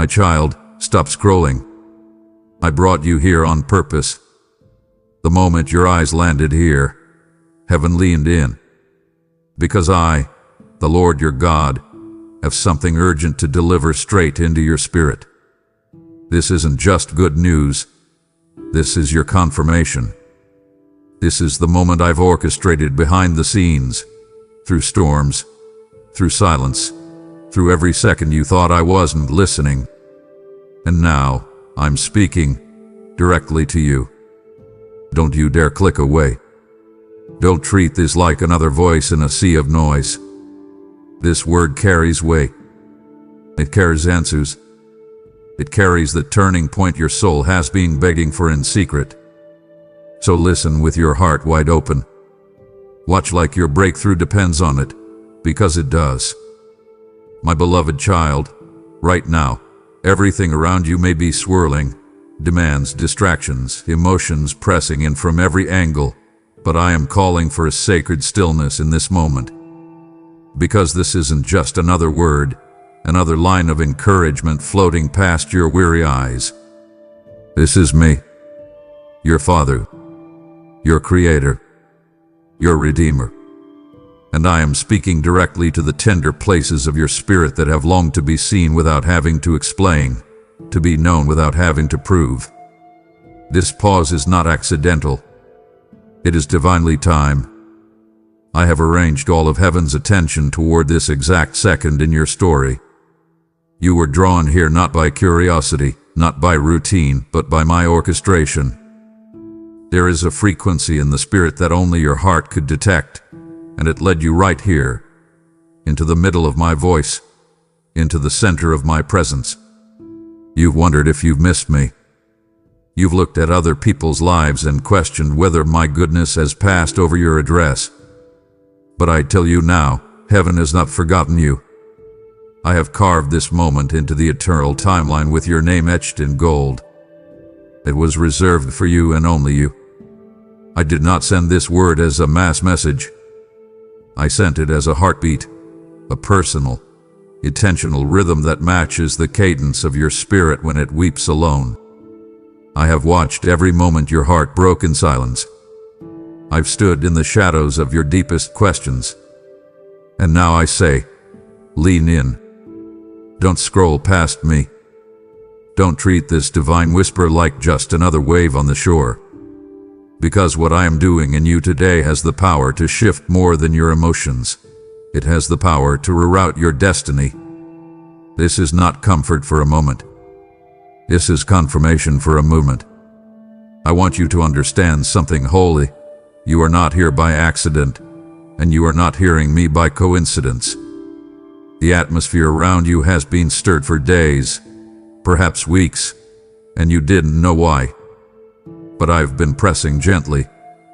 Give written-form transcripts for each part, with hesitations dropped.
My child, stop scrolling. I brought you here on purpose. The moment your eyes landed here, heaven leaned in. Because I, the Lord your God, have something urgent to deliver straight into your spirit. This isn't just good news. This is your confirmation. This is the moment I've orchestrated behind the scenes, through storms, through silence, through every second you thought I wasn't listening. And now, I'm speaking directly to you. Don't you dare click away. Don't treat this like another voice in a sea of noise. This word carries weight. It carries answers. It carries the turning point your soul has been begging for in secret. So listen with your heart wide open. Watch like your breakthrough depends on it, because it does. My beloved child, right now, everything around you may be swirling, demands, distractions, emotions pressing in from every angle, but I am calling for a sacred stillness in this moment. Because this isn't just another word, another line of encouragement floating past your weary eyes. This is me, your Father, your Creator, your Redeemer. And I am speaking directly to the tender places of your spirit that have longed to be seen without having to explain, to be known without having to prove. This pause is not accidental. It is divinely timed. I have arranged all of heaven's attention toward this exact second in your story. You were drawn here not by curiosity, not by routine, but by my orchestration. There is a frequency in the spirit that only your heart could detect, and it led you right here, into the middle of my voice, into the center of my presence. You've wondered if you've missed me. You've looked at other people's lives and questioned whether my goodness has passed over your address. But I tell you now, heaven has not forgotten you. I have carved this moment into the eternal timeline with your name etched in gold. It was reserved for you and only you. I did not send this word as a mass message. I sent it as a heartbeat, a personal, intentional rhythm that matches the cadence of your spirit when it weeps alone. I have watched every moment your heart broke in silence. I've stood in the shadows of your deepest questions. And now I say, lean in. Don't scroll past me. Don't treat this divine whisper like just another wave on the shore. Because what I am doing in you today has the power to shift more than your emotions. It has the power to reroute your destiny. This is not comfort for a moment. This is confirmation for a movement. I want you to understand something holy. You are not here by accident, and you are not hearing me by coincidence. The atmosphere around you has been stirred for days, perhaps weeks, and you didn't know why. But I've been pressing gently,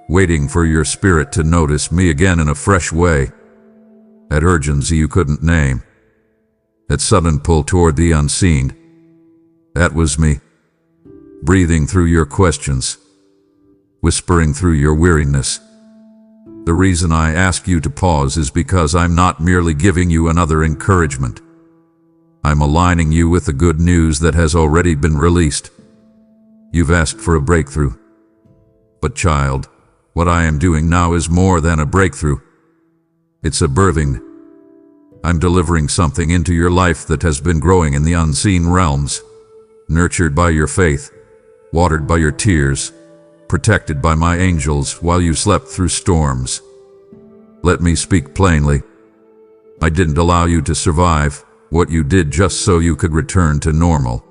waiting for your spirit to notice me again in a fresh way. That urgency you couldn't name. That sudden pull toward the unseen. That was me, breathing through your questions, whispering through your weariness. The reason I ask you to pause is because I'm not merely giving you another encouragement. I'm aligning you with the good news that has already been released. You've asked for a breakthrough. But child, what I am doing now is more than a breakthrough. It's a birthing. I'm delivering something into your life that has been growing in the unseen realms, nurtured by your faith, watered by your tears, protected by my angels while you slept through storms. Let me speak plainly. I didn't allow you to survive what you did just so you could return to normal.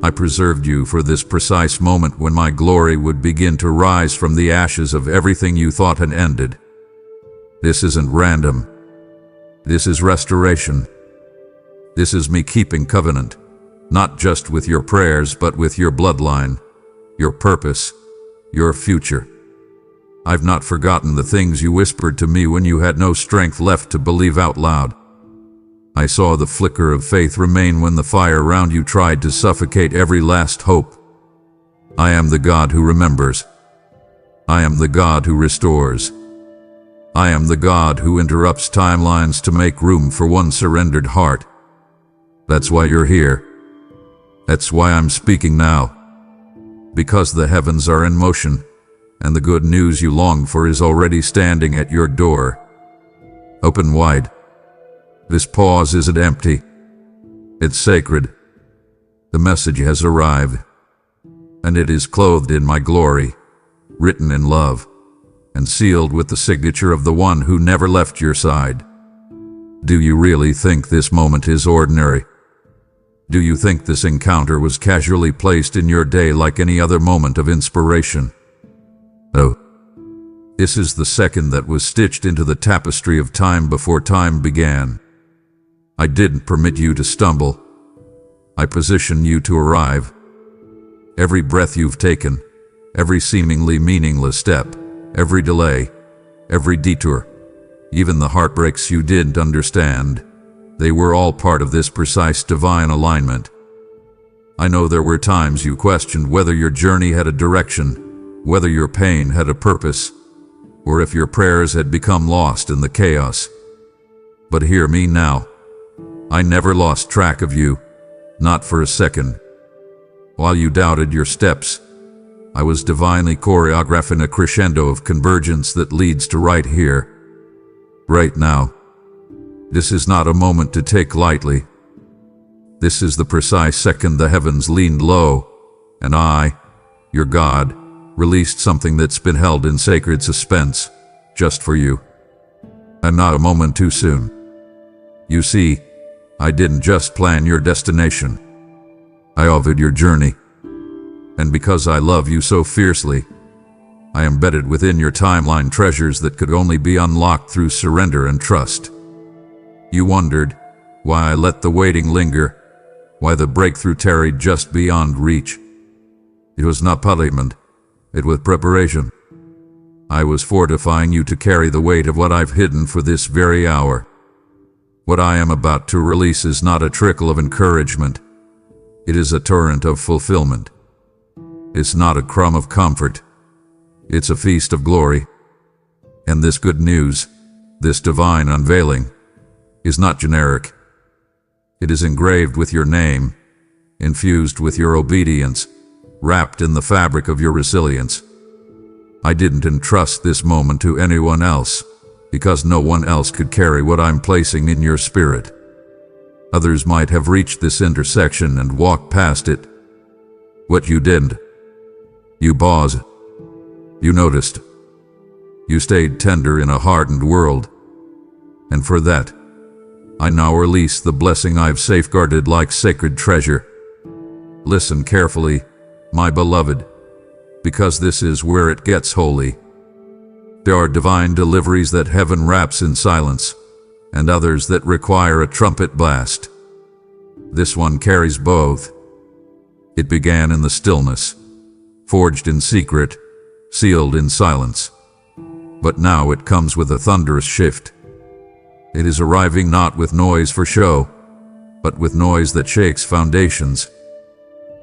I preserved you for this precise moment when my glory would begin to rise from the ashes of everything you thought had ended. This isn't random. This is restoration. This is me keeping covenant, not just with your prayers but with your bloodline, your purpose, your future. I've not forgotten the things you whispered to me when you had no strength left to believe out loud. I saw the flicker of faith remain when the fire around you tried to suffocate every last hope. I am the God who remembers. I am the God who restores. I am the God who interrupts timelines to make room for one surrendered heart. That's why you're here, That's why I'm speaking now. Because the heavens are in motion, and the good news you long for is already standing at your door. Open wide. This pause isn't empty. It's sacred. The message has arrived, and it is clothed in my glory, written in love, and sealed with the signature of the one who never left your side. Do you really think this moment is ordinary? Do you think this encounter was casually placed in your day like any other moment of inspiration? No. This is the second that was stitched into the tapestry of time before time began. I didn't permit you to stumble. I positioned you to arrive. Every breath you've taken, every seemingly meaningless step, every delay, every detour, even the heartbreaks you didn't understand, they were all part of this precise divine alignment. I know there were times you questioned whether your journey had a direction, whether your pain had a purpose, or if your prayers had become lost in the chaos. But hear me now. I never lost track of you, not for a second. While you doubted your steps, I was divinely choreographing a crescendo of convergence that leads to right here, right now. This is not a moment to take lightly. This is the precise second the heavens leaned low, and I, your God, released something that's been held in sacred suspense, just for you. And not a moment too soon. You see, I didn't just plan your destination. I authored your journey. And because I love you so fiercely, I embedded within your timeline treasures that could only be unlocked through surrender and trust. You wondered why I let the waiting linger, why the breakthrough tarried just beyond reach. It was not punishment, it was preparation. I was fortifying you to carry the weight of what I've hidden for this very hour. What I am about to release is not a trickle of encouragement. It is a torrent of fulfillment. It's not a crumb of comfort. It's a feast of glory. And this good news, this divine unveiling, is not generic. It is engraved with your name, infused with your obedience, wrapped in the fabric of your resilience. I didn't entrust this moment to anyone else, because no one else could carry what I'm placing in your spirit. Others might have reached this intersection and walked past it. What you didn't. You paused. You noticed. You stayed tender in a hardened world. And for that, I now release the blessing I've safeguarded like sacred treasure. Listen carefully, my beloved, because this is where it gets holy. There are divine deliveries that heaven wraps in silence, and others that require a trumpet blast. This one carries both. It began in the stillness, forged in secret, sealed in silence. But now it comes with a thunderous shift. It is arriving not with noise for show, but with noise that shakes foundations.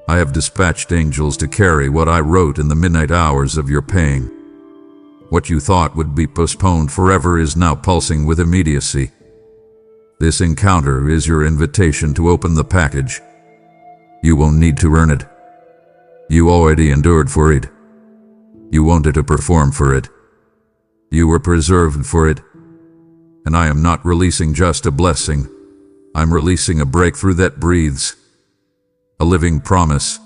I have dispatched angels to carry what I wrote in the midnight hours of your pain. What you thought would be postponed forever is now pulsing with immediacy. This encounter is your invitation to open the package. You won't need to earn it. You already endured for it. You wanted to perform for it. You were preserved for it. And I am not releasing just a blessing. I'm releasing a breakthrough that breathes. A living promise,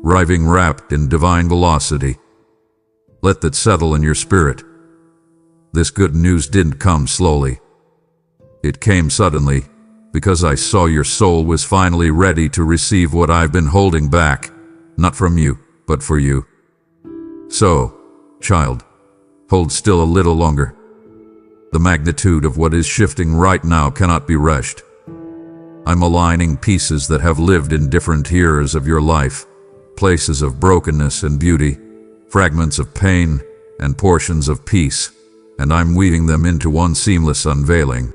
writhing wrapped in divine velocity. Let that settle in your spirit. This good news didn't come slowly. It came suddenly, because I saw your soul was finally ready to receive what I've been holding back, not from you, but for you. So, child, hold still a little longer. The magnitude of what is shifting right now cannot be rushed. I'm aligning pieces that have lived in different eras of your life, places of brokenness and beauty, fragments of pain and portions of peace, and I'm weaving them into one seamless unveiling.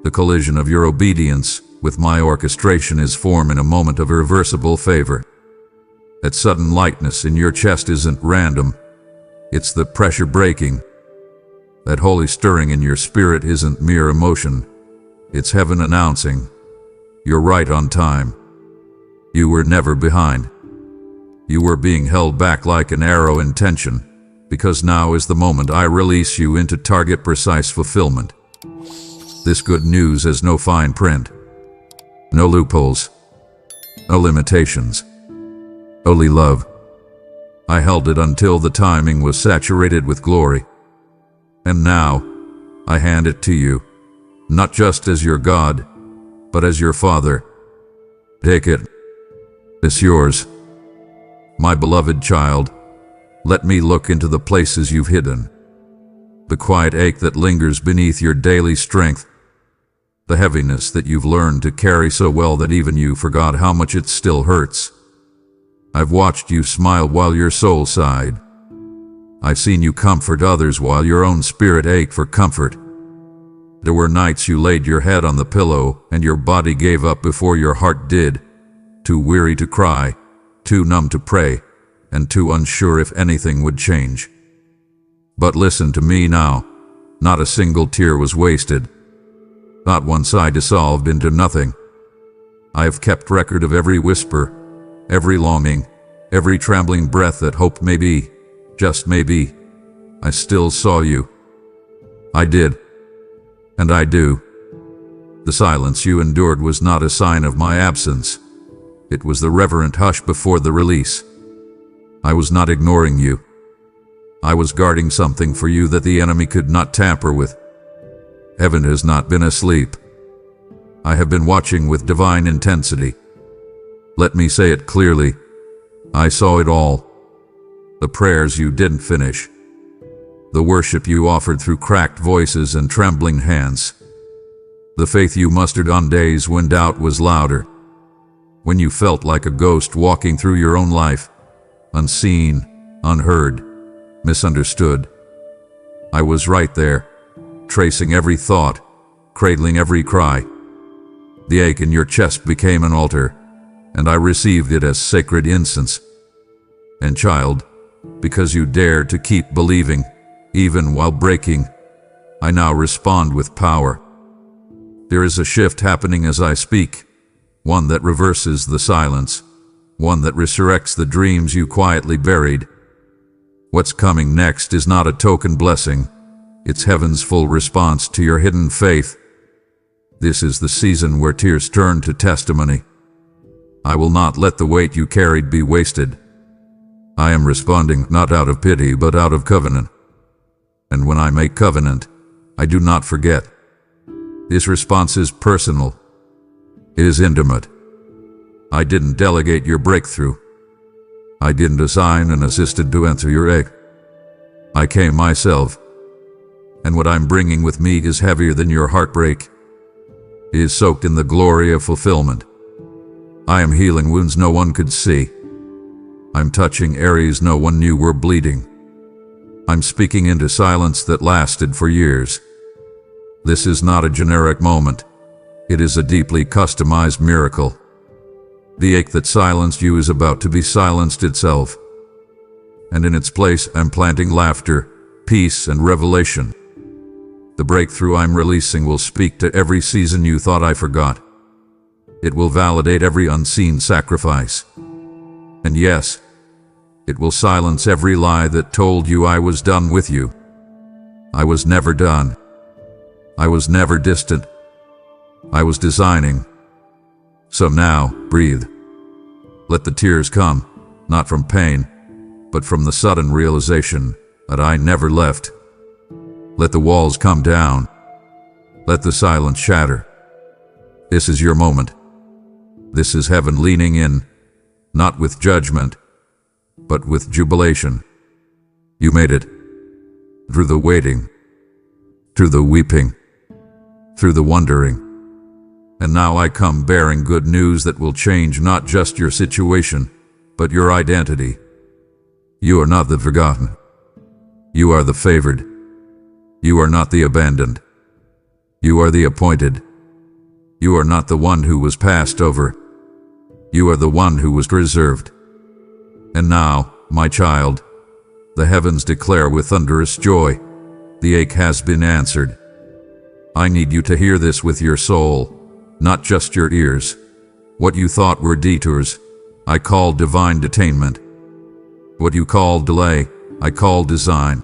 The collision of your obedience with my orchestration is formed in a moment of irreversible favor. That sudden lightness in your chest isn't random. It's the pressure breaking. That holy stirring in your spirit isn't mere emotion. It's heaven announcing, you're right on time. You were never behind. You were being held back like an arrow in tension, because now is the moment I release you into target-precise fulfillment. This good news has no fine print, no loopholes, no limitations, only love. I held it until the timing was saturated with glory. And now, I hand it to you, not just as your God, but as your Father. Take it. It's yours. My beloved child, let me look into the places you've hidden. The quiet ache that lingers beneath your daily strength. The heaviness that you've learned to carry so well that even you forgot how much it still hurts. I've watched you smile while your soul sighed. I've seen you comfort others while your own spirit ached for comfort. There were nights you laid your head on the pillow and your body gave up before your heart did, too weary to cry, too numb to pray, and too unsure if anything would change. But listen to me now. Not a single tear was wasted. Not one sigh dissolved into nothing. I have kept record of every whisper, every longing, every trembling breath that hoped maybe, just maybe, I still saw you. I did. And I do. The silence you endured was not a sign of my absence. It was the reverent hush before the release. I was not ignoring you. I was guarding something for you that the enemy could not tamper with. Heaven has not been asleep. I have been watching with divine intensity. Let me say it clearly. I saw it all. The prayers you didn't finish. The worship you offered through cracked voices and trembling hands. The faith you mustered on days when doubt was louder. When you felt like a ghost walking through your own life, unseen, unheard, misunderstood. I was right there, tracing every thought, cradling every cry. The ache in your chest became an altar, and I received it as sacred incense. And child, because you dared to keep believing, even while breaking, I now respond with power. There is a shift happening as I speak, one that reverses the silence, one that resurrects the dreams you quietly buried. What's coming next is not a token blessing, it's heaven's full response to your hidden faith. This is the season where tears turn to testimony. I will not let the weight you carried be wasted. I am responding not out of pity but out of covenant. And when I make covenant, I do not forget. This response is personal. It is intimate. I didn't delegate your breakthrough. I didn't assign and assisted to enter your egg. I came myself. And what I'm bringing with me is heavier than your heartbreak. It is soaked in the glory of fulfillment. I am healing wounds no one could see. I'm touching areas no one knew were bleeding. I'm speaking into silence that lasted for years. This is not a generic moment. It is a deeply customized miracle. The ache that silenced you is about to be silenced itself. And in its place, I'm planting laughter, peace, and revelation. The breakthrough I'm releasing will speak to every season you thought I forgot. It will validate every unseen sacrifice. And yes, it will silence every lie that told you I was done with you. I was never done. I was never distant. I was designing. So now, breathe. Let the tears come, not from pain, but from the sudden realization that I never left. Let the walls come down. Let the silence shatter. This is your moment. This is heaven leaning in, not with judgment, but with jubilation. You made it. Through the waiting, through the weeping, through the wondering. And now I come bearing good news that will change not just your situation, but your identity. You are not the forgotten. You are the favored. You are not the abandoned. You are the appointed. You are not the one who was passed over. You are the one who was preserved. And now, my child, the heavens declare with thunderous joy, the ache has been answered. I need you to hear this with your soul, not just your ears. What you thought were detours, I call divine detainment. What you call delay, I call design.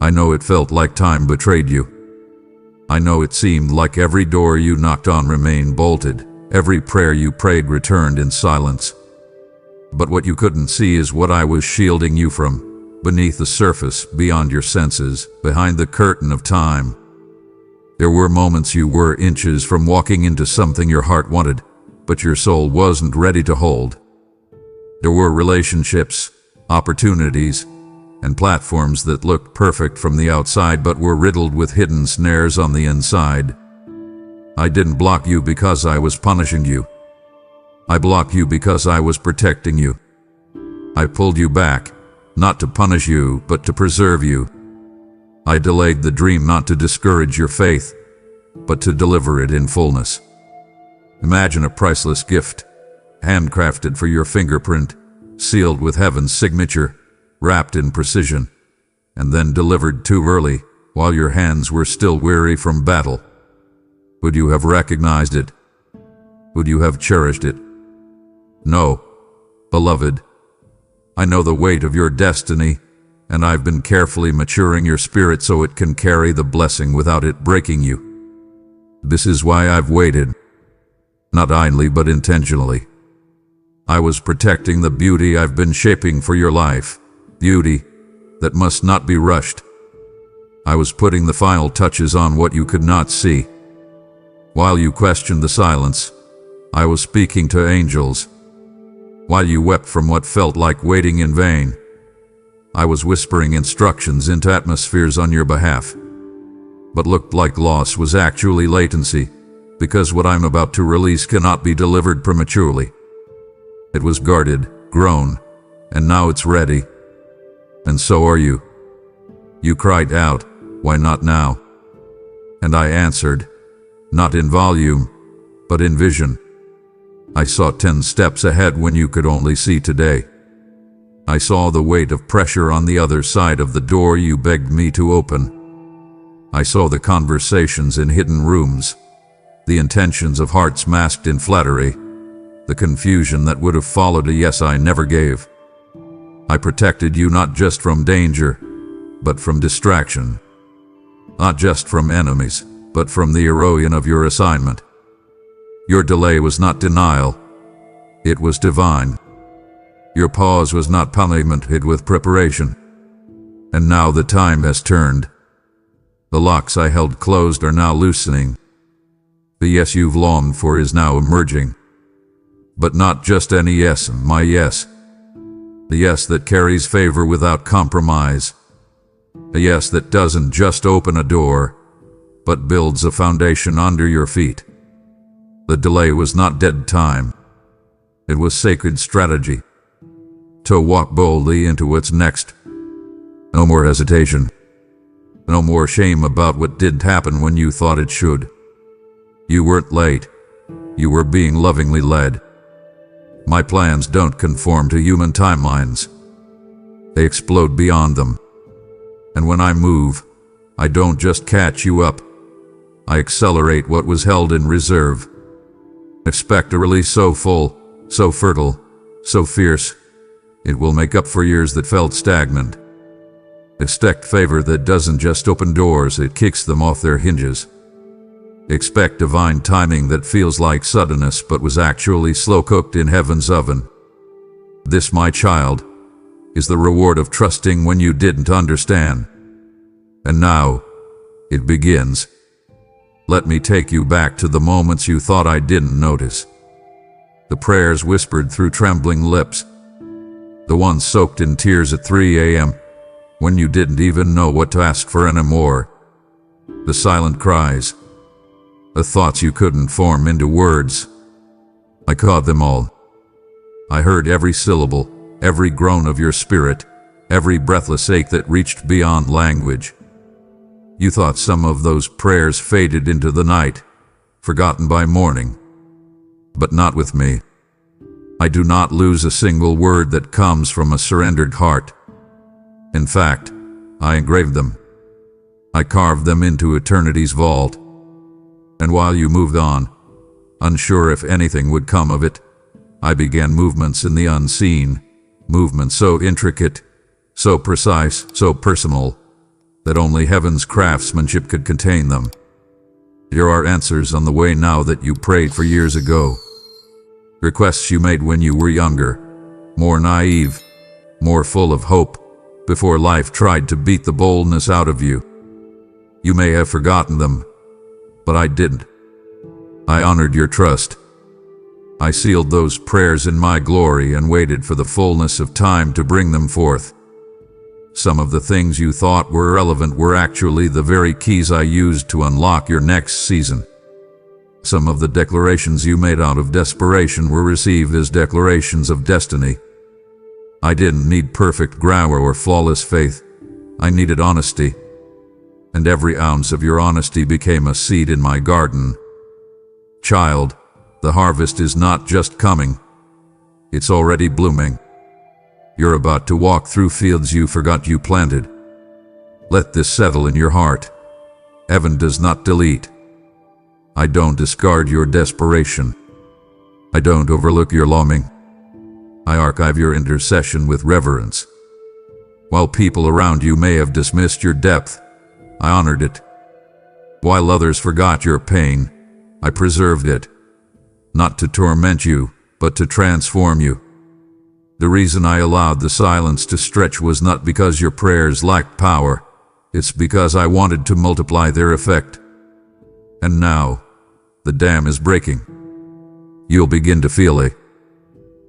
I know it felt like time betrayed you. I know it seemed like every door you knocked on remained bolted, every prayer you prayed returned in silence. But what you couldn't see is what I was shielding you from, beneath the surface, beyond your senses, behind the curtain of time. There were moments you were inches from walking into something your heart wanted, but your soul wasn't ready to hold. There were relationships, opportunities, and platforms that looked perfect from the outside but were riddled with hidden snares on the inside. I didn't block you because I was punishing you. I blocked you because I was protecting you. I pulled you back, not to punish you, but to preserve you. I delayed the dream not to discourage your faith, but to deliver it in fullness. Imagine a priceless gift, handcrafted for your fingerprint, sealed with heaven's signature, wrapped in precision, and then delivered too early, while your hands were still weary from battle. Would you have recognized it? Would you have cherished it? No, beloved. I know the weight of your destiny, and I've been carefully maturing your spirit so it can carry the blessing without it breaking you. This is why I've waited. Not idly, but intentionally. I was protecting the beauty I've been shaping for your life. Beauty that must not be rushed. I was putting the final touches on what you could not see. While you questioned the silence, I was speaking to angels. While you wept from what felt like waiting in vain, I was whispering instructions into atmospheres on your behalf. But looked like loss was actually latency, because what I'm about to release cannot be delivered prematurely. It was guarded, grown, and now it's ready. And so are you. You cried out, "Why not now?" And I answered, not in volume, but in vision. I saw 10 steps ahead when you could only see today. I saw the weight of pressure on the other side of the door you begged me to open. I saw the conversations in hidden rooms, the intentions of hearts masked in flattery, the confusion that would have followed a yes I never gave. I protected you not just from danger, but from distraction. Not just from enemies, but from the erosion of your assignment. Your delay was not denial, it was divine. Your pause was not punishment, it was preparation. And now the time has turned. The locks I held closed are now loosening. The yes you've longed for is now emerging. But not just any yes, my yes. The yes that carries favor without compromise. A yes that doesn't just open a door, but builds a foundation under your feet. The delay was not dead time. It was sacred strategy. To walk boldly into what's next. No more hesitation. No more shame about what didn't happen when you thought it should. You weren't late. You were being lovingly led. My plans don't conform to human timelines. They explode beyond them. And when I move, I don't just catch you up. I accelerate what was held in reserve. Expect a release so full, so fertile, so fierce, it will make up for years that felt stagnant. Expect favor that doesn't just open doors, it kicks them off their hinges. Expect divine timing that feels like suddenness but was actually slow-cooked in heaven's oven. This, my child, is the reward of trusting when you didn't understand. And now, it begins. Let me take you back to the moments you thought I didn't notice. The prayers whispered through trembling lips. The ones soaked in tears at 3 a.m. when you didn't even know what to ask for anymore. The silent cries. The thoughts you couldn't form into words. I caught them all. I heard every syllable, every groan of your spirit, every breathless ache that reached beyond language. You thought some of those prayers faded into the night, forgotten by morning. But not with me. I do not lose a single word that comes from a surrendered heart. In fact, I engraved them. I carved them into eternity's vault. And while you moved on, unsure if anything would come of it, I began movements in the unseen, movements so intricate, so precise, so personal, that only heaven's craftsmanship could contain them. There are answers on the way now that you prayed for years ago. Requests you made when you were younger, more naive, more full of hope, before life tried to beat the boldness out of you. You may have forgotten them, but I didn't. I honored your trust. I sealed those prayers in my glory and waited for the fullness of time to bring them forth. Some of the things you thought were irrelevant were actually the very keys I used to unlock your next season. Some of the declarations you made out of desperation were received as declarations of destiny. I didn't need perfect grammar or flawless faith. I needed honesty. And every ounce of your honesty became a seed in my garden. Child, the harvest is not just coming. It's already blooming. You're about to walk through fields you forgot you planted. Let this settle in your heart. Heaven does not delete. I don't discard your desperation. I don't overlook your longing. I archive your intercession with reverence. While people around you may have dismissed your depth, I honored it. While others forgot your pain, I preserved it. Not to torment you, but to transform you. The reason I allowed the silence to stretch was not because your prayers lacked power. It's because I wanted to multiply their effect. And now, the dam is breaking. You'll begin to feel it.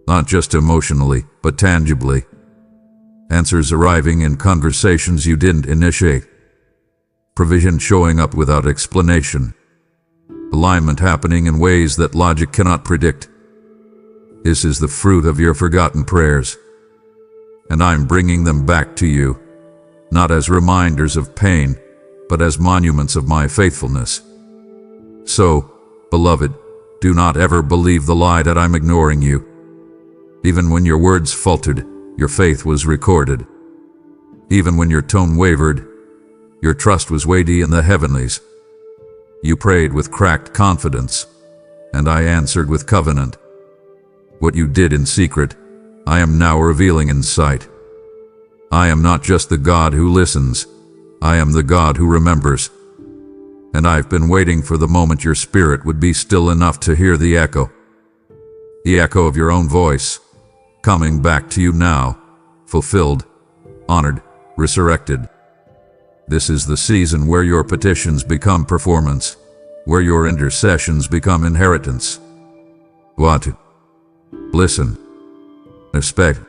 Not just emotionally, but tangibly. Answers arriving in conversations you didn't initiate. Provision showing up without explanation. Alignment happening in ways that logic cannot predict. This is the fruit of your forgotten prayers. And I'm bringing them back to you, not as reminders of pain, but as monuments of my faithfulness. So, beloved, do not ever believe the lie that I'm ignoring you. Even when your words faltered, your faith was recorded. Even when your tone wavered, your trust was weighty in the heavenlies. You prayed with cracked confidence, and I answered with covenant. What you did in secret, I am now revealing in sight. I am not just the God who listens, I am the God who remembers. And I've been waiting for the moment your spirit would be still enough to hear the echo of your own voice, coming back to you now, fulfilled, honored, resurrected. This is the season where your petitions become performance, where your intercessions become inheritance. What? Listen. Respect.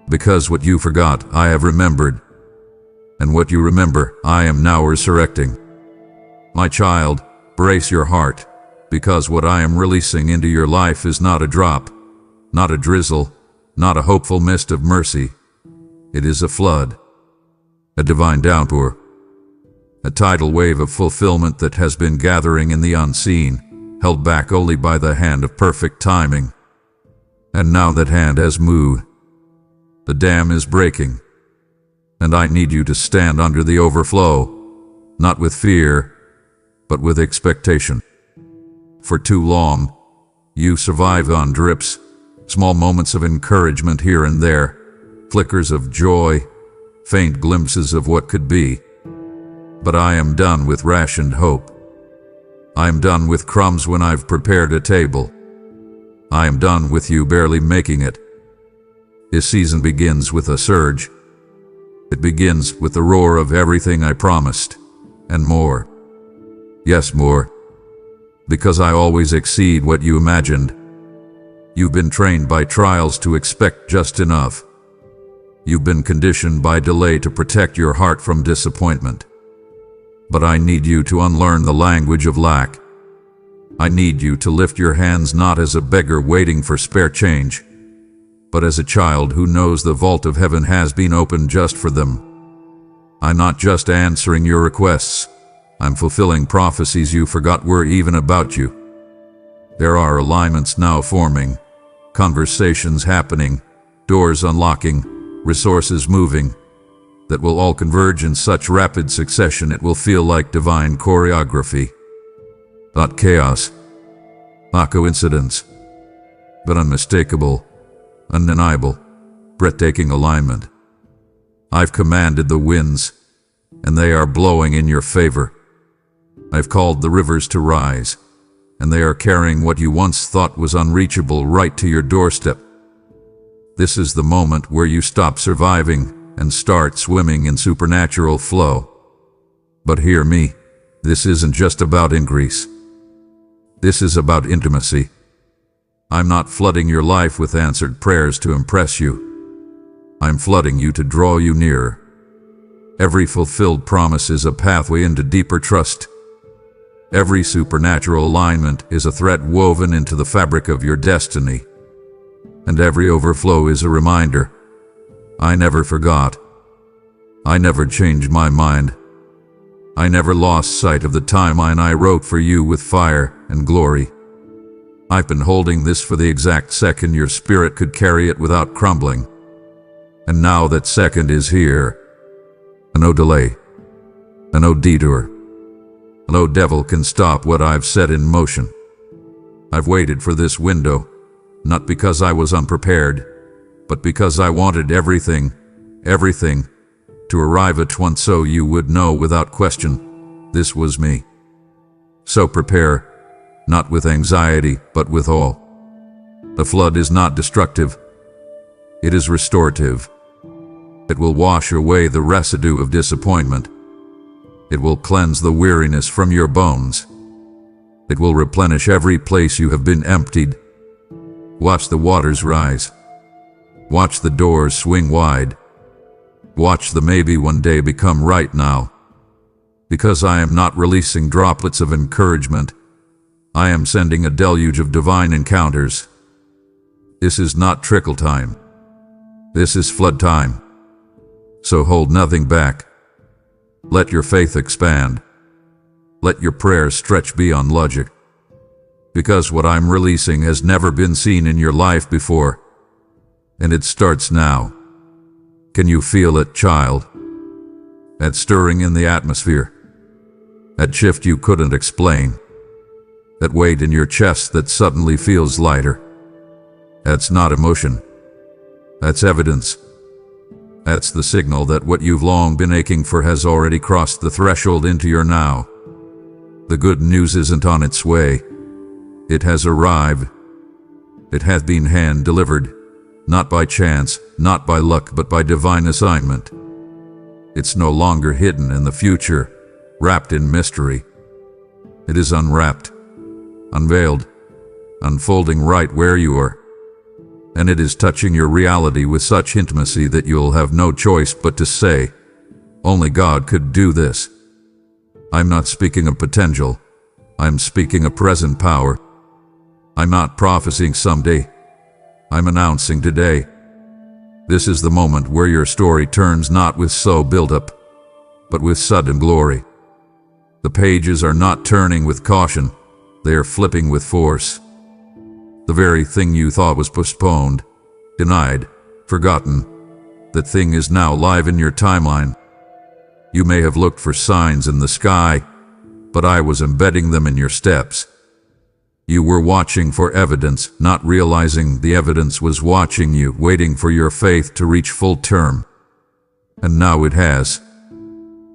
Because what you forgot, I have remembered. And what you remember, I am now resurrecting. My child, brace your heart, because what I am releasing into your life is not a drop, not a drizzle, not a hopeful mist of mercy. It is a flood. A divine downpour, a tidal wave of fulfillment that has been gathering in the unseen, held back only by the hand of perfect timing. And now that hand has moved. The dam is breaking, and I need you to stand under the overflow, not with fear, but with expectation. For too long, you survived on drips, small moments of encouragement here and there, flickers of joy, faint glimpses of what could be. But I am done with rationed hope. I am done with crumbs when I've prepared a table. I am done with you barely making it. This season begins with a surge. It begins with the roar of everything I promised, and more. Yes, more. Because I always exceed what you imagined. You've been trained by trials to expect just enough. You've been conditioned by delay to protect your heart from disappointment. But I need you to unlearn the language of lack. I need you to lift your hands not as a beggar waiting for spare change, but as a child who knows the vault of heaven has been opened just for them. I'm not just answering your requests. I'm fulfilling prophecies you forgot were even about you. There are alignments now forming, conversations happening, doors unlocking, resources moving, that will all converge in such rapid succession it will feel like divine choreography. Not chaos, not coincidence. but unmistakable, undeniable, breathtaking alignment. I've commanded the winds, and they are blowing in your favor. I've called the rivers to rise, and they are carrying what you once thought was unreachable right to your doorstep. This is the moment where you stop surviving and start swimming in supernatural flow. But hear me, this isn't just about increase. This is about intimacy. I'm not flooding your life with answered prayers to impress you. I'm flooding you to draw you nearer. Every fulfilled promise is a pathway into deeper trust. Every supernatural alignment is a thread woven into the fabric of your destiny. And every overflow is a reminder. I never forgot. I never changed my mind. I never lost sight of the timeline I wrote for you with fire and glory. I've been holding this for the exact second your spirit could carry it without crumbling. And now that second is here. No delay. No detour. No devil can stop what I've set in motion. I've waited for this window, not because I was unprepared, but because I wanted everything, to arrive at once so you would know without question, this was me. So prepare, not with anxiety, but with awe. The flood is not destructive. It is restorative. It will wash away the residue of disappointment. It will cleanse the weariness from your bones. It will replenish every place you have been emptied. Watch the waters rise. Watch the doors swing wide. Watch the maybe one day become right now. Because I am not releasing droplets of encouragement. I am sending a deluge of divine encounters. This is not trickle time. This is flood time. So hold nothing back. Let your faith expand. Let your prayers stretch beyond logic. Because what I'm releasing has never been seen in your life before. And it starts now. Can you feel it, child? That stirring in the atmosphere. That shift you couldn't explain. That weight in your chest that suddenly feels lighter. That's not emotion. That's evidence. That's the signal that what you've long been aching for has already crossed the threshold into your now. The good news isn't on its way. It has arrived. It has been hand-delivered, not by chance, not by luck, but by divine assignment. It's no longer hidden in the future, wrapped in mystery. It is unwrapped, unveiled, unfolding right where you are. And it is touching your reality with such intimacy that you'll have no choice but to say, only God could do this. I'm not speaking of potential. I'm speaking of present power. I'm not prophesying someday. I'm announcing today. This is the moment where your story turns not with slow build-up, but with sudden glory. The pages are not turning with caution. They are flipping with force. The very thing you thought was postponed, denied, forgotten, that thing is now live in your timeline. You may have looked for signs in the sky, but I was embedding them in your steps. You were watching for evidence, not realizing the evidence was watching you, waiting for your faith to reach full term. And now it has.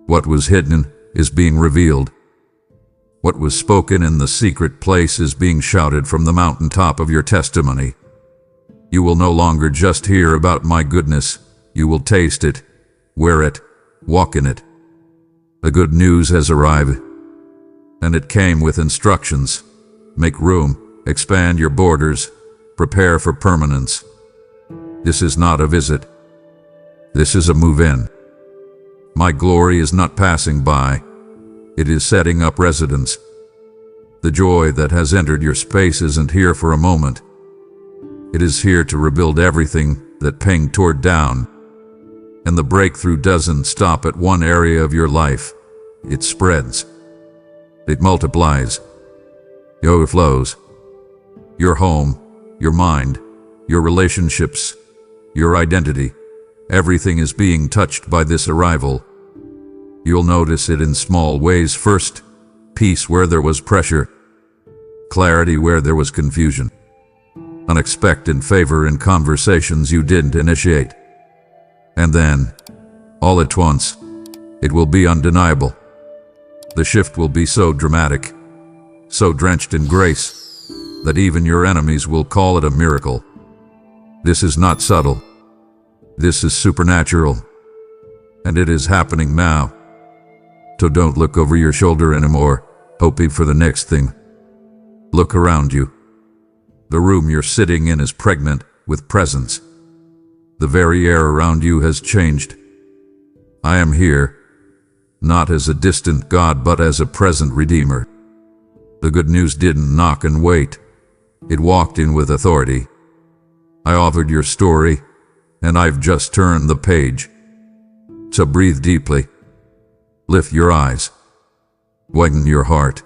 What was hidden is being revealed. What was spoken in the secret place is being shouted from the mountaintop of your testimony. You will no longer just hear about my goodness. You will taste it, wear it, walk in it. The good news has arrived, and it came with instructions. Make room, expand your borders, prepare for permanence. This is not a visit. This is a move in. My glory is not passing by. It is setting up residence. The joy that has entered your space isn't here for a moment. It is here to rebuild everything that pain tore down. And the breakthrough doesn't stop at one area of your life. It spreads. It multiplies. It overflows. Your home, your mind, your relationships, your identity, everything is being touched by this arrival. You'll notice it in small ways first. Peace where there was pressure. Clarity where there was confusion. unexpected favor in conversations you didn't initiate. And then, all at once, it will be undeniable. The shift will be so dramatic, so drenched in grace, that even your enemies will call it a miracle. This is not subtle. This is supernatural. And it is happening now. So don't look over your shoulder anymore, hoping for the next thing. Look around you. The room you're sitting in is pregnant with presence. The very air around you has changed. I am here, not as a distant God, but as a present Redeemer. The good news didn't knock and wait. It walked in with authority. I offered your story, and I've just turned the page. So breathe deeply. Lift your eyes. Widen your heart.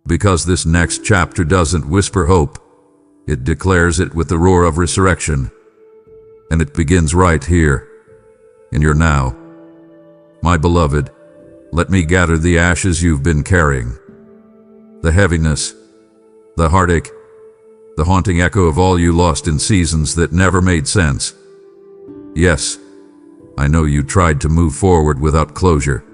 Because this next chapter doesn't whisper hope. It declares it with the roar of resurrection. And it begins right here, in your now. My beloved, let me gather the ashes you've been carrying. The heaviness, the heartache, the haunting echo of all you lost in seasons that never made sense. Yes, I know you tried to move forward without closure.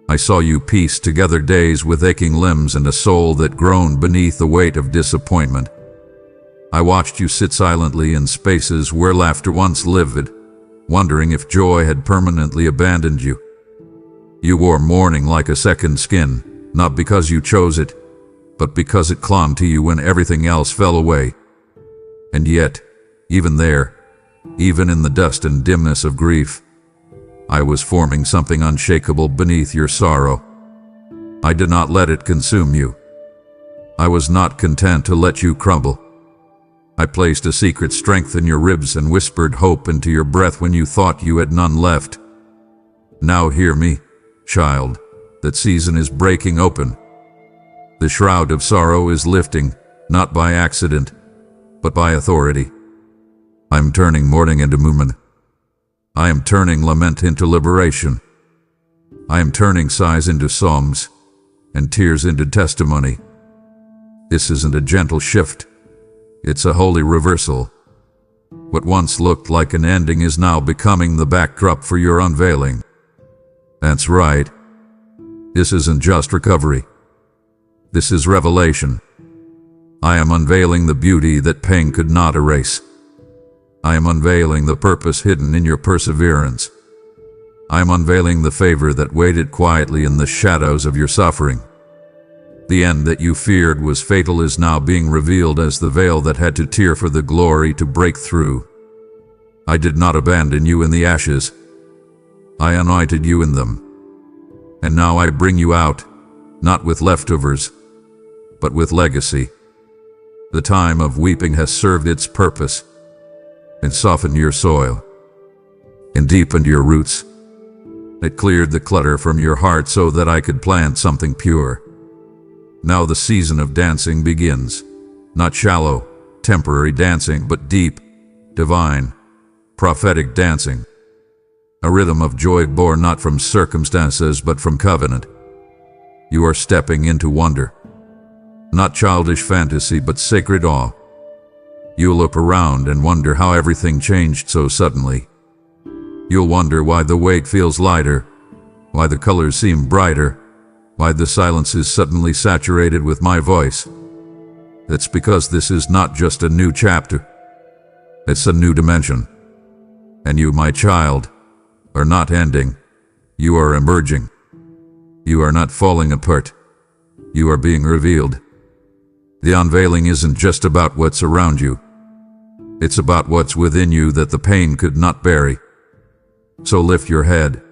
I saw you piece together days with aching limbs and a soul that groaned beneath the weight of disappointment. I watched you sit silently in spaces where laughter once lived, wondering if joy had permanently abandoned you. You wore mourning like a second skin, not because you chose it, but because it clung to you when everything else fell away. And yet, even there, even in the dust and dimness of grief, I was forming something unshakable beneath your sorrow. I did not let it consume you. I was not content to let you crumble. I placed a secret strength in your ribs and whispered hope into your breath when you thought you had none left. Now hear me, child, that season is breaking open. The shroud of sorrow is lifting, not by accident, but by authority. I am turning mourning into movement. I am turning lament into liberation. I am turning sighs into psalms, and tears into testimony. This isn't a gentle shift. It's a holy reversal. What once looked like an ending is now becoming the backdrop for your unveiling. That's right. This isn't just recovery. This is revelation. I am unveiling the beauty that pain could not erase. I am unveiling the purpose hidden in your perseverance. I am unveiling the favor that waited quietly in the shadows of your suffering. The end that you feared was fatal is now being revealed as the veil that had to tear for the glory to break through. I did not abandon you in the ashes. I anointed you in them. And now I bring you out, not with leftovers, but with legacy. The time of weeping has served its purpose, and softened your soil, and deepened your roots. It cleared the clutter from your heart so that I could plant something pure. Now the season of dancing begins, not shallow, temporary dancing, but deep, divine, prophetic dancing. A rhythm of joy born not from circumstances but from covenant. You are stepping into wonder. Not childish fantasy, but sacred awe. You'll look around and wonder how everything changed so suddenly. You'll wonder why the weight feels lighter, why the colors seem brighter, why the silence is suddenly saturated with my voice. It's because this is not just a new chapter. It's a new dimension. And you, my child, are not ending. You are emerging. You are not falling apart. You are being revealed. The unveiling isn't just about what's around you. It's about what's within you that the pain could not bury. So lift your head.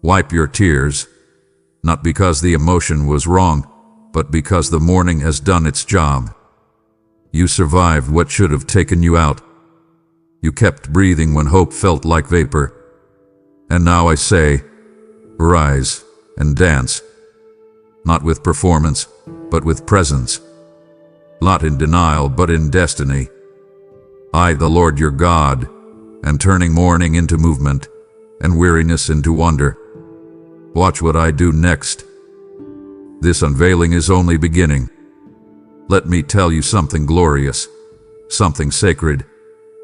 Wipe your tears, not because the emotion was wrong, but because the mourning has done its job. You survived what should have taken you out. You kept breathing when hope felt like vapor. And now I say, rise and dance. Not with performance, but with presence. Not in denial, but in destiny. I, the Lord your God, am turning mourning into movement, and weariness into wonder. Watch what I do next. This unveiling is only beginning. Let me tell you something glorious. something sacred,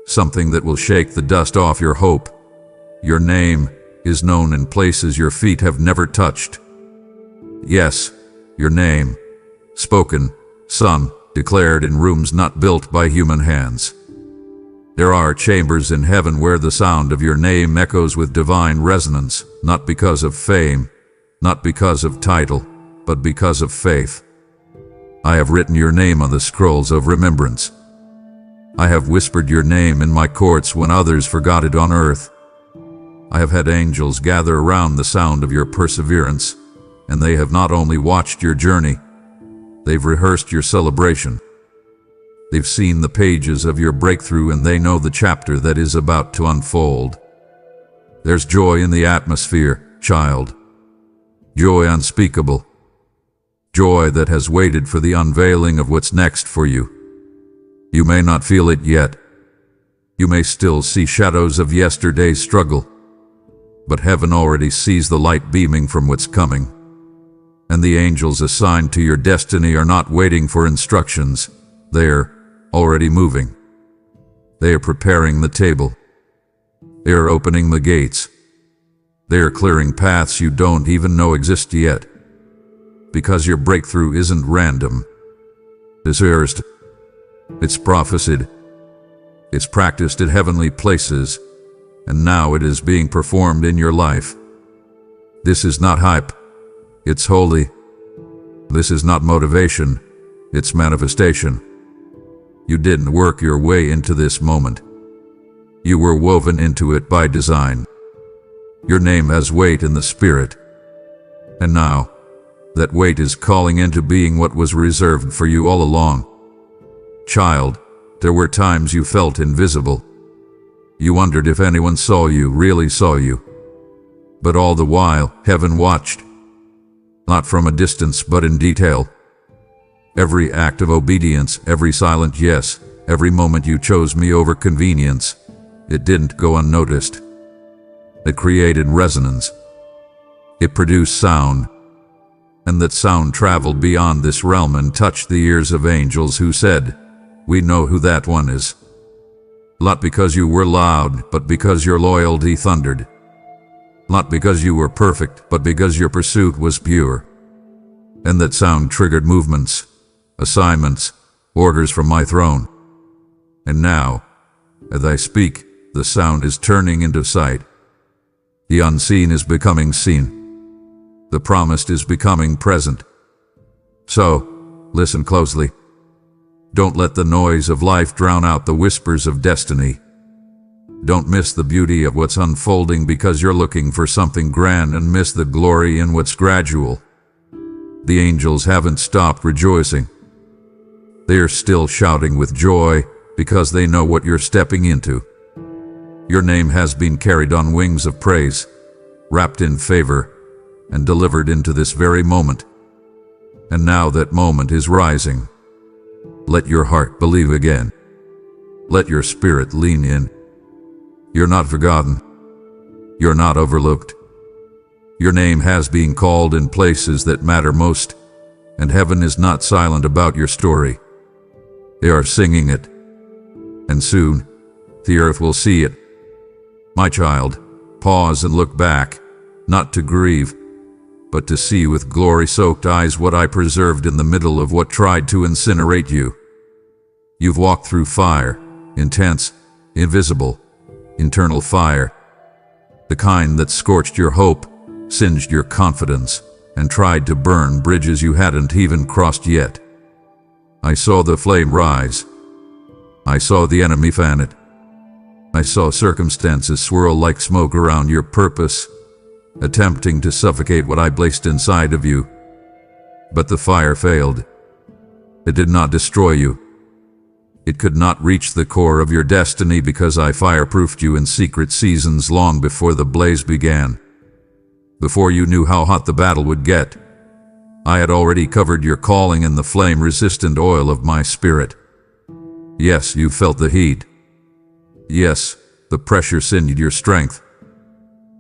something that will shake the dust off your hope. Your name is known in places your feet have never touched. Yes, your name, spoken, sung, declared in rooms not built by human hands. There are chambers in heaven where the sound of your name echoes with divine resonance, not because of fame, not because of title, but because of faith. I have written your name on the scrolls of remembrance. I have whispered your name in my courts when others forgot it on earth. I have had angels gather around the sound of your perseverance, and they have not only watched your journey, they've rehearsed your celebration. They've seen the pages of your breakthrough, and they know the chapter that is about to unfold. There's joy in the atmosphere, child. Joy unspeakable. Joy that has waited for the unveiling of what's next for you. You may not feel it yet. You may still see shadows of yesterday's struggle. But heaven already sees the light beaming from what's coming. And the angels assigned to your destiny are not waiting for instructions. They're already moving. They are preparing the table. They are opening the gates. They are clearing paths you don't even know exist yet. Because your breakthrough isn't random. It's rehearsed. It's prophesied. It's practiced at heavenly places. And now it is being performed in your life. This is not hype. It's holy. This is not motivation. It's manifestation. You didn't work your way into this moment. You were woven into it by design. Your name has weight in the spirit. And now, that weight is calling into being what was reserved for you all along. Child, there were times you felt invisible. You wondered if anyone saw you, really saw you. But all the while, heaven watched. Not from a distance, but in detail. Every act of obedience, every silent yes, every moment you chose me over convenience, it didn't go unnoticed. It created resonance. It produced sound. And that sound traveled beyond this realm and touched the ears of angels who said, "We know who that one is." Not because you were loud, but because your loyalty thundered. Not because you were perfect, but because your pursuit was pure. And that sound triggered movements, assignments, orders from my throne. And now, as I speak, the sound is turning into sight. The unseen is becoming seen. The promised is becoming present. So, listen closely. Don't let the noise of life drown out the whispers of destiny. Don't miss the beauty of what's unfolding because you're looking for something grand and miss the glory in what's gradual. The angels haven't stopped rejoicing. They are still shouting with joy because they know what you're stepping into. Your name has been carried on wings of praise, wrapped in favor, and delivered into this very moment. And now that moment is rising. Let your heart believe again. Let your spirit lean in. You're not forgotten. You're not overlooked. Your name has been called in places that matter most, and heaven is not silent about your story. They are singing it. And soon, the earth will see it. My child, pause and look back, not to grieve, but to see with glory-soaked eyes what I preserved in the middle of what tried to incinerate you. You've walked through fire, intense, invisible, internal fire, the kind that scorched your hope, singed your confidence, and tried to burn bridges you hadn't even crossed yet. I saw the flame rise. I saw the enemy fan it. I saw circumstances swirl like smoke around your purpose, attempting to suffocate what I placed inside of you. But the fire failed. It did not destroy you. It could not reach the core of your destiny because I fireproofed you in secret seasons long before the blaze began. Before you knew how hot the battle would get, I had already covered your calling in the flame-resistant oil of my spirit. Yes, you felt the heat. Yes, the pressure singed your strength.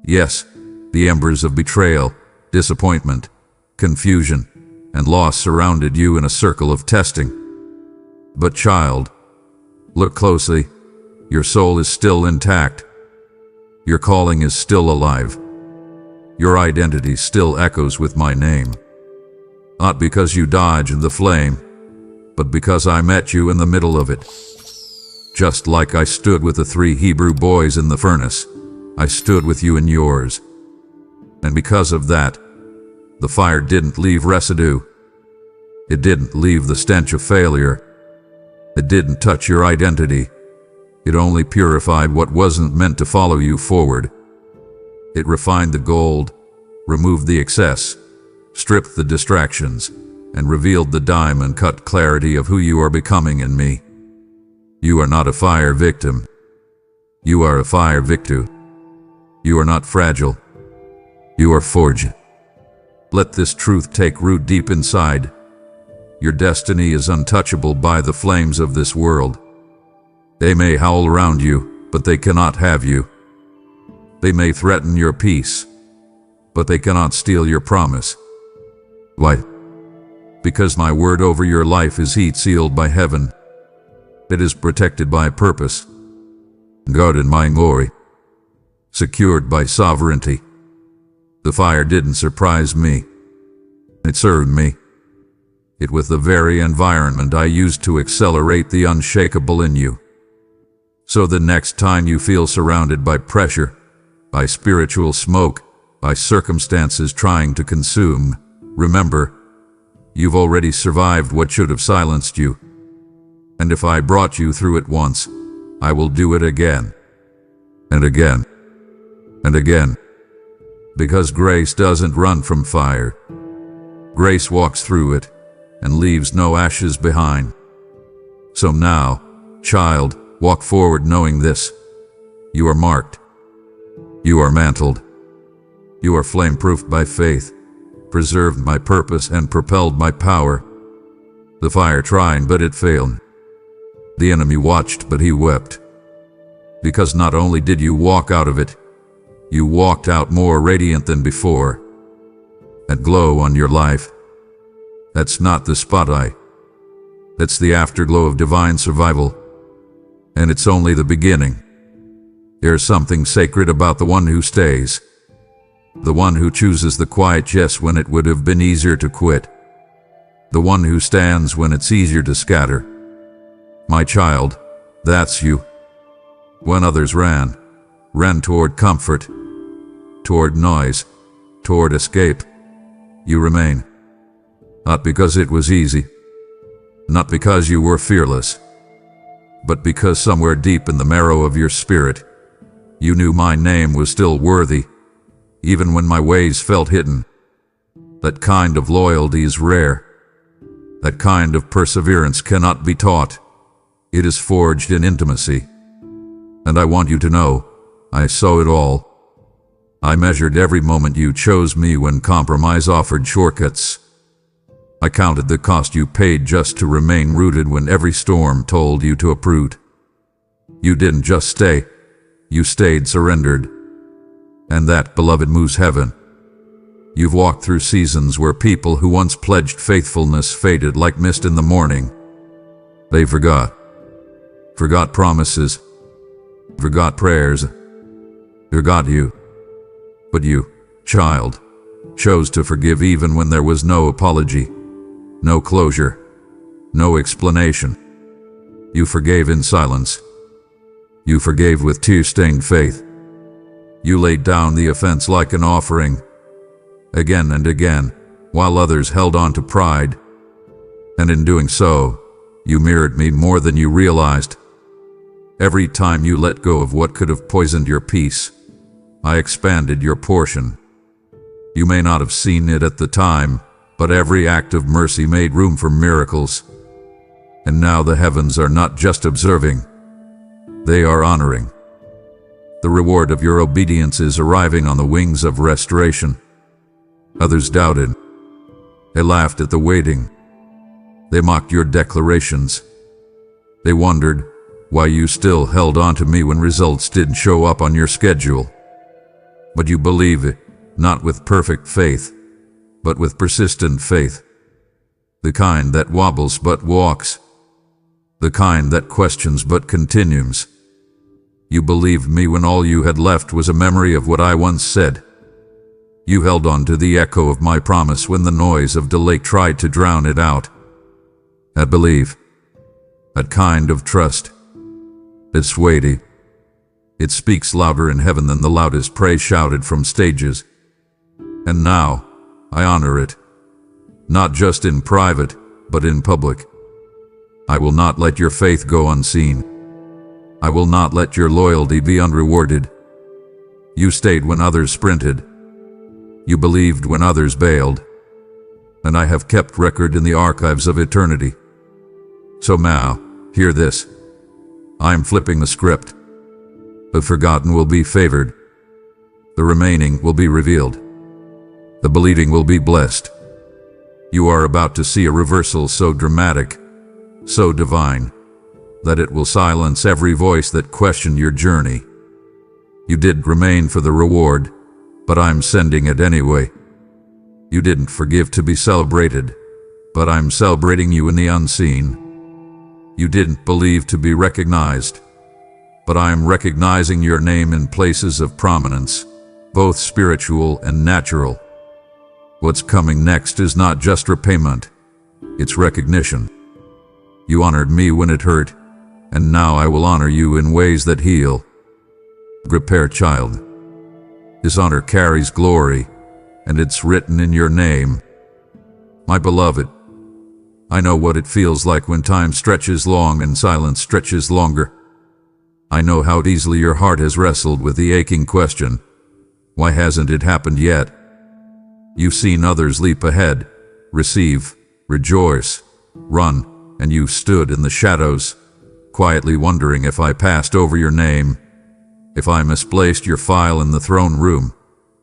Yes, the embers of betrayal, disappointment, confusion, and loss surrounded you in a circle of testing. But child, Look closely. Your soul is still intact. Your calling is still alive. Your identity still echoes with my name. Not because you dodged in the flame, but because I met you in the middle of it. Just like I stood with the 3 Hebrew boys in the furnace, I stood with you in yours. And because of that, the fire didn't leave residue. It didn't leave the stench of failure. It didn't touch your identity. It only purified what wasn't meant to follow you forward. It refined the gold, removed the excess, stripped the distractions, and revealed the diamond-cut clarity of who you are becoming in me. You are not a fire victim. You are a fire victor. You are not fragile. You are forged. Let this truth take root deep inside. Your destiny is untouchable by the flames of this world. They may howl around you, but they cannot have you. They may threaten your peace, but they cannot steal your promise. Why? Because my word over your life is heat sealed by heaven. It is protected by purpose, guarded by glory, secured by sovereignty. The fire didn't surprise me. It served me. It was the very environment I used to accelerate the unshakable in you. So the next time you feel surrounded by pressure, by spiritual smoke, by circumstances trying to consume, remember, you've already survived what should have silenced you. And if I brought you through it once, I will do it again, and again, and again. Because grace doesn't run from fire. Grace walks through it and leaves no ashes behind. So now, child, walk forward knowing this. You are marked. You are mantled. You are flame-proofed by faith, preserved by purpose and propelled by power. The fire tried, but it failed. The enemy watched, but he wept. Because not only did you walk out of it, you walked out more radiant than before. That glow on your life, that's not the spotlight. That's the afterglow of divine survival. And it's only the beginning. There's something sacred about the one who stays. The one who chooses the quiet yes when it would have been easier to quit. The one who stands when it's easier to scatter. My child, that's you. When others ran toward comfort, toward noise, toward escape, you remain. Not because it was easy, not because you were fearless, but because somewhere deep in the marrow of your spirit, you knew my name was still worthy, even when my ways felt hidden. That kind of loyalty is rare. That kind of perseverance cannot be taught. It is forged in intimacy. And I want you to know, I saw it all. I measured every moment you chose me when compromise offered shortcuts. I counted the cost you paid just to remain rooted when every storm told you to uproot. You didn't just stay, you stayed surrendered. And that, beloved, moves heaven. You've walked through seasons where people who once pledged faithfulness faded like mist in the morning. They forgot promises, forgot prayers, forgot you. But you, child, chose to forgive even when there was no apology, no closure, no explanation. You forgave in silence. You forgave with tear-stained faith. You laid down the offense like an offering, again and again, while others held on to pride. And in doing so, you mirrored me more than you realized. Every time you let go of what could have poisoned your peace, I expanded your portion. You may not have seen it at the time, but every act of mercy made room for miracles. And now the heavens are not just observing, they are honoring. The reward of your obedience is arriving on the wings of restoration. Others doubted. They laughed at the waiting. They mocked your declarations. They wondered why you still held on to me when results didn't show up on your schedule. But you believe it, not with perfect faith, but with persistent faith. The kind that wobbles but walks. the kind that questions but continues. You believed me when all you had left was a memory of what I once said. You held on to the echo of my promise when the noise of delay tried to drown it out. That belief, that kind of trust, it's weighty. It speaks louder in heaven than the loudest praise shouted from stages. And now, I honor it, not just in private, but in public. I will not let your faith go unseen. I will not let your loyalty be unrewarded. You stayed when others sprinted. You believed when others bailed. And I have kept record in the archives of eternity. So now, hear this. I am flipping the script. The forgotten will be favored. The remaining will be revealed. The believing will be blessed. You are about to see a reversal so dramatic, so divine, that it will silence every voice that questioned your journey. You did remain for the reward, but I'm sending it anyway. You didn't forgive to be celebrated, but I'm celebrating you in the unseen. You didn't believe to be recognized, but I am recognizing your name in places of prominence, both spiritual and natural. What's coming next is not just repayment, it's recognition. You honored me when it hurt, and now I will honor you in ways that heal. Prepare, child. This honor carries glory, and it's written in your name. My beloved, I know what it feels like when time stretches long and silence stretches longer. I know how easily your heart has wrestled with the aching question, why hasn't it happened yet? You've seen others leap ahead, receive, rejoice, run, and you stood in the shadows, quietly wondering if I passed over your name, if I misplaced your file in the throne room,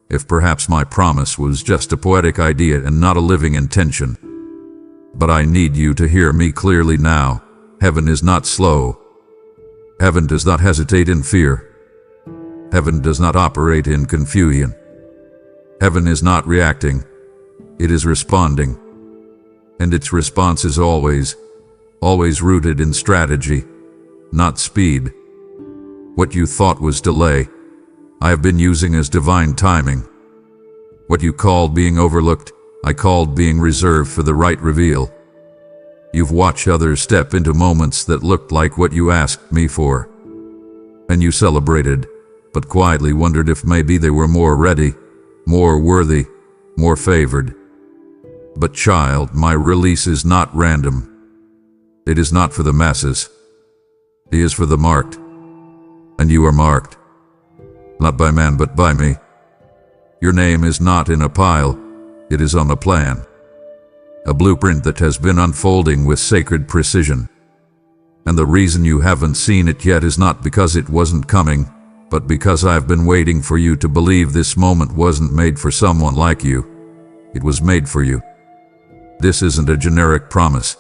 if perhaps my promise was just a poetic idea and not a living intention. But I need you to hear me clearly now. Heaven is not slow. Heaven does not hesitate in fear. Heaven does not operate in confusion. Heaven is not reacting. It is responding. And its response is always rooted in strategy, not speed. What you thought was delay, I have been using as divine timing. What you called being overlooked, I called being reserved for the right reveal. You've watched others step into moments that looked like what you asked me for. And you celebrated, but quietly wondered if maybe they were more ready, more worthy, more favored. But child, my release is not random. It is not for the masses. It is for the marked. And you are marked. Not by man, but by me. Your name is not in a pile. It is on a plan. A blueprint that has been unfolding with sacred precision. And the reason you haven't seen it yet is not because it wasn't coming, but because I've been waiting for you to believe this moment wasn't made for someone like you. It was made for you. This isn't a generic promise.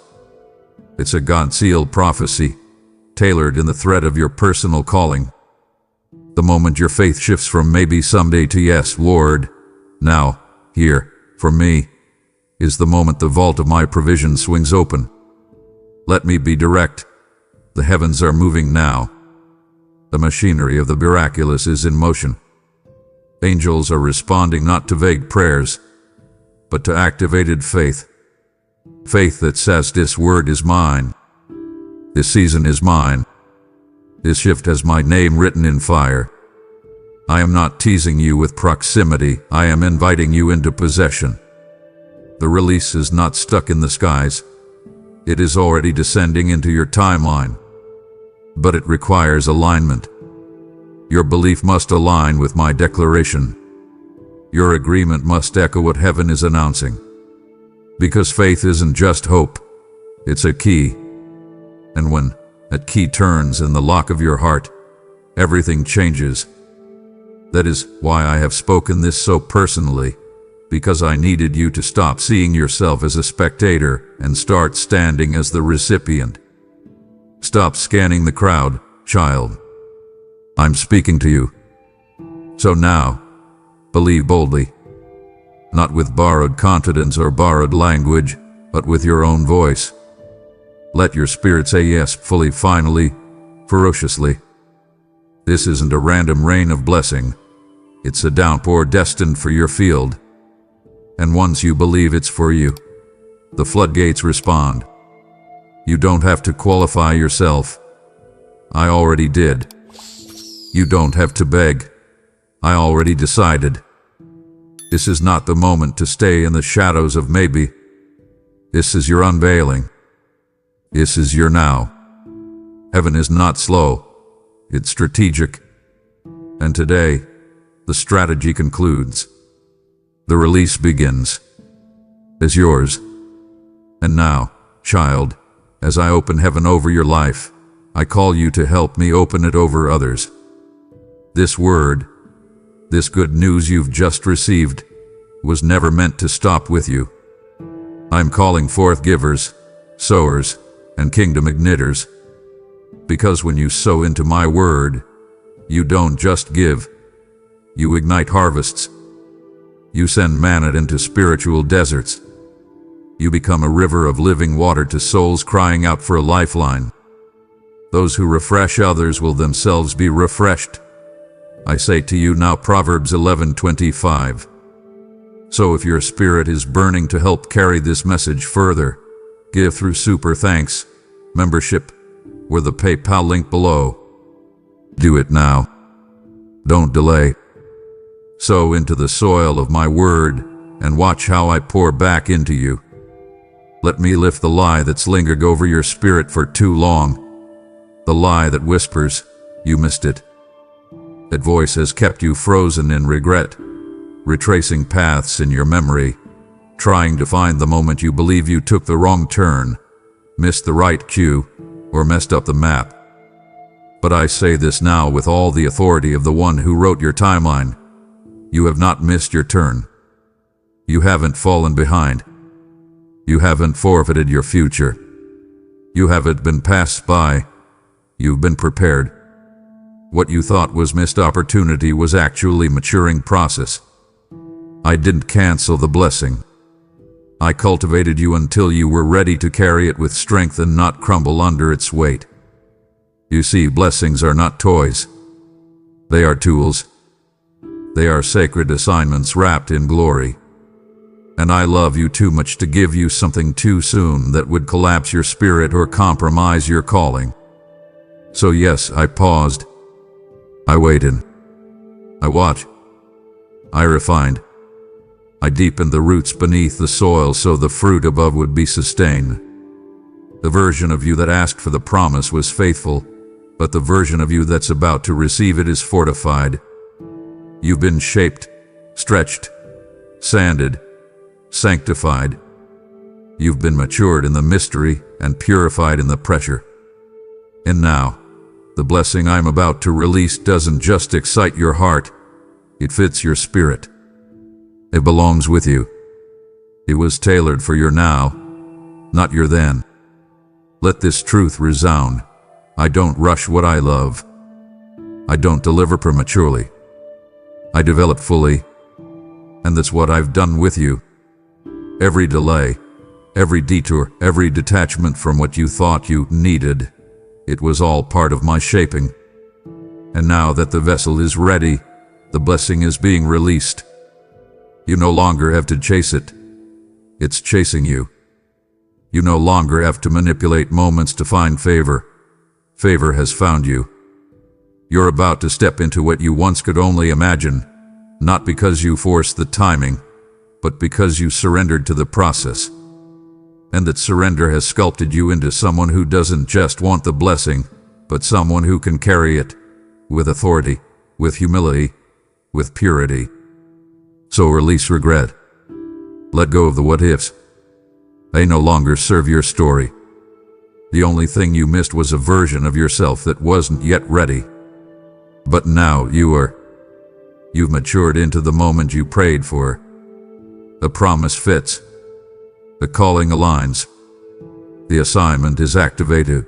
It's a God-sealed prophecy, tailored in the thread of your personal calling. The moment your faith shifts from maybe someday to yes, Lord, now, here, for me, is the moment the vault of my provision swings open. Let me be direct. The heavens are moving now. The machinery of the miraculous is in motion. Angels are responding not to vague prayers, but to activated faith. Faith that says this word is mine. This season is mine. This shift has my name written in fire. I am not teasing you with proximity. I am inviting you into possession. The release is not stuck in the skies. It is already descending into your timeline. But it requires alignment. Your belief must align with my declaration. Your agreement must echo what heaven is announcing. Because faith isn't just hope, it's a key. And when that key turns in the lock of your heart, everything changes. That is why I have spoken this so personally, because I needed you to stop seeing yourself as a spectator and start standing as the recipient. Stop scanning the crowd, child. I'm speaking to you. So now, believe boldly. Not with borrowed confidence or borrowed language, but with your own voice. Let your spirit say yes fully, finally, ferociously. This isn't a random rain of blessing. It's a downpour destined for your field. And once you believe it's for you, the floodgates respond. You don't have to qualify yourself. I already did. You don't have to beg. I already decided. This is not the moment to stay in the shadows of maybe. This is your unveiling. This is your now. Heaven is not slow. It's strategic. And today, the strategy concludes. The release begins. Is yours. And now, child, as I open heaven over your life, I call you to help me open it over others. This word, this good news you've just received, was never meant to stop with you. I'm calling forth givers, sowers, and kingdom igniters. Because when you sow into my word, you don't just give. You ignite harvests. You send manna into spiritual deserts. You become a river of living water to souls crying out for a lifeline. Those who refresh others will themselves be refreshed. I say to you now, Proverbs 11:25. So if your spirit is burning to help carry this message further, give through Super Thanks membership or the PayPal link below. Do it now. Don't delay. Sow into the soil of my word and watch how I pour back into you. Let me lift the lie that's lingered over your spirit for too long. The lie that whispers, you missed it. That voice has kept you frozen in regret, retracing paths in your memory, trying to find the moment you believe you took the wrong turn, missed the right cue, or messed up the map. But I say this now with all the authority of the one who wrote your timeline. You have not missed your turn. You haven't fallen behind. You haven't forfeited your future. You haven't been passed by. You've been prepared. What you thought was missed opportunity was actually maturing process. I didn't cancel the blessing. I cultivated you until you were ready to carry it with strength and not crumble under its weight. You see, blessings are not toys. They are tools. They are sacred assignments wrapped in glory. And I love you too much to give you something too soon that would collapse your spirit or compromise your calling. So yes, I paused. I waited. I watched. I refined. I deepened the roots beneath the soil so the fruit above would be sustained. The version of you that asked for the promise was faithful, but the version of you that's about to receive it is fortified. You've been shaped, stretched, sanded, sanctified. You've been matured in the mystery and purified in the pressure. And now, the blessing I'm about to release doesn't just excite your heart, it fits your spirit. It belongs with you. It was tailored for your now, not your then. Let this truth resound. I don't rush what I love. I don't deliver prematurely. I develop fully. And that's what I've done with you. Every delay, every detour, every detachment from what you thought you needed, it was all part of my shaping. And now that the vessel is ready, the blessing is being released. You no longer have to chase it. It's chasing you. You no longer have to manipulate moments to find favor. Favor has found you. You're about to step into what you once could only imagine, not because you forced the timing, but because you surrendered to the process. And that surrender has sculpted you into someone who doesn't just want the blessing, but someone who can carry it with authority, with humility, with purity. So release regret. Let go of the what-ifs. They no longer serve your story. The only thing you missed was a version of yourself that wasn't yet ready. But now you are. You've matured into the moment you prayed for. The promise fits. The calling aligns. The assignment is activated.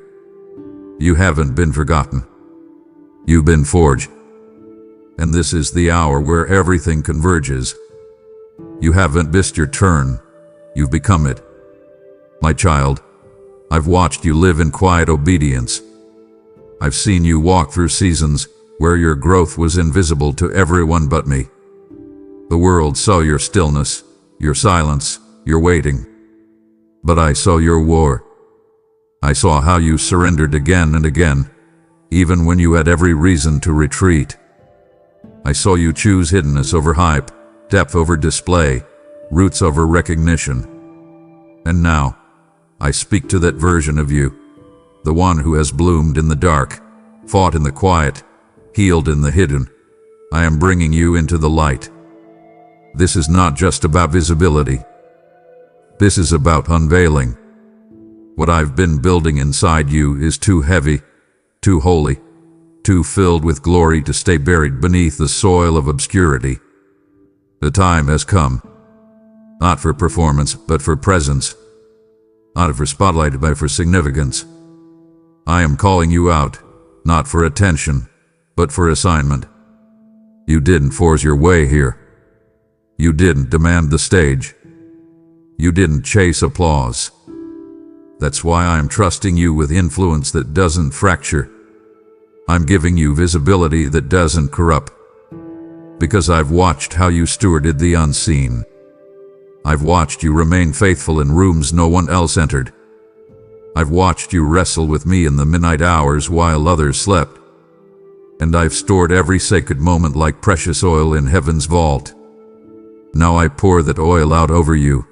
You haven't been forgotten. You've been forged. And this is the hour where everything converges. You haven't missed your turn. You've become it. My child, I've watched you live in quiet obedience. I've seen you walk through seasons where your growth was invisible to everyone but me. The world saw your stillness, your silence, your waiting. But I saw your war. I saw how you surrendered again and again, even when you had every reason to retreat. I saw you choose hiddenness over hype, depth over display, roots over recognition. And now, I speak to that version of you, the one who has bloomed in the dark, fought in the quiet, healed in the hidden. I am bringing you into the light. This is not just about visibility. This is about unveiling. What I've been building inside you is too heavy, too holy, too filled with glory to stay buried beneath the soil of obscurity. The time has come, not for performance, but for presence, not for spotlight, but for significance. I am calling you out, not for attention, but for assignment. You didn't force your way here. You didn't demand the stage. You didn't chase applause. That's why I'm trusting you with influence that doesn't fracture. I'm giving you visibility that doesn't corrupt. Because I've watched how you stewarded the unseen. I've watched you remain faithful in rooms no one else entered. I've watched you wrestle with me in the midnight hours while others slept. And I've stored every sacred moment like precious oil in heaven's vault. Now I pour that oil out over you,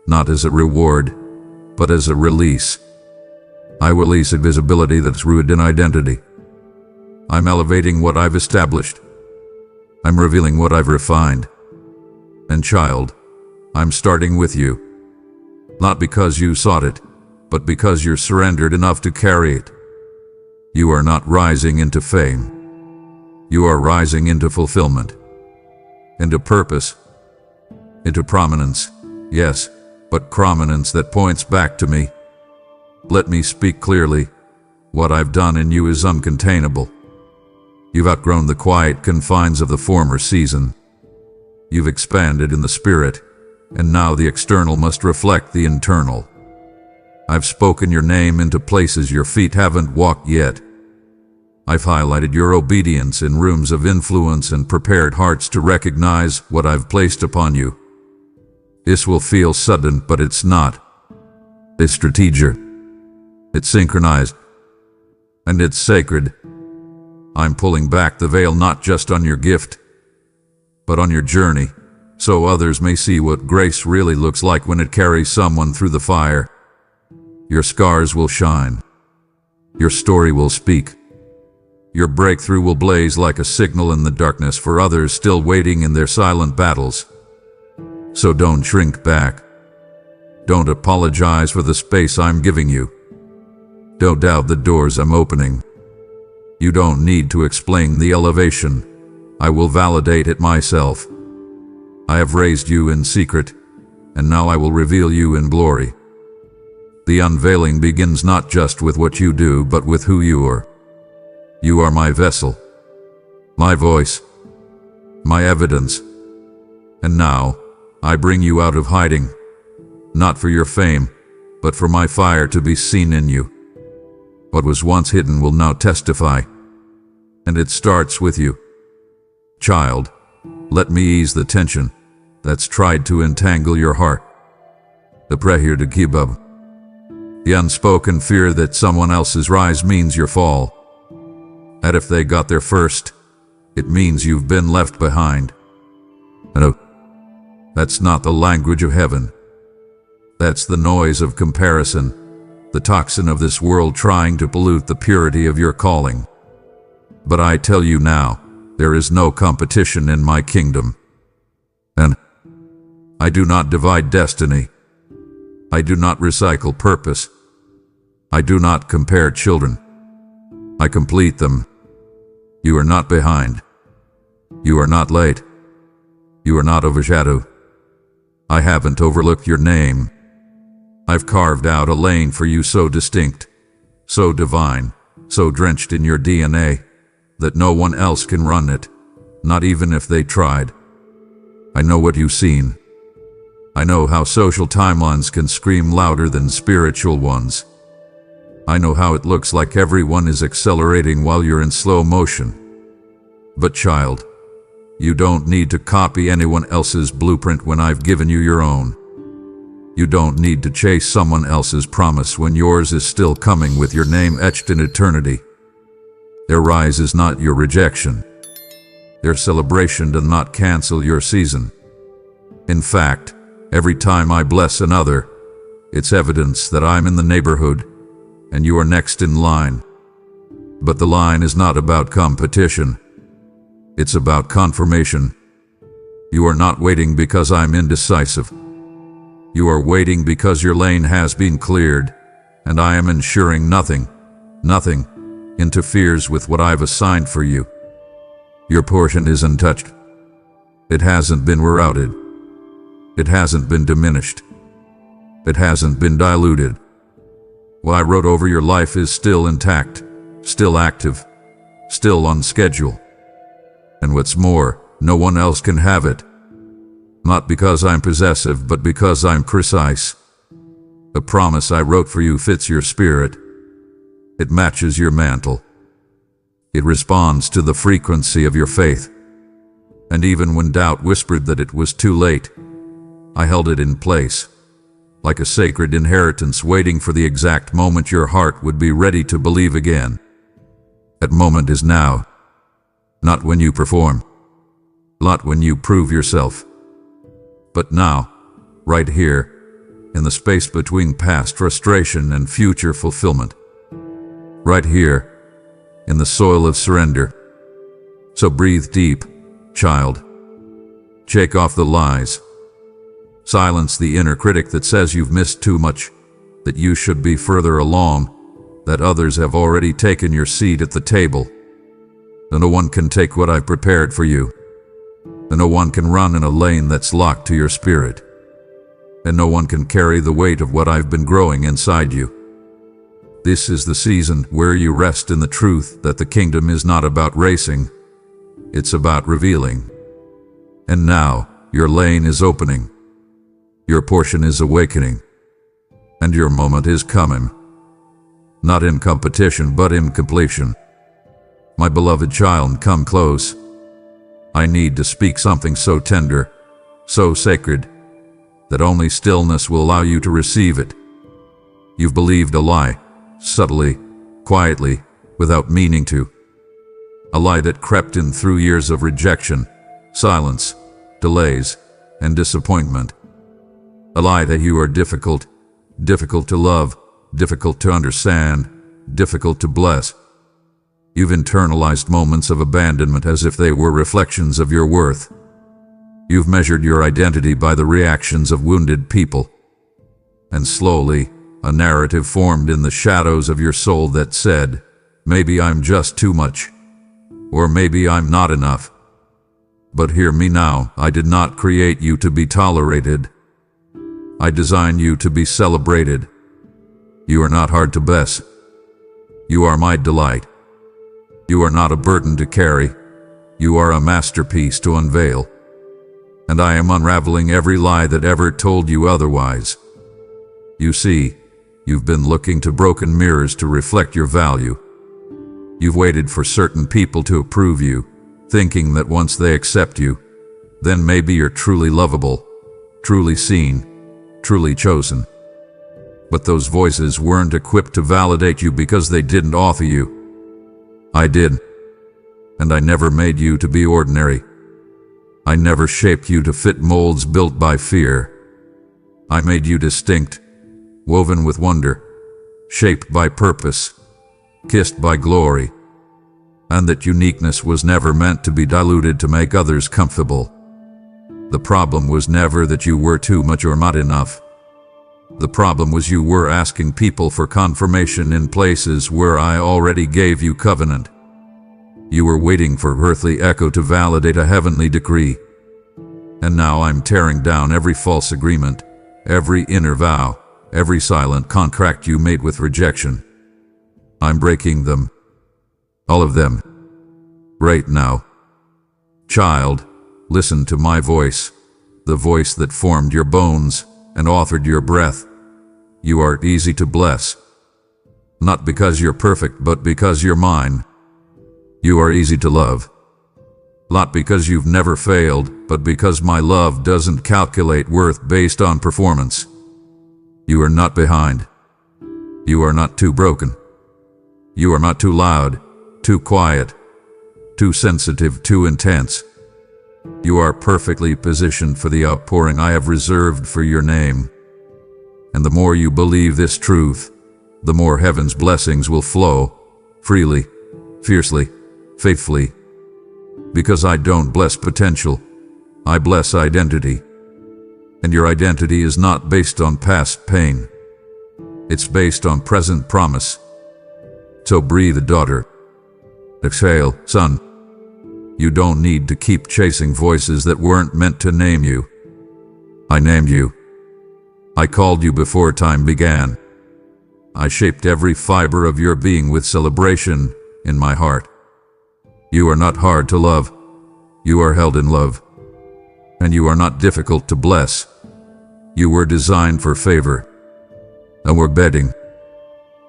not as a reward, but as a release. I release a visibility that's rooted in identity. I'm elevating what I've established. I'm revealing what I've refined. And child, I'm starting with you. Not because you sought it, but because you're surrendered enough to carry it. You are not rising into fame. You are rising into fulfillment, into purpose, into prominence. Yes, but prominence that points back to me. Let me speak clearly. What I've done in you is uncontainable. You've outgrown the quiet confines of the former season. You've expanded in the spirit, and now the external must reflect the internal. I've spoken your name into places your feet haven't walked yet. I've highlighted your obedience in rooms of influence and prepared hearts to recognize what I've placed upon you. This will feel sudden, but it's not. It's strategic. It's synchronized. And it's sacred. I'm pulling back the veil not just on your gift, but on your journey, so others may see what grace really looks like when it carries someone through the fire. Your scars will shine. Your story will speak. Your breakthrough will blaze like a signal in the darkness for others still waiting in their silent battles. So don't shrink back. Don't apologize for the space I'm giving you. Don't doubt the doors I'm opening. You don't need to explain the elevation. I will validate it myself. I have raised you in secret, and now I will reveal you in glory. The unveiling begins not just with what you do, but with who you are. You are my vessel, my voice, my evidence. And now, I bring you out of hiding, not for your fame, but for my fire to be seen in you. What was once hidden will now testify, and it starts with you. Child, let me ease the tension that's tried to entangle your heart. The prayer to give up. The unspoken fear that someone else's rise means your fall. That if they got there first, it means you've been left behind. No, that's not the language of heaven. That's the noise of comparison, the toxin of this world trying to pollute the purity of your calling. But I tell you now, there is no competition in my kingdom. And I do not divide destiny. I do not recycle purpose. I do not compare children. I complete them. You are not behind. You are not late. You are not overshadowed. I haven't overlooked your name. I've carved out a lane for you so distinct, so divine, so drenched in your DNA, that no one else can run it, not even if they tried. I know what you've seen. I know how social timelines can scream louder than spiritual ones. I know how it looks like everyone is accelerating while you're in slow motion. But child, you don't need to copy anyone else's blueprint when I've given you your own. You don't need to chase someone else's promise when yours is still coming with your name etched in eternity. Their rise is not your rejection. Their celebration does not cancel your season. In fact, every time I bless another, it's evidence that I'm in the neighborhood and you are next in line. But the line is not about competition. It's about confirmation. You are not waiting because I'm indecisive. You are waiting because your lane has been cleared, and I am ensuring nothing interferes with what I've assigned for you. Your portion is untouched. It hasn't been routed. It hasn't been diminished. It hasn't been diluted. What I wrote over your life is still intact, still active, still on schedule. And what's more, no one else can have it. Not because I'm possessive, but because I'm precise. The promise I wrote for you fits your spirit. It matches your mantle. It responds to the frequency of your faith. And even when doubt whispered that it was too late, I held it in place, like a sacred inheritance waiting for the exact moment your heart would be ready to believe again. That moment is now. Not when you perform, not when you prove yourself, but now, right here, in the space between past frustration and future fulfillment. Right here, in the soil of surrender. So breathe deep, child. Shake off the lies. Silence the inner critic that says you've missed too much, that you should be further along, that others have already taken your seat at the table. And no one can take what I've prepared for you. And no one can run in a lane that's locked to your spirit. And no one can carry the weight of what I've been growing inside you. This is the season where you rest in the truth that the kingdom is not about racing. It's about revealing. And now, your lane is opening. Your portion is awakening. And your moment is coming. Not in competition, but in completion. My beloved child, come close. I need to speak something so tender, so sacred, that only stillness will allow you to receive it. You've believed a lie, subtly, quietly, without meaning to. A lie that crept in through years of rejection, silence, delays, and disappointment. A lie that you are difficult to love, difficult to understand, difficult to bless. You've internalized moments of abandonment as if they were reflections of your worth. You've measured your identity by the reactions of wounded people. And slowly, a narrative formed in the shadows of your soul that said, maybe I'm just too much, or maybe I'm not enough. But hear me now, I did not create you to be tolerated. I designed you to be celebrated. You are not hard to bless. You are my delight. You are not a burden to carry. You are a masterpiece to unveil. And I am unraveling every lie that ever told you otherwise. You see, you've been looking to broken mirrors to reflect your value. You've waited for certain people to approve you, thinking that once they accept you, then maybe you're truly lovable, truly seen, truly chosen. But those voices weren't equipped to validate you because they didn't author you. I did. And I never made you to be ordinary. I never shaped you to fit molds built by fear. I made you distinct, woven with wonder, shaped by purpose, kissed by glory. And that uniqueness was never meant to be diluted to make others comfortable. The problem was never that you were too much or not enough. The problem was you were asking people for confirmation in places where I already gave you covenant. You were waiting for earthly echo to validate a heavenly decree. And now I'm tearing down every false agreement, every inner vow, every silent contract you made with rejection. I'm breaking them. All of them. Right now. Child, listen to my voice, the voice that formed your bones and authored your breath. You are easy to bless. Not because you're perfect, but because you're mine. You are easy to love. Not because you've never failed, but because my love doesn't calculate worth based on performance. You are not behind. You are not too broken. You are not too loud, too quiet, too sensitive, too intense. You are perfectly positioned for the outpouring I have reserved for your name. And the more you believe this truth, the more heaven's blessings will flow, freely, fiercely, faithfully. Because I don't bless potential, I bless identity. And your identity is not based on past pain. It's based on present promise. So breathe, daughter. Exhale, son. You don't need to keep chasing voices that weren't meant to name you. I named you. I called you before time began. I shaped every fiber of your being with celebration in my heart. You are not hard to love. You are held in love. And you are not difficult to bless. You were designed for favor. And we're betting.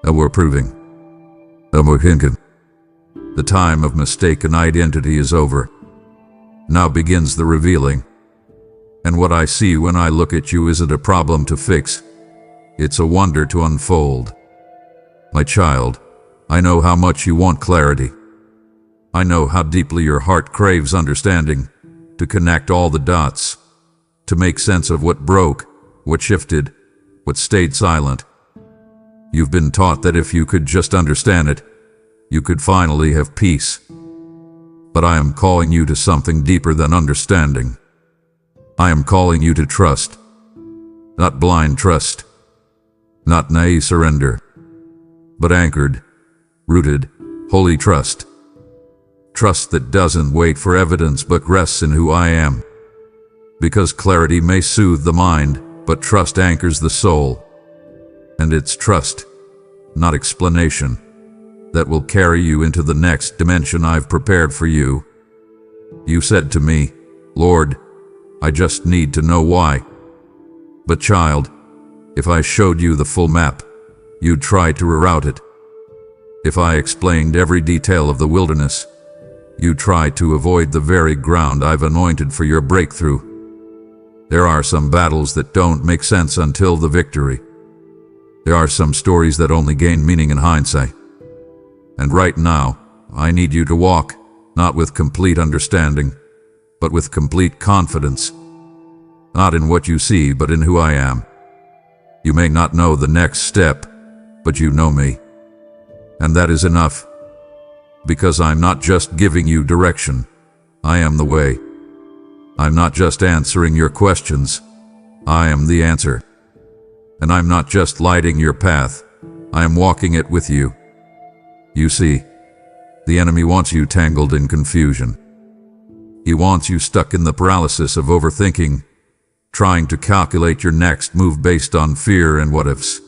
And we're proving. And we're thinking. The time of mistaken identity is over. Now begins the revealing. And what I see when I look at you isn't a problem to fix. It's a wonder to unfold. My child, I know how much you want clarity. I know how deeply your heart craves understanding, to connect all the dots, to make sense of what broke, what shifted, what stayed silent. You've been taught that if you could just understand it, you could finally have peace. But I am calling you to something deeper than understanding. I am calling you to trust. Not blind trust. Not naive surrender. But anchored, rooted, holy trust. Trust that doesn't wait for evidence but rests in who I am. Because clarity may soothe the mind, but trust anchors the soul. And it's trust, not explanation, that will carry you into the next dimension I've prepared for you. You said to me, Lord, I just need to know why. But child, if I showed you the full map, you'd try to reroute it. If I explained every detail of the wilderness, you'd try to avoid the very ground I've anointed for your breakthrough. There are some battles that don't make sense until the victory. There are some stories that only gain meaning in hindsight. And right now, I need you to walk, not with complete understanding, but with complete confidence. Not in what you see, but in who I am. You may not know the next step, but you know me. And that is enough. Because I'm not just giving you direction, I am the way. I'm not just answering your questions, I am the answer. And I'm not just lighting your path, I am walking it with you. You see, the enemy wants you tangled in confusion. He wants you stuck in the paralysis of overthinking, trying to calculate your next move based on fear and what-ifs.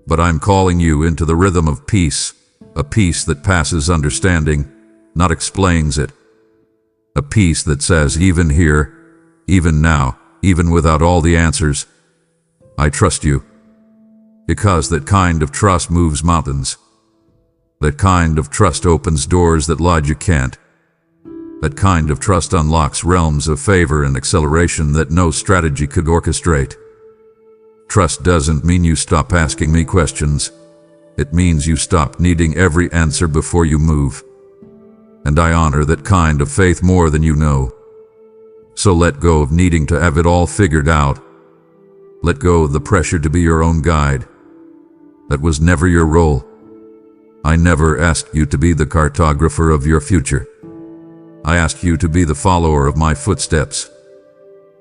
But I'm calling you into the rhythm of peace, a peace that passes understanding, not explains it. A peace that says, even here, even now, even without all the answers, I trust you. Because that kind of trust moves mountains. That kind of trust opens doors that logic can't. That kind of trust unlocks realms of favor and acceleration that no strategy could orchestrate. Trust doesn't mean you stop asking me questions. It means you stop needing every answer before you move. And I honor that kind of faith more than you know. So let go of needing to have it all figured out. Let go of the pressure to be your own guide. That was never your role. I never asked you to be the cartographer of your future. I asked you to be the follower of my footsteps.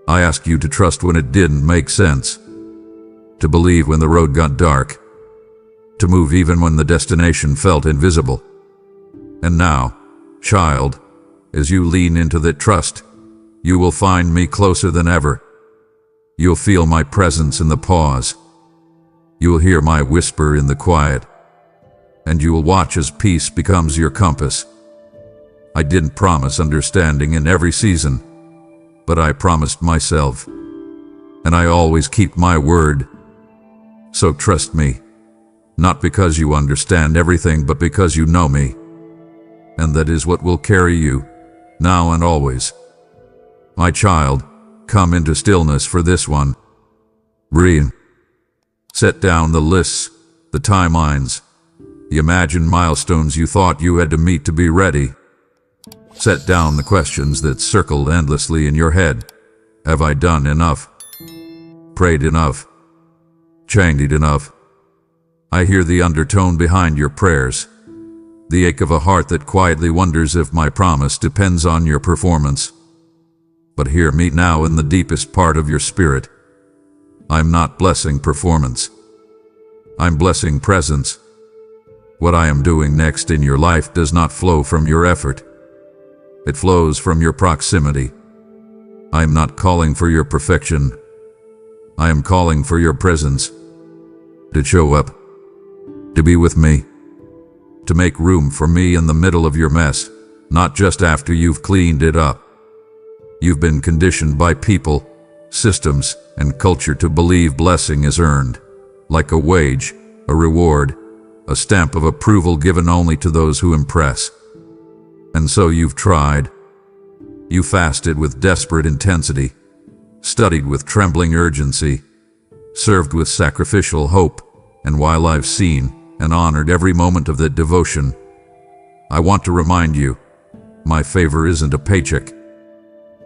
I asked you to trust when it didn't make sense. To believe when the road got dark. To move even when the destination felt invisible. And now, child, as you lean into that trust, you will find me closer than ever. You'll feel my presence in the pause. You will hear my whisper in the quiet. And you will watch as peace becomes your compass. I didn't promise understanding in every season, but I promised myself. And I always keep my word. So trust me. Not because you understand everything, but because you know me. And that is what will carry you, now and always. My child, come into stillness for this one. Breathe. Set down the lists, the timelines, the imagined milestones you thought you had to meet to be ready. Set down the questions that circle endlessly in your head. Have I done enough? Prayed enough? Changed enough? I hear the undertone behind your prayers, the ache of a heart that quietly wonders if my promise depends on your performance. But hear me now in the deepest part of your spirit. I'm not blessing performance. I'm blessing presence. What I am doing next in your life does not flow from your effort. It flows from your proximity. I am not calling for your perfection. I am calling for your presence. To show up. To be with me. To make room for me in the middle of your mess, not just after you've cleaned it up. You've been conditioned by people, systems, and culture to believe blessing is earned, like a wage, a reward, a stamp of approval given only to those who impress. And so you've tried. You fasted with desperate intensity, studied with trembling urgency, served with sacrificial hope, and while I've seen and honored every moment of that devotion, I want to remind you, my favor isn't a paycheck.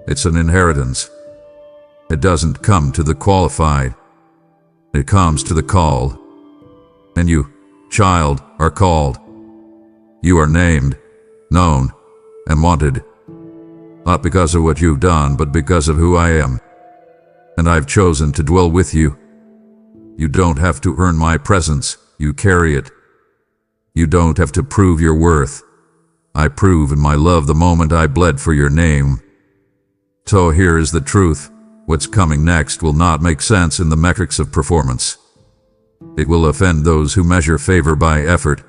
It's an inheritance. It doesn't come to the qualified. It comes to the called. And you, child, are called. You are named, known, and wanted. Not because of what you've done, but because of who I am. And I've chosen to dwell with you. You don't have to earn my presence. You carry it. You don't have to prove your worth. I prove in my love the moment I bled for your name. So here is the truth. What's coming next will not make sense in the metrics of performance. It will offend those who measure favor by effort.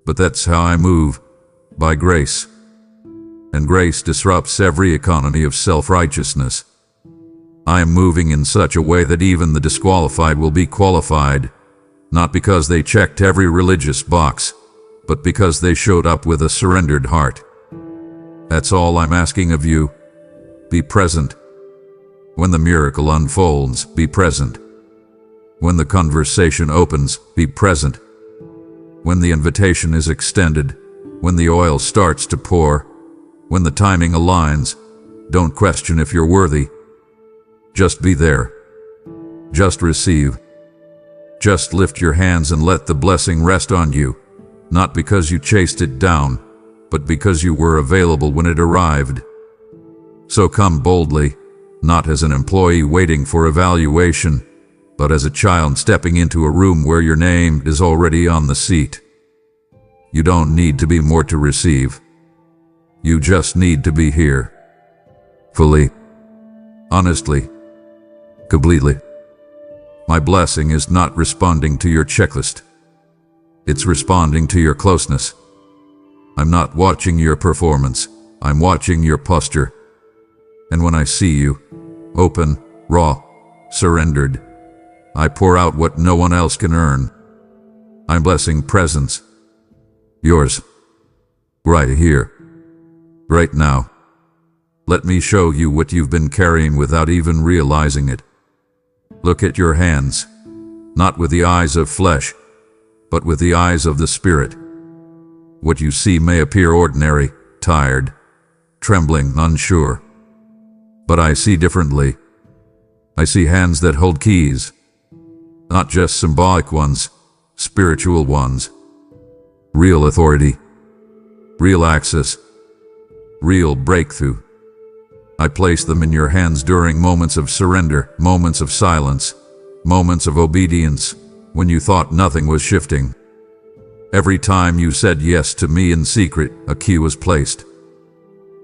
But that's how I move, by grace. And grace disrupts every economy of self-righteousness. I am moving in such a way that even the disqualified will be qualified, not because they checked every religious box, but because they showed up with a surrendered heart. That's all I'm asking of you. Be present. When the miracle unfolds, be present. When the conversation opens, be present. When the invitation is extended, when the oil starts to pour, when the timing aligns, don't question if you're worthy. Just be there. Just receive. Just lift your hands and let the blessing rest on you, not because you chased it down, but because you were available when it arrived. So come boldly, not as an employee waiting for evaluation, but as a child stepping into a room where your name is already on the seat. You don't need to be more to receive. You just need to be here. Fully. Honestly. Completely. My blessing is not responding to your checklist. It's responding to your closeness. I'm not watching your performance. I'm watching your posture. And when I see you, open, raw, surrendered, I pour out what no one else can earn. I'm blessing presence. Yours. Right here. Right now. Let me show you what you've been carrying without even realizing it. Look at your hands, not with the eyes of flesh, but with the eyes of the Spirit. What you see may appear ordinary, tired, trembling, unsure. But I see differently. I see hands that hold keys, not just symbolic ones, spiritual ones. Real authority, real access, real breakthrough. I place them in your hands during moments of surrender, moments of silence, moments of obedience, when you thought nothing was shifting. Every time you said yes to me in secret, a key was placed.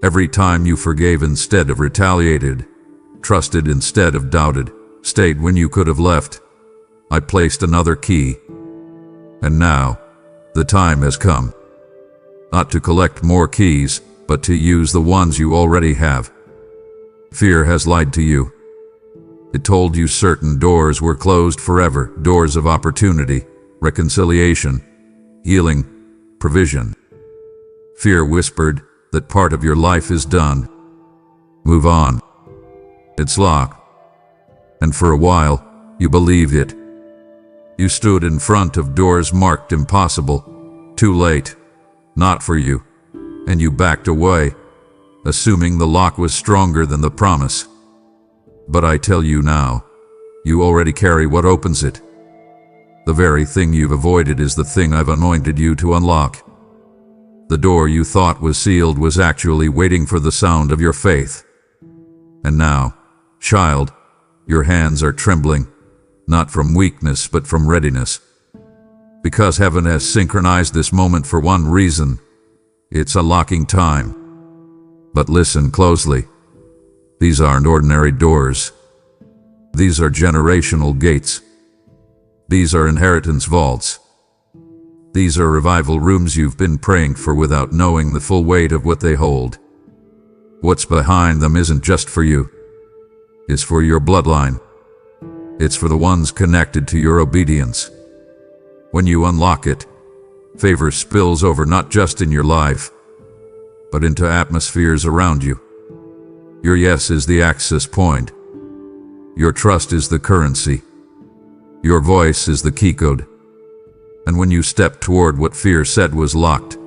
Every time you forgave instead of retaliated, trusted instead of doubted, stayed when you could have left, I placed another key. And now, the time has come. Not to collect more keys, but to use the ones you already have. Fear has lied to you. It told you certain doors were closed forever, doors of opportunity, reconciliation, healing, provision. Fear whispered that part of your life is done. Move on. It's locked. And for a while, you believed it. You stood in front of doors marked impossible, too late, not for you, and you backed away, assuming the lock was stronger than the promise. But I tell you now, you already carry what opens it. The very thing you've avoided is the thing I've anointed you to unlock. The door you thought was sealed was actually waiting for the sound of your faith. And now, child, your hands are trembling, not from weakness but from readiness. Because heaven has synchronized this moment for one reason. It's unlocking time. But listen closely. These aren't ordinary doors. These are generational gates. These are inheritance vaults. These are revival rooms you've been praying for without knowing the full weight of what they hold. What's behind them isn't just for you. It's for your bloodline. It's for the ones connected to your obedience. When you unlock it, favor spills over not just in your life, but into atmospheres around you. Your yes is the access point. Your trust is the currency. Your voice is the key code. And when you step toward what fear said was locked,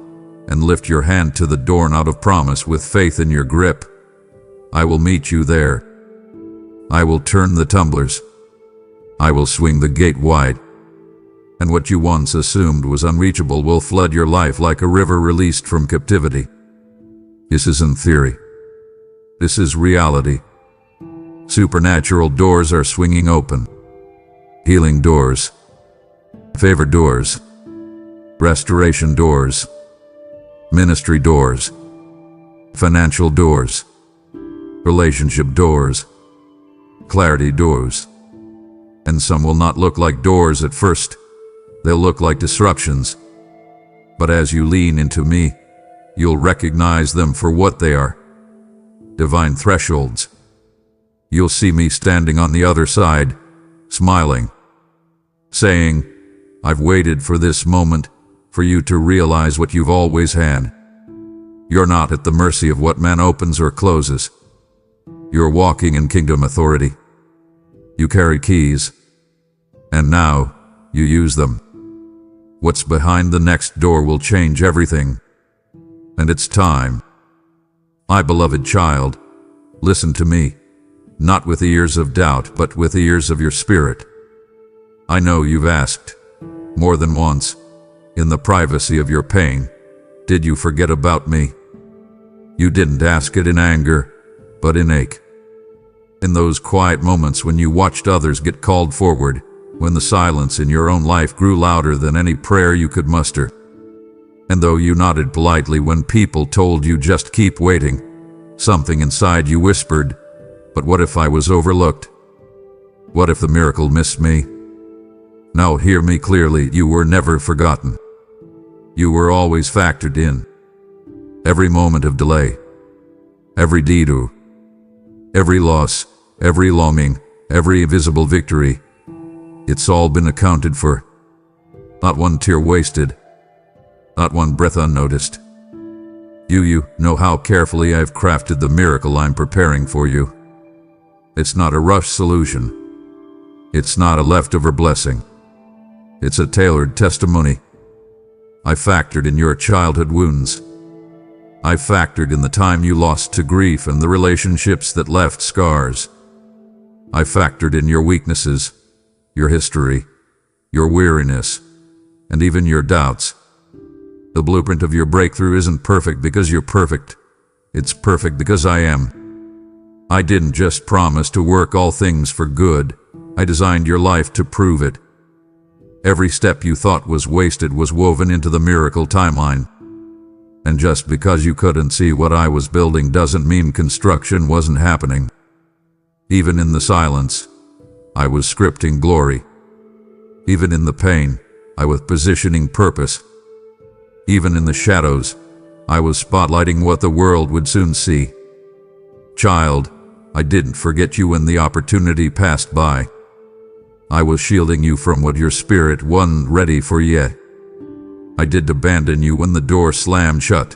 and lift your hand to the doorknob of promise with faith in your grip, I will meet you there. I will turn the tumblers. I will swing the gate wide. And what you once assumed was unreachable will flood your life like a river released from captivity. This isn't theory. This is reality. Supernatural doors are swinging open. Healing doors. Favor doors. Restoration doors. Ministry doors. Financial doors. Relationship doors. Clarity doors. And some will not look like doors at first. They'll look like disruptions. But as you lean into me, you'll recognize them for what they are. Divine thresholds. You'll see me standing on the other side, smiling, saying, I've waited for this moment, for you to realize what you've always had. You're not at the mercy of what man opens or closes. You're walking in kingdom authority. You carry keys, and now you use them. What's behind the next door will change everything. And it's time. My beloved child, listen to me, not with ears of doubt, but with ears of your spirit. I know you've asked, more than once, in the privacy of your pain, did you forget about me? You didn't ask it in anger, but in ache. In those quiet moments when you watched others get called forward, when the silence in your own life grew louder than any prayer you could muster. And though you nodded politely when people told you just keep waiting, something inside you whispered, but what if I was overlooked? What if the miracle missed me? Now hear me clearly, you were never forgotten. You were always factored in. Every moment of delay, every detour, every loss, every longing, every invisible victory, it's all been accounted for. Not one tear wasted, not one breath unnoticed. You know how carefully I've crafted the miracle I'm preparing for you. It's not a rushed solution. It's not a leftover blessing. It's a tailored testimony. I factored in your childhood wounds. I factored in the time you lost to grief and the relationships that left scars. I factored in your weaknesses, your history, your weariness, and even your doubts. The blueprint of your breakthrough isn't perfect because you're perfect. It's perfect because I am. I didn't just promise to work all things for good. I designed your life to prove it. Every step you thought was wasted was woven into the miracle timeline. And just because you couldn't see what I was building doesn't mean construction wasn't happening. Even in the silence, I was scripting glory. Even in the pain, I was positioning purpose. Even in the shadows, I was spotlighting what the world would soon see. Child, I didn't forget you when the opportunity passed by. I was shielding you from what your spirit wasn't ready for yet. I did abandon you when the door slammed shut.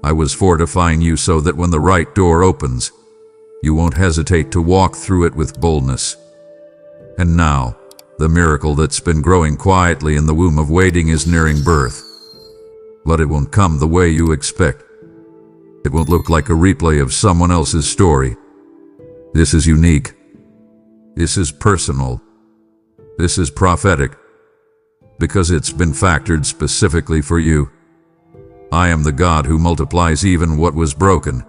I was fortifying you so that when the right door opens, you won't hesitate to walk through it with boldness. And now, the miracle that's been growing quietly in the womb of waiting is nearing birth. But it won't come the way you expect. It won't look like a replay of someone else's story. This is unique. This is personal. This is prophetic. Because it's been factored specifically for you. I am the God who multiplies even what was broken.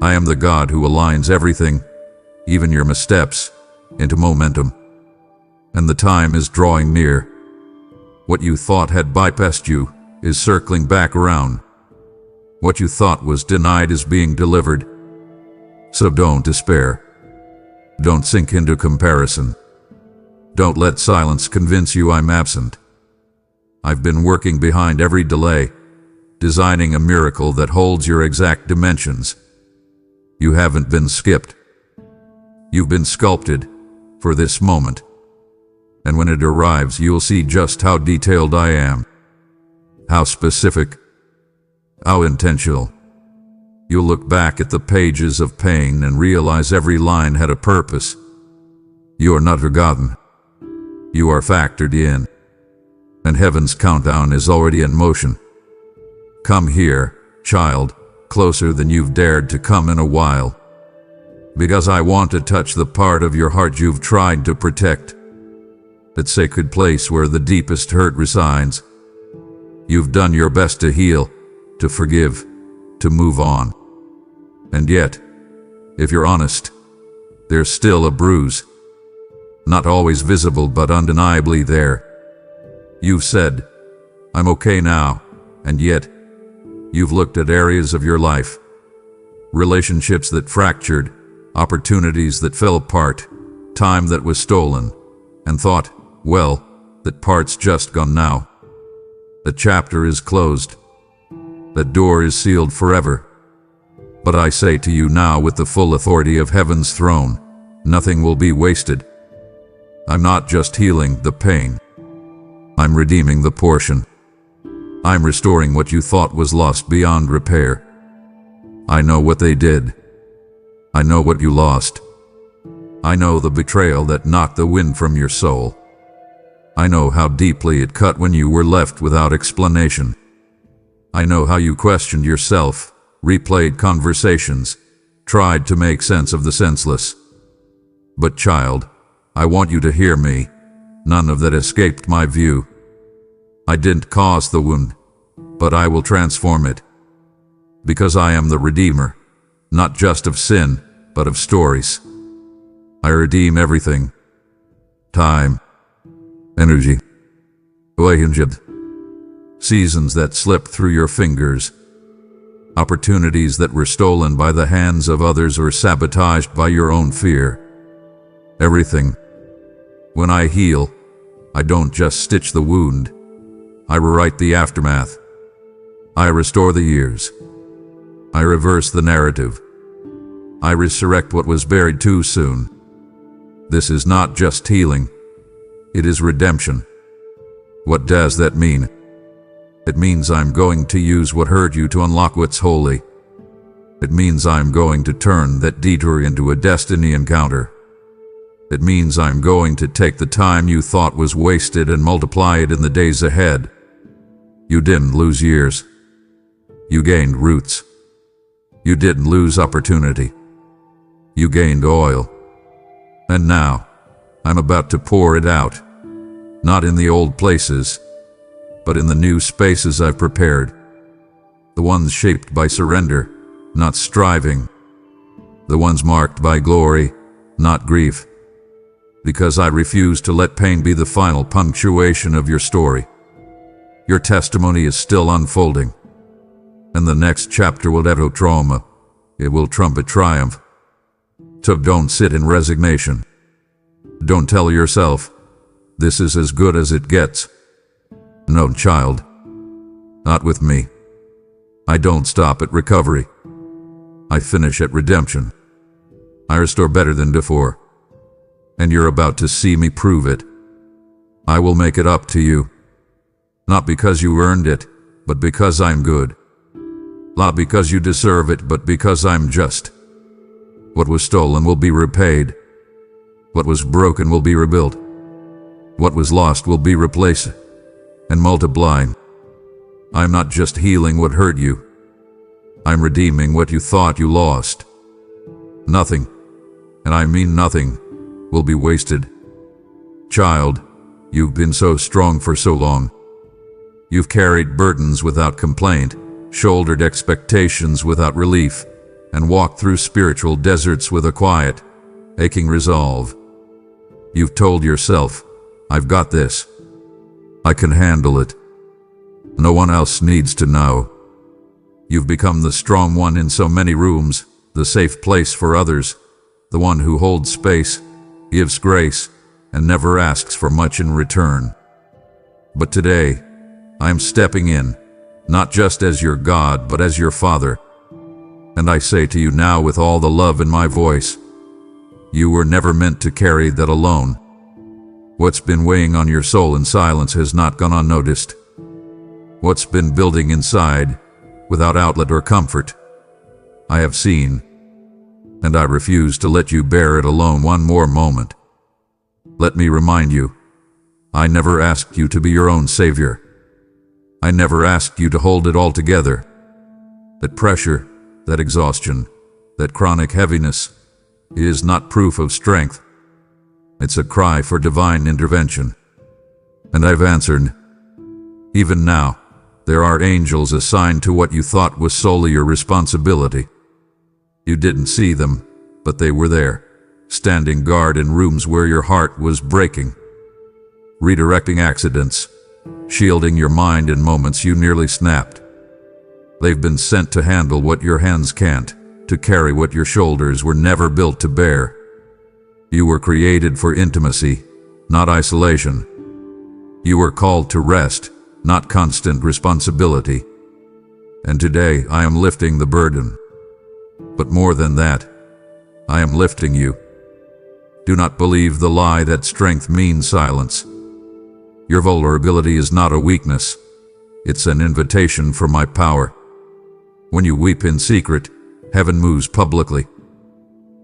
I am the God who aligns everything, even your missteps, into momentum. And the time is drawing near. What you thought had bypassed you is circling back around. What you thought was denied is being delivered. So don't despair. Don't sink into comparison. Don't let silence convince you I'm absent. I've been working behind every delay, designing a miracle that holds your exact dimensions. You haven't been skipped. You've been sculpted for this moment. And when it arrives, you'll see just how detailed I am. How specific. How intentional. You'll look back at the pages of pain and realize every line had a purpose. You are not forgotten. You are factored in. And heaven's countdown is already in motion. Come here, child, closer than you've dared to come in a while. Because I want to touch the part of your heart you've tried to protect. That sacred place where the deepest hurt resides. You've done your best to heal, to forgive, to move on. And yet, if you're honest, there's still a bruise. Not always visible, but undeniably there. You've said, I'm okay now, and yet, you've looked at areas of your life. Relationships that fractured, opportunities that fell apart, time that was stolen, and thought, well, that part's just gone now. The chapter is closed. That door is sealed forever. But I say to you now with the full authority of heaven's throne, nothing will be wasted. I'm not just healing the pain. I'm redeeming the portion. I'm restoring what you thought was lost beyond repair. I know what they did. I know what you lost. I know the betrayal that knocked the wind from your soul. I know how deeply it cut when you were left without explanation. I know how you questioned yourself, replayed conversations, tried to make sense of the senseless. But child, I want you to hear me. None of that escaped my view. I didn't cause the wound, but I will transform it. Because I am the Redeemer, not just of sin, but of stories. I redeem everything. Time. Energy. Relationship. Seasons that slipped through your fingers. Opportunities that were stolen by the hands of others or sabotaged by your own fear. Everything. When I heal, I don't just stitch the wound. I rewrite the aftermath. I restore the years. I reverse the narrative. I resurrect what was buried too soon. This is not just healing. It is redemption. What does that mean? It means I'm going to use what hurt you to unlock what's holy. It means I'm going to turn that detour into a destiny encounter. It means I'm going to take the time you thought was wasted and multiply it in the days ahead. You didn't lose years. You gained roots. You didn't lose opportunity. You gained oil. And now, I'm about to pour it out. Not in the old places, but in the new spaces I've prepared. The ones shaped by surrender, not striving. The ones marked by glory, not grief. Because I refuse to let pain be the final punctuation of your story. Your testimony is still unfolding. And the next chapter will have no trauma. It will trumpet triumph. So don't sit in resignation. Don't tell yourself, this is as good as it gets. No, child. Not with me. I don't stop at recovery. I finish at redemption. I restore better than before. and you're about to see me prove it. I will make it up to you. Not because you earned it, but because I'm good. Not because you deserve it, but because I'm just. What was stolen will be repaid. What was broken will be rebuilt. What was lost will be replaced and multiplied. I'm not just healing what hurt you. I'm redeeming what you thought you lost. Nothing, and I mean nothing, will be wasted. Child, you've been so strong for so long. You've carried burdens without complaint, shouldered expectations without relief, and walked through spiritual deserts with a quiet, aching resolve. You've told yourself, I've got this. I can handle it. No one else needs to know. You've become the strong one in so many rooms, the safe place for others, the one who holds space, gives grace, and never asks for much in return. But today, I'm stepping in, not just as your God, but as your Father. And I say to you now with all the love in my voice, you were never meant to carry that alone. What's been weighing on your soul in silence has not gone unnoticed. What's been building inside, without outlet or comfort, I have seen, and I refuse to let you bear it alone one more moment. Let me remind you, I never asked you to be your own savior. I never asked you to hold it all together. That pressure, that exhaustion, that chronic heaviness is not proof of strength. It's a cry for divine intervention. And I've answered. Even now, there are angels assigned to what you thought was solely your responsibility. You didn't see them, but they were there, standing guard in rooms where your heart was breaking, redirecting accidents, shielding your mind in moments you nearly snapped. They've been sent to handle what your hands can't, to carry what your shoulders were never built to bear. You were created for intimacy, not isolation. You were called to rest, not constant responsibility. And today I am lifting the burden. But more than that, I am lifting you. Do not believe the lie that strength means silence. Your vulnerability is not a weakness. It's an invitation for my power. When you weep in secret, heaven moves publicly.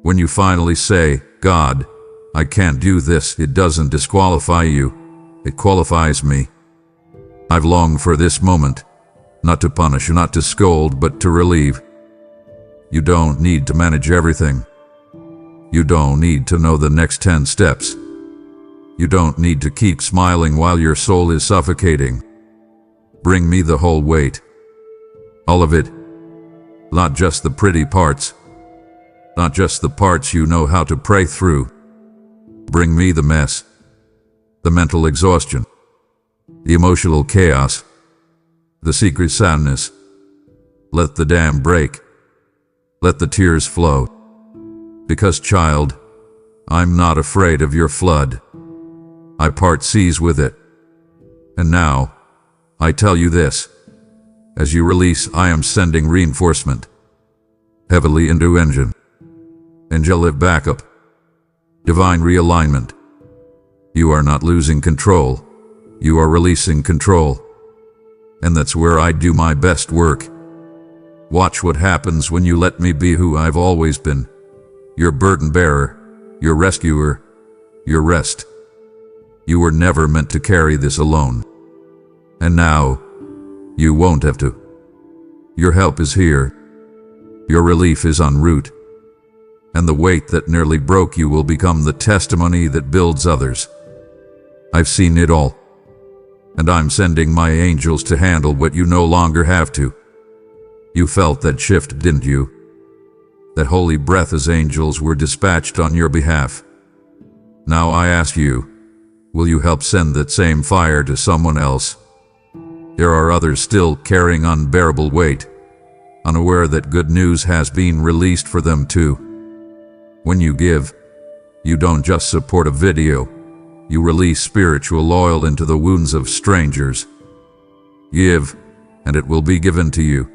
When you finally say, God, I can't do this, it doesn't disqualify you. It qualifies me. I've longed for this moment, not to punish, not to scold, but to relieve. You don't need to manage everything. You don't need to know the next 10 steps. You don't need to keep smiling while your soul is suffocating. Bring me the whole weight. All of it. Not just the pretty parts. Not just the parts you know how to pray through. Bring me the mess. The mental exhaustion. The emotional chaos. The secret sadness. Let the dam break. Let the tears flow. Because, child, I'm not afraid of your flood. I part seas with it. And now, I tell you this. As you release, I am sending reinforcement. Heavily into engine. Angelic backup. Divine realignment. You are not losing control. You are releasing control. And that's where I do my best work. Watch what happens when you let me be who I've always been. Your burden bearer, your rescuer, your rest. You were never meant to carry this alone. And now, you won't have to. Your help is here. Your relief is en route. And the weight that nearly broke you will become the testimony that builds others. I've seen it all. And I'm sending my angels to handle what you no longer have to. You felt that shift, didn't you? That holy breath as angels were dispatched on your behalf. Now I ask you, will you help send that same fire to someone else? There are others still carrying unbearable weight, unaware that good news has been released for them too. When you give, you don't just support a video, you release spiritual oil into the wounds of strangers. Give, and it will be given to you,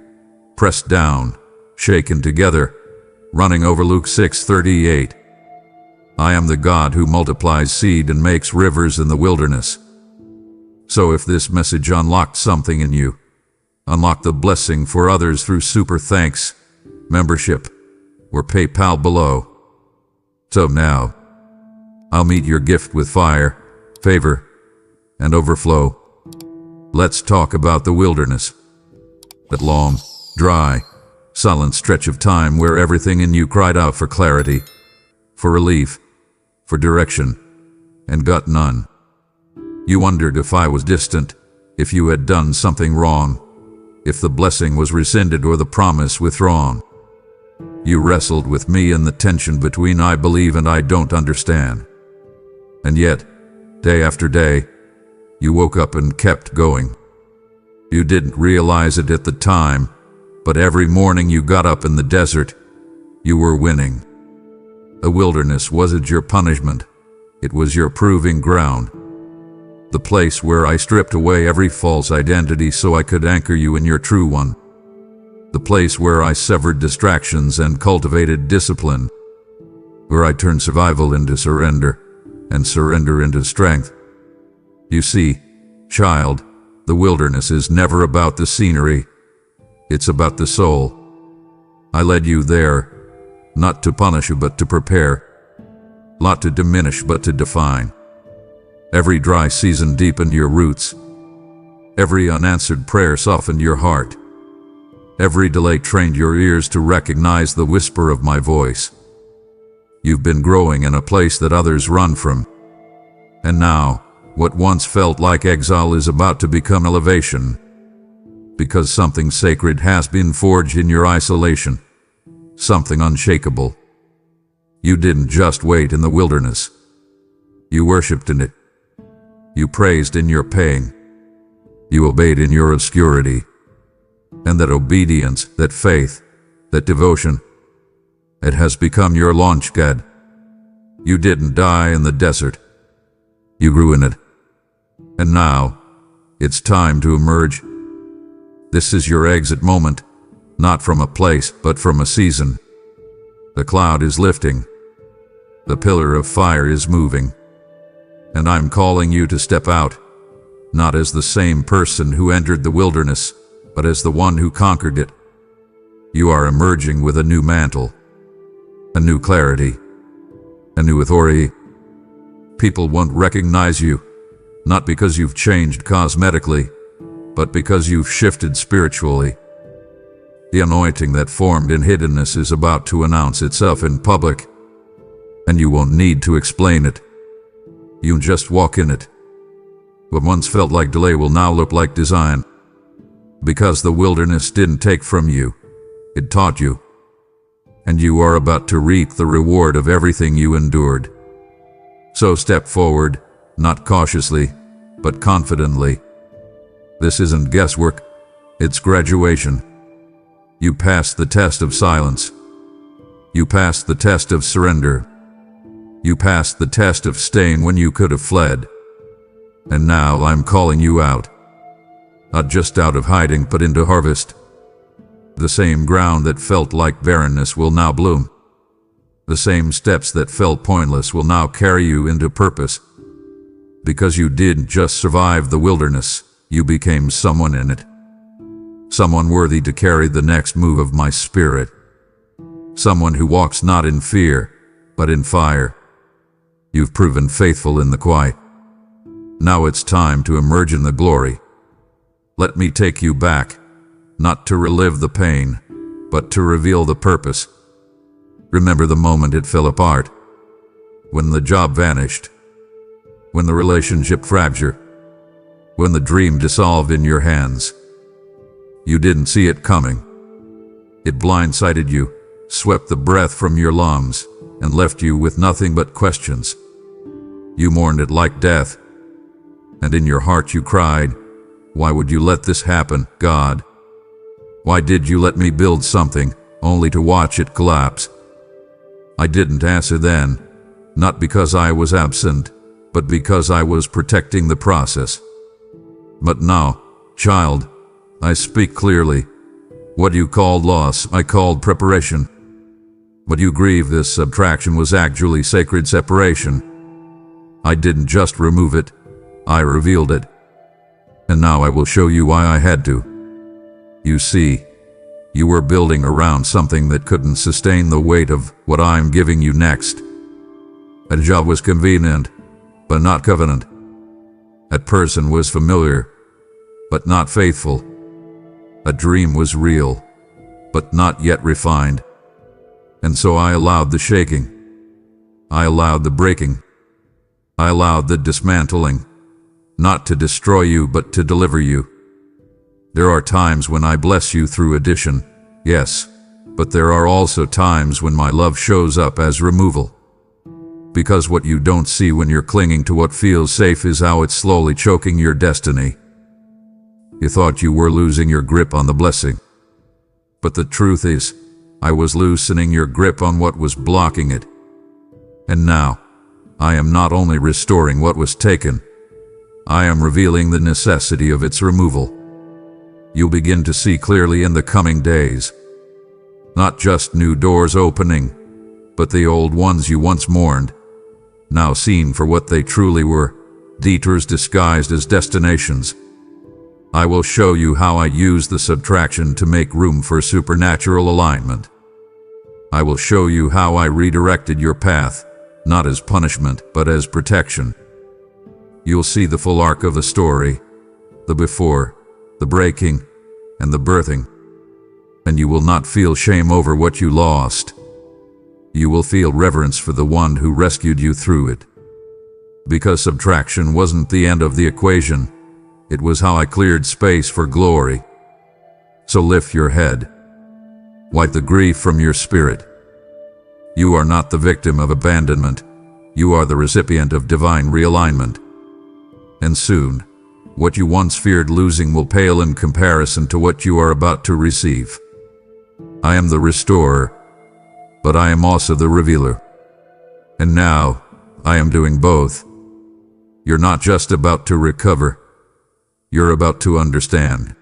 pressed down, shaken together, running over. Luke 6:38. I am the God who multiplies seed and makes rivers in the wilderness. So if this message unlocked something in you, unlock the blessing for others through super thanks, membership, or PayPal below. So now, I'll meet your gift with fire, favor, and overflow. Let's talk about the wilderness. That long, dry, silent stretch of time where everything in you cried out for clarity, for relief, for direction, and got none. You wondered if I was distant, if you had done something wrong, if the blessing was rescinded or the promise withdrawn. You wrestled with me in the tension between I believe and I don't understand. And yet, day after day, you woke up and kept going. You didn't realize it at the time, but every morning you got up in the desert, you were winning. The wilderness wasn't your punishment, it was your proving ground. The place where I stripped away every false identity so I could anchor you in your true one. The place where I severed distractions and cultivated discipline. Where I turned survival into surrender, and surrender into strength. You see, child, the wilderness is never about the scenery. It's about the soul. I led you there, not to punish you but to prepare. Not to diminish but to define. Every dry season deepened your roots. Every unanswered prayer softened your heart. Every delay trained your ears to recognize the whisper of my voice. You've been growing in a place that others run from. And now, what once felt like exile is about to become elevation. Because something sacred has been forged in your isolation. Something unshakable. You didn't just wait in the wilderness. You worshipped in it. You praised in your pain. You obeyed in your obscurity. And that obedience, that faith, that devotion, it has become your launchpad. You didn't die in the desert. You grew in it. And now, it's time to emerge. This is your exit moment, not from a place, but from a season. The cloud is lifting. The pillar of fire is moving. And I'm calling you to step out, not as the same person who entered the wilderness, but as the one who conquered it. You are emerging with a new mantle, a new clarity, a new authority. People won't recognize you, not because you've changed cosmetically, but because you've shifted spiritually. The anointing that formed in hiddenness is about to announce itself in public, and you won't need to explain it. You just walk in it. What once felt like delay will now look like design. Because the wilderness didn't take from you, it taught you. And you are about to reap the reward of everything you endured. So step forward, not cautiously, but confidently. This isn't guesswork, it's graduation. You passed the test of silence. You passed the test of surrender. You passed the test of staying when you could have fled. And now I'm calling you out. Not just out of hiding, but into harvest. The same ground that felt like barrenness will now bloom. The same steps that felt pointless will now carry you into purpose. Because you didn't just survive the wilderness, you became someone in it. Someone worthy to carry the next move of my spirit. Someone who walks not in fear, but in fire. You've proven faithful in the quiet. Now it's time to emerge in the glory. Let me take you back, not to relive the pain, but to reveal the purpose. Remember the moment it fell apart. When the job vanished. When the relationship fractured. When the dream dissolved in your hands. You didn't see it coming. It blindsided you, swept the breath from your lungs, and left you with nothing but questions. You mourned it like death. And in your heart you cried, "Why would you let this happen, God? Why did you let me build something, only to watch it collapse?" I didn't answer then, not because I was absent, but because I was protecting the process. But now, child, I speak clearly. What you called loss, I called preparation. But you grieve this subtraction was actually sacred separation. I didn't just remove it, I revealed it. And now I will show you why I had to. You see, you were building around something that couldn't sustain the weight of what I'm giving you next. A job was convenient, but not covenant. A person was familiar, but not faithful. A dream was real, but not yet refined. And so I allowed the shaking. I allowed the breaking. I allowed the dismantling, not to destroy you, but to deliver you. There are times when I bless you through addition, yes, but there are also times when my love shows up as removal. Because what you don't see when you're clinging to what feels safe is how it's slowly choking your destiny. You thought you were losing your grip on the blessing. But the truth is, I was loosening your grip on what was blocking it. And now, I am not only restoring what was taken, I am revealing the necessity of its removal. You'll begin to see clearly in the coming days. Not just new doors opening, but the old ones you once mourned, now seen for what they truly were, detours disguised as destinations. I will show you how I use the subtraction to make room for supernatural alignment. I will show you how I redirected your path, not as punishment, but as protection. You'll see the full arc of the story, the before, the breaking, and the birthing. And you will not feel shame over what you lost. You will feel reverence for the one who rescued you through it. Because subtraction wasn't the end of the equation, it was how I cleared space for glory. So lift your head. Wipe the grief from your spirit. You are not the victim of abandonment. You are the recipient of divine realignment. And soon, what you once feared losing will pale in comparison to what you are about to receive. I am the restorer, but I am also the revealer. And now, I am doing both. You're not just about to recover. You're about to understand.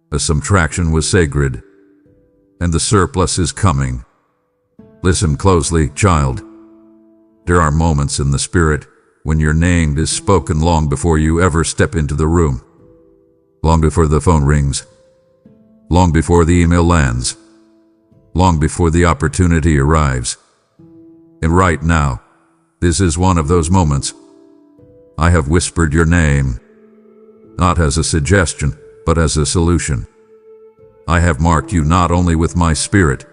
The subtraction was sacred, and the surplus is coming. Listen closely, child. There are moments in the spirit when your name is spoken long before you ever step into the room, long before the phone rings, long before the email lands, long before the opportunity arrives. And right now, this is one of those moments. I have whispered your name, not as a suggestion, but as a solution. I have marked you not only with my spirit,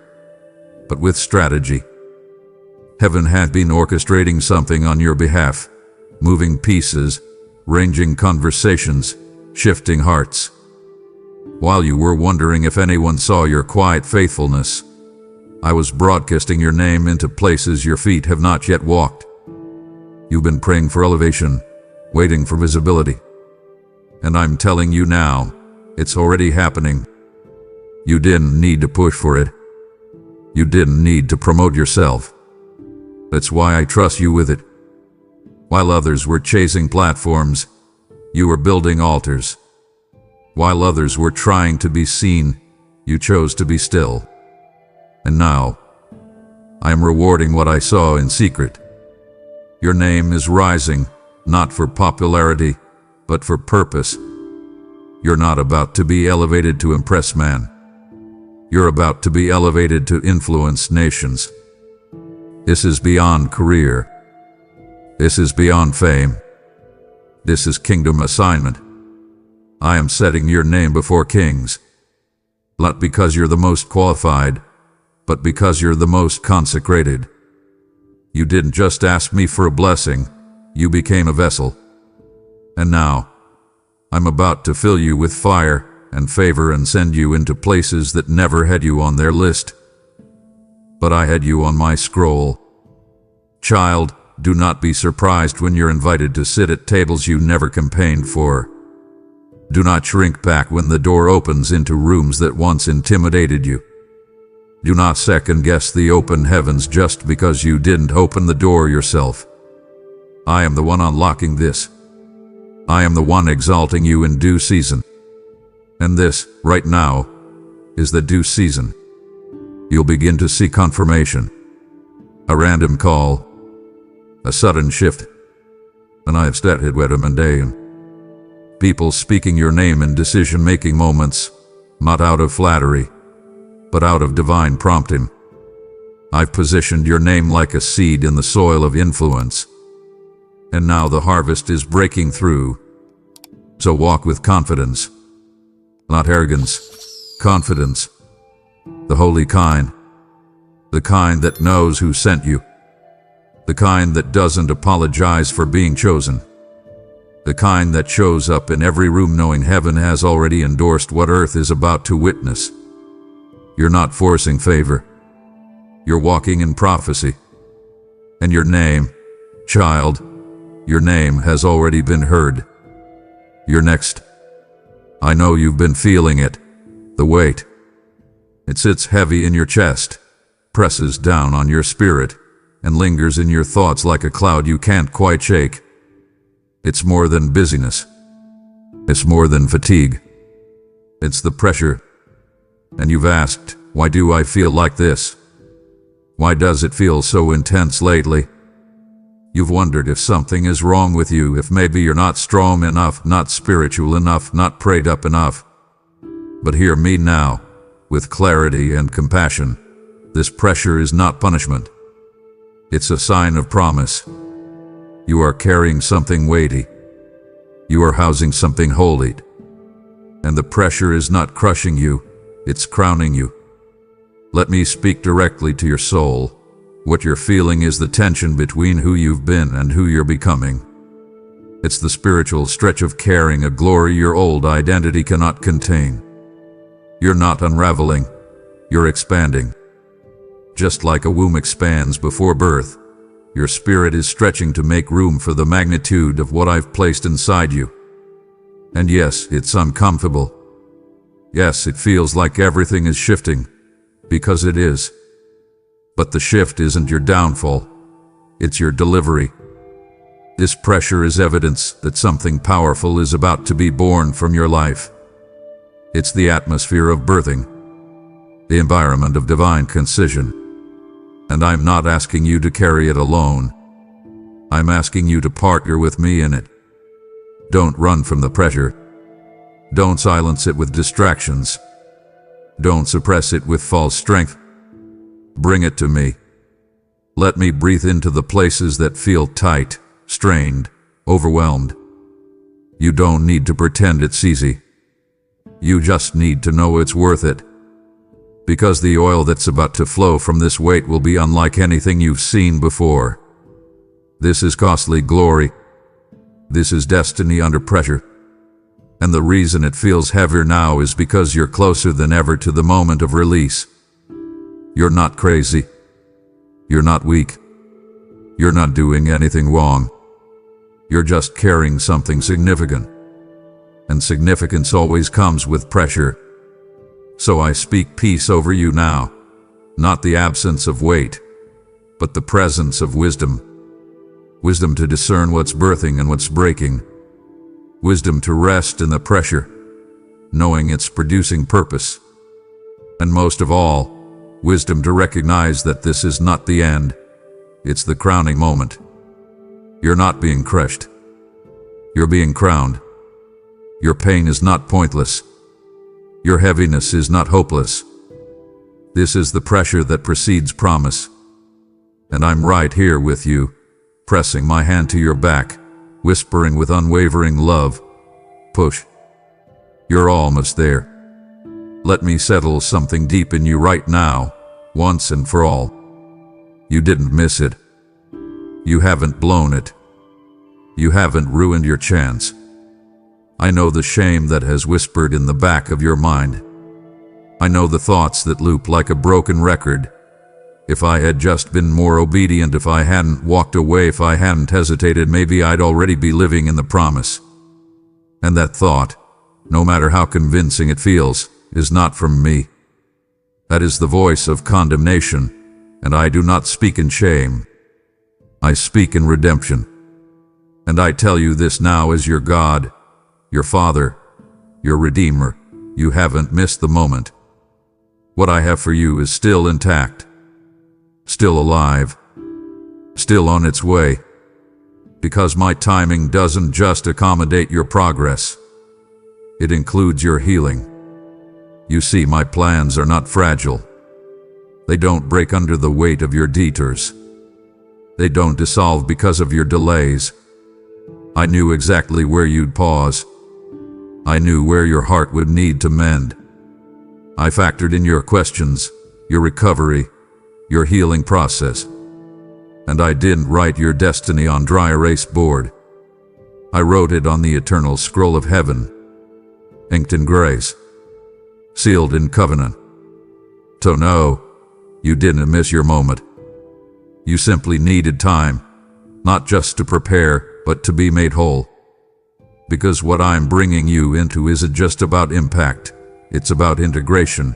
but with strategy. Heaven had been orchestrating something on your behalf, moving pieces, ranging conversations, shifting hearts. While you were wondering if anyone saw your quiet faithfulness, I was broadcasting your name into places your feet have not yet walked. You've been praying for elevation, waiting for visibility. And I'm telling you now, it's already happening. You didn't need to push for it. You didn't need to promote yourself. That's why I trust you with it. While others were chasing platforms, you were building altars. While others were trying to be seen, you chose to be still. And now, I am rewarding what I saw in secret. Your name is rising, not for popularity, but for purpose. You're not about to be elevated to impress man. You're about to be elevated to influence nations. This is beyond career. This is beyond fame. This is kingdom assignment. I am setting your name before kings. Not because you're the most qualified, but because you're the most consecrated. You didn't just ask me for a blessing, you became a vessel. And now, I'm about to fill you with fire and favor and send you into places that never had you on their list. But I had you on my scroll. Child, do not be surprised when you're invited to sit at tables you never campaigned for. Do not shrink back when the door opens into rooms that once intimidated you. Do not second-guess the open heavens just because you didn't open the door yourself. I am the one unlocking this. I am the one exalting you in due season. And this, right now, is the due season. you'll begin to see confirmation. A random call, a sudden shift, and I have started with a mundane. People speaking your name in decision-making moments, not out of flattery, but out of divine prompting. I've positioned your name like a seed in the soil of influence, and now the harvest is breaking through. So walk with confidence, not arrogance, confidence, the holy kind, the kind that knows who sent you, the kind that doesn't apologize for being chosen, the kind that shows up in every room knowing heaven has already endorsed what earth is about to witness. You're not forcing favor. You're walking in prophecy. And your name, child, your name has already been heard. You're next. I know you've been feeling it, the weight. It sits heavy in your chest, presses down on your spirit, and lingers in your thoughts like a cloud you can't quite shake. It's more than busyness. It's more than fatigue. It's the pressure. And you've asked, why do I feel like this? Why does it feel so intense lately? You've wondered if something is wrong with you, if maybe you're not strong enough, not spiritual enough, not prayed up enough. But hear me now, with clarity and compassion. This pressure is not punishment. It's a sign of promise. You are carrying something weighty. You are housing something holy. And the pressure is not crushing you, it's crowning you. Let me speak directly to your soul. What you're feeling is the tension between who you've been and who you're becoming. It's the spiritual stretch of carrying a glory your old identity cannot contain. You're not unraveling, you're expanding. Just like a womb expands before birth, your spirit is stretching to make room for the magnitude of what I've placed inside you. And yes, it's uncomfortable. Yes, it feels like everything is shifting, because it is. But the shift isn't your downfall, it's your delivery. This pressure is evidence that something powerful is about to be born from your life. It's the atmosphere of birthing, the environment of divine concision. And I'm not asking you to carry it alone. I'm asking you to partner with me in it. Don't run from the pressure. Don't silence it with distractions. Don't suppress it with false strength. Bring it to me. Let me breathe into the places that feel tight, strained, overwhelmed. You don't need to pretend it's easy. You just need to know it's worth it. Because the oil that's about to flow from this weight will be unlike anything you've seen before. This is costly glory. This is destiny under pressure. And the reason it feels heavier now is because you're closer than ever to the moment of release. You're not crazy. You're not weak. You're not doing anything wrong. You're just carrying something significant. And significance always comes with pressure. So I speak peace over you now, not the absence of weight, but the presence of wisdom. Wisdom to discern what's birthing and what's breaking. Wisdom to rest in the pressure, knowing it's producing purpose. And most of all, wisdom to recognize that this is not the end, it's the crowning moment. You're not being crushed. You're being crowned. Your pain is not pointless. Your heaviness is not hopeless. This is the pressure that precedes promise. And I'm right here with you, pressing my hand to your back, whispering with unwavering love, push. You're almost there. Let me settle something deep in you right now, once and for all. You didn't miss it. You haven't blown it. You haven't ruined your chance. I know the shame that has whispered in the back of your mind. I know the thoughts that loop like a broken record. If I had just been more obedient, if I hadn't walked away, if I hadn't hesitated, maybe I'd already be living in the promise. And that thought, no matter how convincing it feels, is not from me. That is the voice of condemnation, and I do not speak in shame. I speak in redemption. And I tell you this now as your God, your Father, your Redeemer. You haven't missed the moment. What I have for you is still intact, still alive, still on its way, because my timing doesn't just accommodate your progress. It includes your healing. You see, my plans are not fragile. They don't break under the weight of your detours. They don't dissolve because of your delays. I knew exactly where you'd pause. I knew where your heart would need to mend. I factored in your questions, your recovery, your healing process. And I didn't write your destiny on dry erase board. I wrote it on the eternal scroll of heaven, inked in grace, sealed in covenant. So no, you didn't miss your moment. You simply needed time, not just to prepare, but to be made whole. Because what I'm bringing you into isn't just about impact, it's about integration.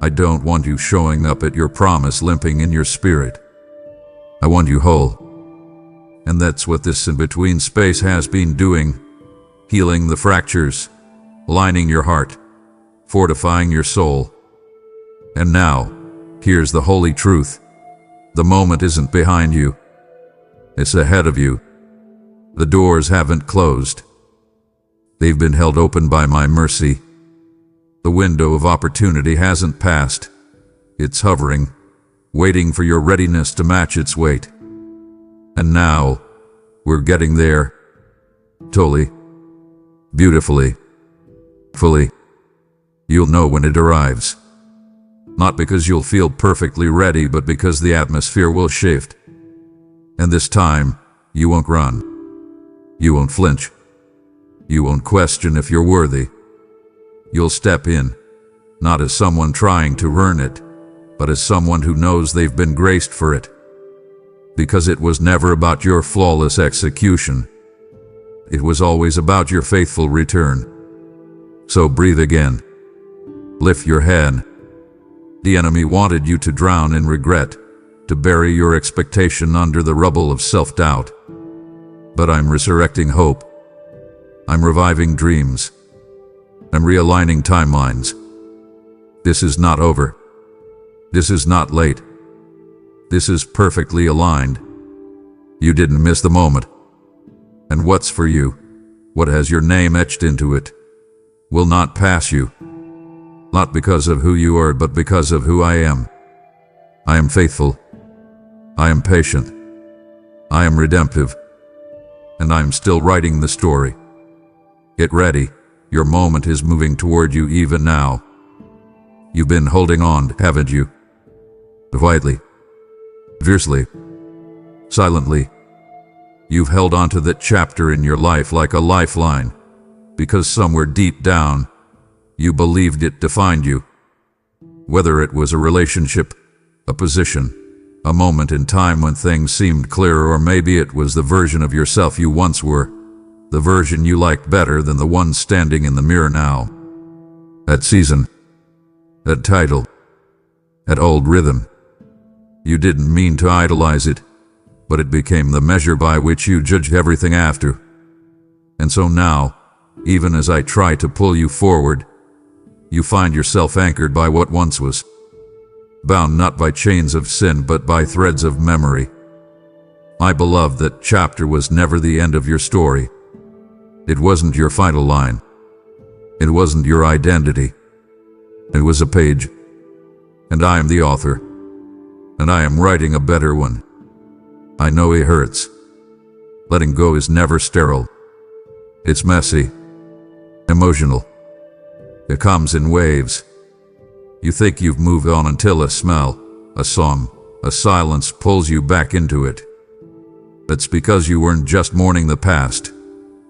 I don't want you showing up at your promise limping in your spirit. I want you whole. And that's what this in-between space has been doing, healing the fractures, aligning your heart, fortifying your soul. And now, here's the holy truth. The moment isn't behind you. It's ahead of you. The doors haven't closed. They've been held open by my mercy. The window of opportunity hasn't passed. It's hovering, waiting for your readiness to match its weight. And now, we're getting there. Totally. Beautifully. Fully. You'll know when it arrives. Not because you'll feel perfectly ready, but because the atmosphere will shift. And this time, you won't run. You won't flinch. You won't question if you're worthy. You'll step in, not as someone trying to earn it, but as someone who knows they've been graced for it. Because it was never about your flawless execution. It was always about your faithful return. So breathe again. Lift your head. The enemy wanted you to drown in regret, to bury your expectation under the rubble of self-doubt. But I'm resurrecting hope. I'm reviving dreams. I'm realigning timelines. This is not over. This is not late. This is perfectly aligned. You didn't miss the moment. And what's for you, what has your name etched into it, will not pass you. Not because of who you are, but because of who I am. I am faithful. I am patient. I am redemptive. And I am still writing the story. Get ready. Your moment is moving toward you even now. You've been holding on, haven't you? Quietly. Fiercely. Silently. You've held on to that chapter in your life like a lifeline, because somewhere deep down, you believed it defined you. Whether it was a relationship, a position, a moment in time when things seemed clearer, or maybe it was the version of yourself you once were, the version you liked better than the one standing in the mirror now. That season, that title, that old rhythm. You didn't mean to idolize it, but it became the measure by which you judged everything after. And so now, even as I try to pull you forward, you find yourself anchored by what once was. Bound not by chains of sin, but by threads of memory. My beloved, that chapter was never the end of your story. It wasn't your final line. It wasn't your identity. It was a page. And I am the author. And I am writing a better one. I know it hurts. Letting go is never sterile. It's messy. Emotional. It comes in waves. You think you've moved on until a smell, a song, a silence pulls you back into it. That's because you weren't just mourning the past.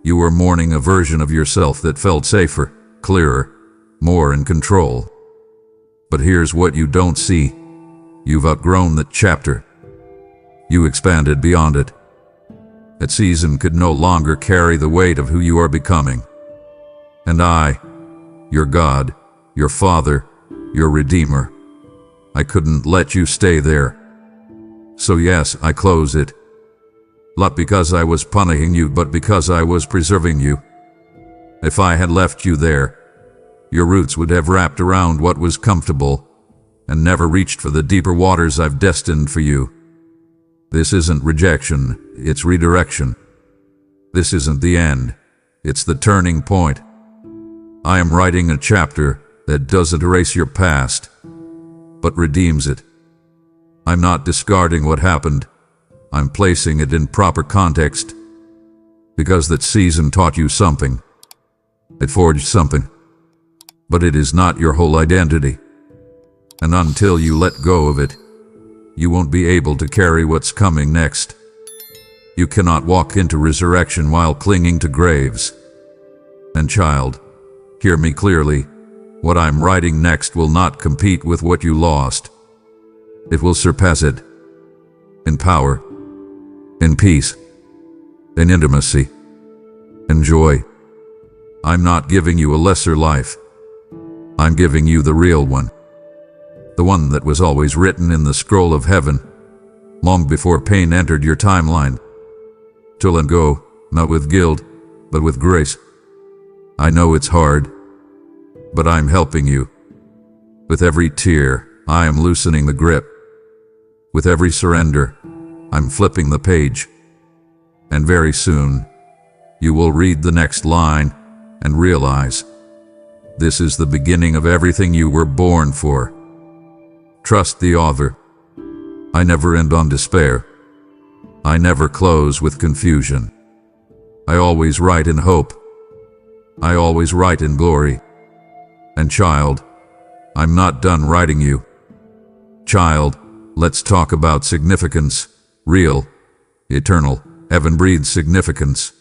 You were mourning a version of yourself that felt safer, clearer, more in control. But here's what you don't see. You've outgrown that chapter. You expanded beyond it. That season could no longer carry the weight of who you are becoming. And I, your God, your Father, your Redeemer, I couldn't let you stay there. So yes, I close it. Not because I was punishing you, but because I was preserving you. If I had left you there, your roots would have wrapped around what was comfortable and never reached for the deeper waters I've destined for you. This isn't rejection, it's redirection. This isn't the end, it's the turning point. I am writing a chapter that doesn't erase your past, but redeems it. I'm not discarding what happened, I'm placing it in proper context, because that season taught you something. It forged something, but it is not your whole identity. And until you let go of it, you won't be able to carry what's coming next. You cannot walk into resurrection while clinging to graves. And child, hear me clearly, what I'm writing next will not compete with what you lost. It will surpass it. In power, in peace, in intimacy, in joy. I'm not giving you a lesser life. I'm giving you the real one. The one that was always written in the scroll of heaven, long before pain entered your timeline. To let go, not with guilt, but with grace. I know it's hard, but I'm helping you. With every tear, I am loosening the grip. With every surrender, I'm flipping the page. And very soon, you will read the next line and realize this is the beginning of everything you were born for. Trust the author. I never end on despair. I never close with confusion. I always write in hope. I always write in glory. And child, I'm not done writing you. Child, let's talk about significance, real, eternal, heaven-breathed significance.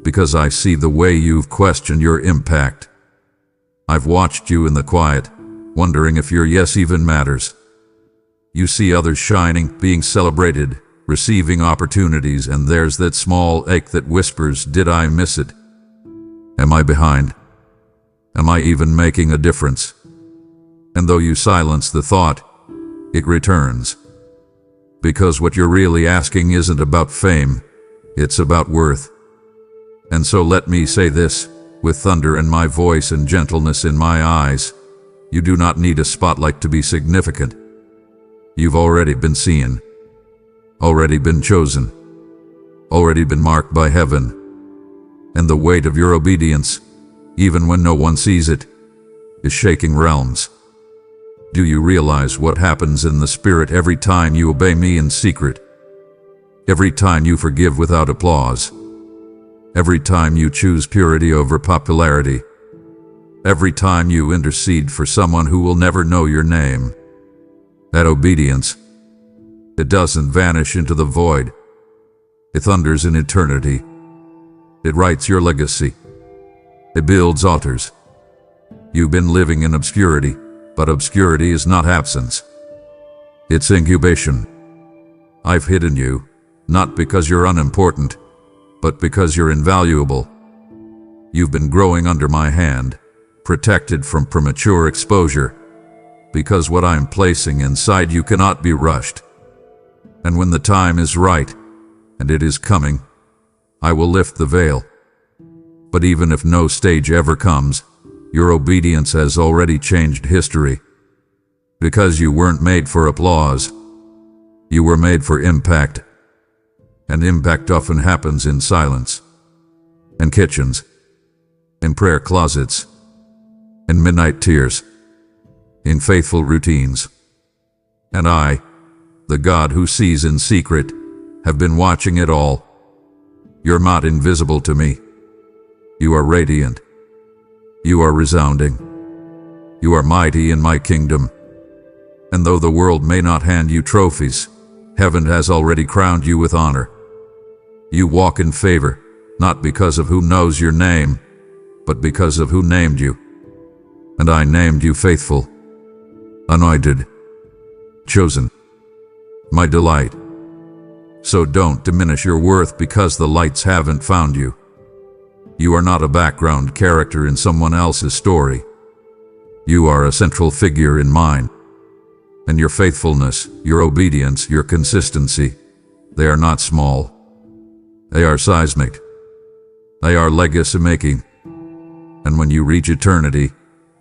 Because I see the way you've questioned your impact. I've watched you in the quiet, wondering if your yes even matters. You see others shining, being celebrated, receiving opportunities, and there's that small ache that whispers, did I miss it? Am I behind? Am I even making a difference? And though you silence the thought, it returns. Because what you're really asking isn't about fame, it's about worth. And so let me say this, with thunder in my voice and gentleness in my eyes, you do not need a spotlight to be significant. You've already been seen, already been chosen, already been marked by heaven. And the weight of your obedience, even when no one sees it, is shaking realms. Do you realize what happens in the spirit every time you obey me in secret? Every time you forgive without applause? Every time you choose purity over popularity? Every time you intercede for someone who will never know your name? That obedience, it doesn't vanish into the void. It thunders in eternity. It writes your legacy. It builds altars. You've been living in obscurity, but obscurity is not absence. It's incubation. I've hidden you, not because you're unimportant, but because you're invaluable. You've been growing under my hand, protected from premature exposure, because what I'm placing inside you cannot be rushed. And when the time is right, and it is coming, I will lift the veil. But even if no stage ever comes, your obedience has already changed history. Because you weren't made for applause. You were made for impact. And impact often happens in silence. In kitchens. In prayer closets. In midnight tears. In faithful routines. And I, the God who sees in secret, have been watching it all. You're not invisible to me. You are radiant. You are resounding. You are mighty in my kingdom. And though the world may not hand you trophies, heaven has already crowned you with honor. You walk in favor, not because of who knows your name, but because of who named you. And I named you faithful, anointed, chosen, my delight. So don't diminish your worth because the lights haven't found you. You are not a background character in someone else's story. You are a central figure in mine. And your faithfulness, your obedience, your consistency, they are not small. They are seismic. They are legacy-making. And when you reach eternity,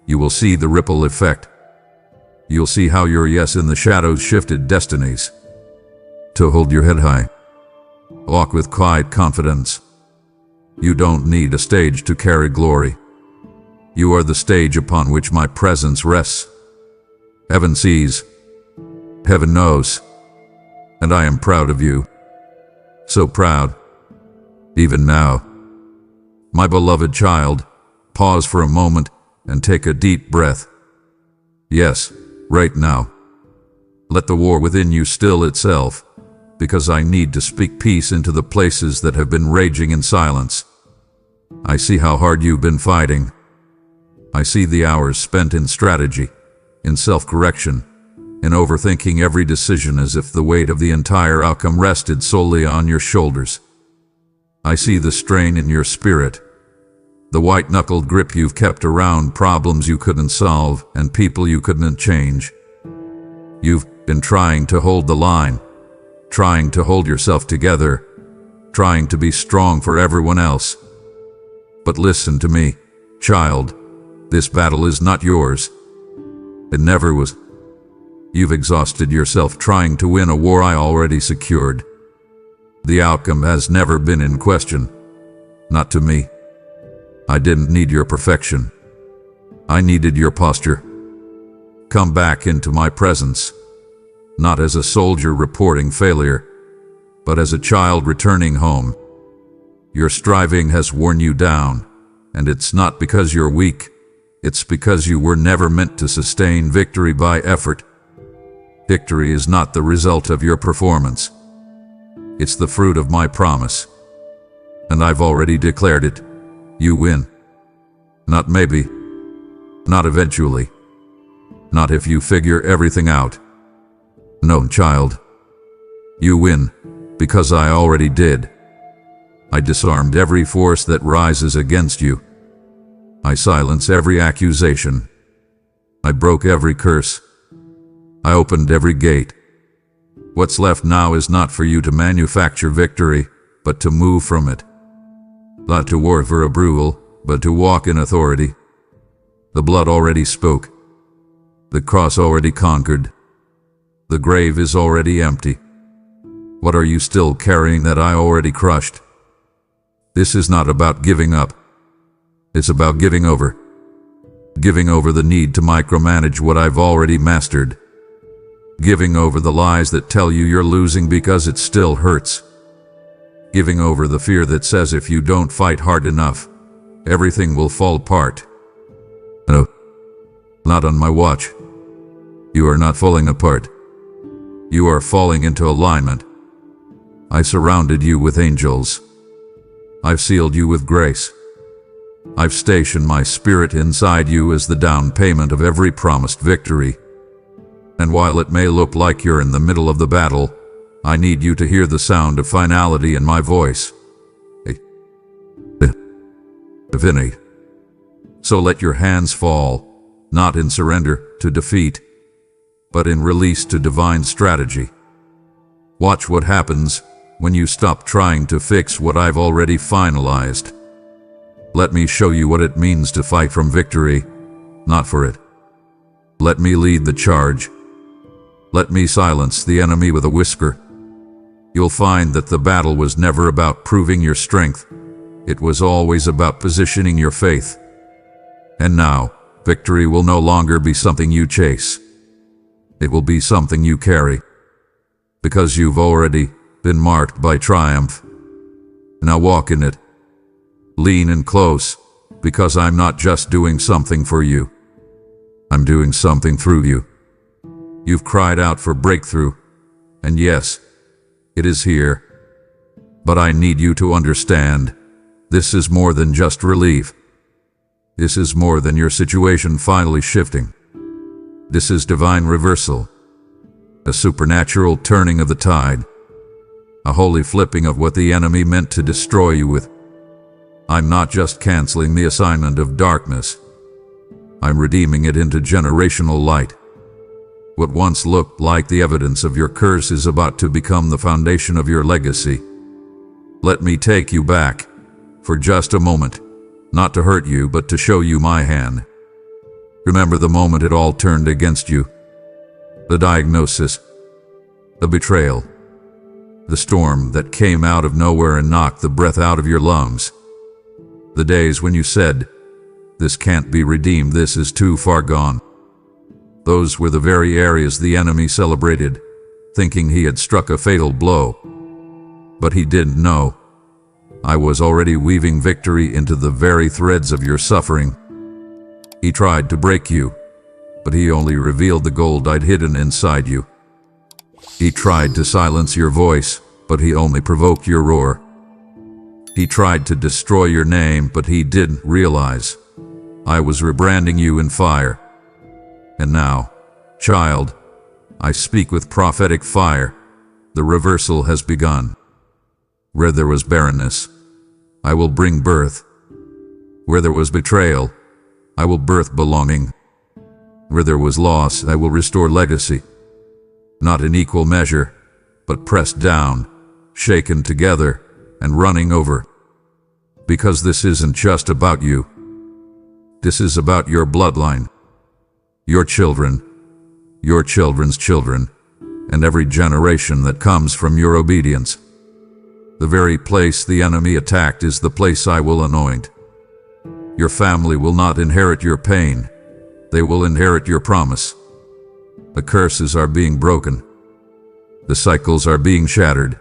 you will see the ripple effect. You'll see how your yes in the shadows shifted destinies. To hold your head high. Walk with quiet confidence. You don't need a stage to carry glory. You are the stage upon which my presence rests. Heaven sees. Heaven knows. And I am proud of you. So proud. Even now. My beloved child, pause for a moment and take a deep breath. Yes, right now. Let the war within you still itself, because I need to speak peace into the places that have been raging in silence. I see how hard you've been fighting. I see the hours spent in strategy, in self-correction, in overthinking every decision as if the weight of the entire outcome rested solely on your shoulders. I see the strain in your spirit, the white-knuckled grip you've kept around problems you couldn't solve and people you couldn't change. You've been trying to hold the line, trying to hold yourself together, trying to be strong for everyone else. But listen to me, child. This battle is not yours. It never was. You've exhausted yourself trying to win a war I already secured. The outcome has never been in question. Not to me. I didn't need your perfection. I needed your posture. Come back into my presence, not as a soldier reporting failure, but as a child returning home. Your striving has worn you down, and it's not because you're weak. It's because you were never meant to sustain victory by effort. Victory is not the result of your performance. It's the fruit of my promise. And I've already declared it. You win. Not maybe. Not eventually. Not if you figure everything out. No, child. You win, because I already did. I disarmed every force that rises against you. I silence every accusation. I broke every curse. I opened every gate. What's left now is not for you to manufacture victory, but to move from it. Not to war for approval, but to walk in authority. The blood already spoke. The cross already conquered. The grave is already empty. What are you still carrying that I already crushed? This is not about giving up. It's about giving over. Giving over the need to micromanage what I've already mastered. Giving over the lies that tell you you're losing because it still hurts. Giving over the fear that says if you don't fight hard enough, everything will fall apart. No, not on my watch. You are not falling apart. You are falling into alignment. I surrounded you with angels. I've sealed you with grace. I've stationed my spirit inside you as the down payment of every promised victory. And while it may look like you're in the middle of the battle, I need you to hear the sound of finality in my voice. Divinity. So let your hands fall, not in surrender to defeat, but in release to divine strategy. Watch what happens when you stop trying to fix what I've already finalized. Let me show you what it means to fight from victory, not for it. Let me lead the charge. Let me silence the enemy with a whisper. You'll find that the battle was never about proving your strength. It was always about positioning your faith. And now, victory will no longer be something you chase. It will be something you carry. Because you've already been marked by triumph. Now walk in it. Lean in close, because I'm not just doing something for you. I'm doing something through you. You've cried out for breakthrough, and yes, it is here. But I need you to understand, this is more than just relief. This is more than your situation finally shifting. This is divine reversal, a supernatural turning of the tide, a holy flipping of what the enemy meant to destroy you with. I'm not just canceling the assignment of darkness. I'm redeeming it into generational light. What once looked like the evidence of your curse is about to become the foundation of your legacy. Let me take you back, for just a moment, not to hurt you but to show you my hand. Remember the moment it all turned against you. The diagnosis. The betrayal. The storm that came out of nowhere and knocked the breath out of your lungs. The days when you said, "This can't be redeemed, this is too far gone." Those were the very areas the enemy celebrated, thinking he had struck a fatal blow. But he didn't know. I was already weaving victory into the very threads of your suffering. He tried to break you, but he only revealed the gold I'd hidden inside you. He tried to silence your voice, but he only provoked your roar. He tried to destroy your name, but he didn't realize I was rebranding you in fire. And now, child, I speak with prophetic fire. The reversal has begun. Where there was barrenness, I will bring birth. Where there was betrayal, I will birth belonging. Where there was loss, I will restore legacy. Not in equal measure, but pressed down, shaken together, and running over. Because this isn't just about you. This is about your bloodline, your children, your children's children, and every generation that comes from your obedience. The very place the enemy attacked is the place I will anoint. Your family will not inherit your pain. They will inherit your promise. The curses are being broken. The cycles are being shattered.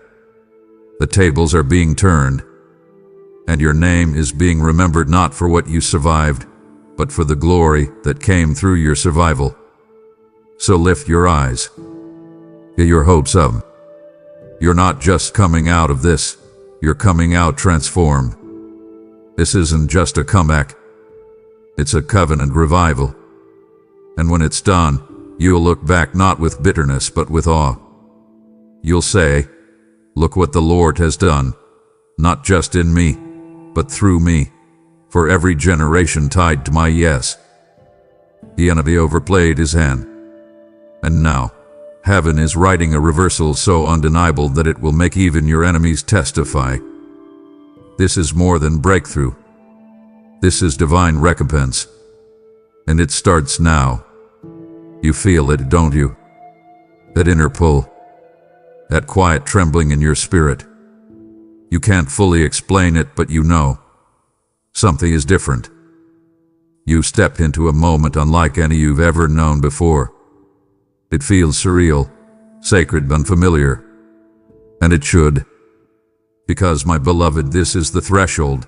The tables are being turned. And your name is being remembered not for what you survived, but for the glory that came through your survival. So lift your eyes. Get your hopes up. You're not just coming out of this, you're coming out transformed. This isn't just a comeback. It's a covenant revival. And when it's done, you'll look back not with bitterness but with awe. You'll say, "Look what the Lord has done, not just in me, but through me, for every generation tied to my yes." The enemy overplayed his hand. And now, heaven is writing a reversal so undeniable that it will make even your enemies testify. This is more than breakthrough. This is divine recompense. And it starts now. You feel it, don't you? That inner pull. That quiet trembling in your spirit. You can't fully explain it, but you know. Something is different. You stepped into a moment unlike any you've ever known before. It feels surreal, sacred, unfamiliar. And it should. Because, my beloved, this is the threshold.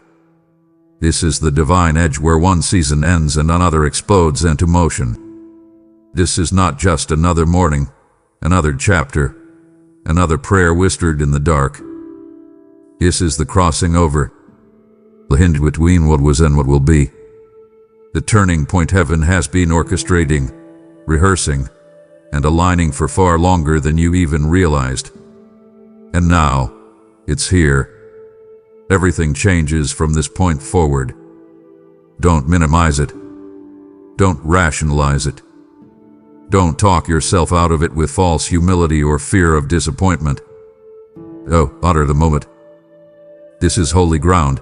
This is the divine edge where one season ends and another explodes into motion. This is not just another morning, another chapter, another prayer whispered in the dark. This is the crossing over, the hinge between what was and what will be. The turning point heaven has been orchestrating, rehearsing, and aligning for far longer than you even realized. And now, it's here. Everything changes from this point forward. Don't minimize it. Don't rationalize it. Don't talk yourself out of it with false humility or fear of disappointment. Oh, honor the moment. This is holy ground.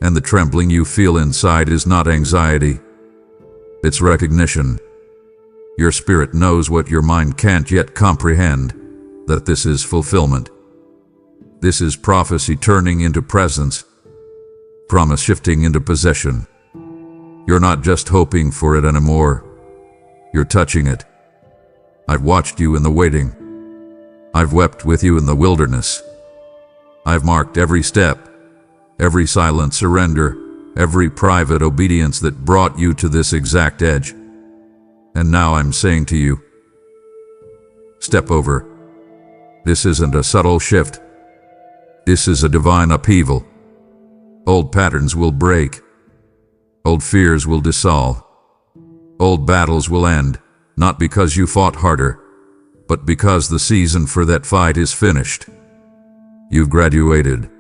And the trembling you feel inside is not anxiety. It's recognition. Your spirit knows what your mind can't yet comprehend, that this is fulfillment. This is prophecy turning into presence, promise shifting into possession. You're not just hoping for it anymore. You're touching it. I've watched you in the waiting. I've wept with you in the wilderness. I've marked every step, every silent surrender, every private obedience that brought you to this exact edge. And now I'm saying to you, step over. This isn't a subtle shift. This is a divine upheaval. Old patterns will break. Old fears will dissolve. Old battles will end, not because you fought harder, but because the season for that fight is finished. You've graduated.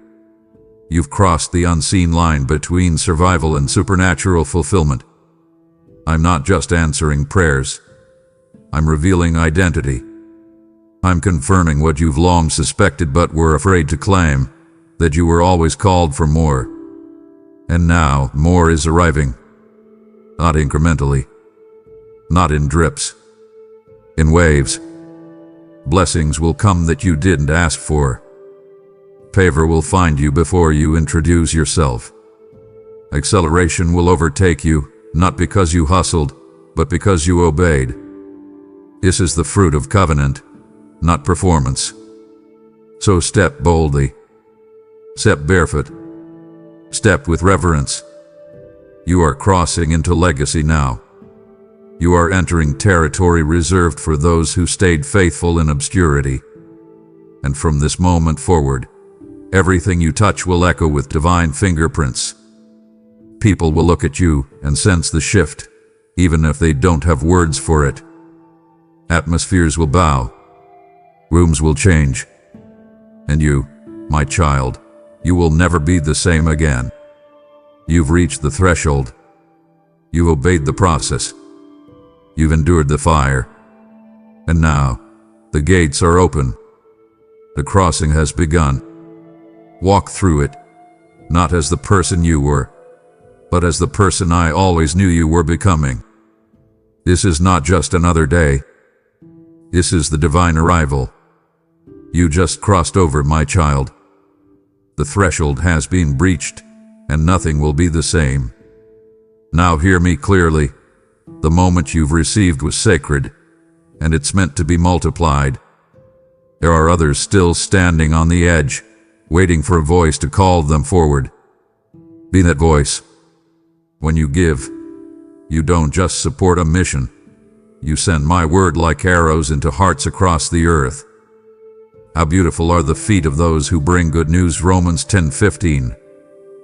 You've crossed the unseen line between survival and supernatural fulfillment. I'm not just answering prayers. I'm revealing identity. I'm confirming what you've long suspected but were afraid to claim, that you were always called for more. And now, more is arriving. Not incrementally, not in drips, in waves. Blessings will come that you didn't ask for. Favor will find you before you introduce yourself. Acceleration will overtake you, not because you hustled, but because you obeyed. This is the fruit of covenant, not performance. So step boldly. Step barefoot. Step with reverence. You are crossing into legacy now. You are entering territory reserved for those who stayed faithful in obscurity. And from this moment forward, everything you touch will echo with divine fingerprints. People will look at you and sense the shift, even if they don't have words for it. Atmospheres will bow. Rooms will change. And you, my child, you will never be the same again. You've reached the threshold. You've obeyed the process. You've endured the fire. And now, the gates are open. The crossing has begun. Walk through it, not as the person you were, but as the person I always knew you were becoming. This is not just another day. This is the divine arrival. You just crossed over, my child. The threshold has been breached, and nothing will be the same. Now hear me clearly. The moment you've received was sacred, and it's meant to be multiplied. There are others still standing on the edge, waiting for a voice to call them forward. Be that voice. When you give, you don't just support a mission. You send my word like arrows into hearts across the earth. How beautiful are the feet of those who bring good news, Romans 10:15.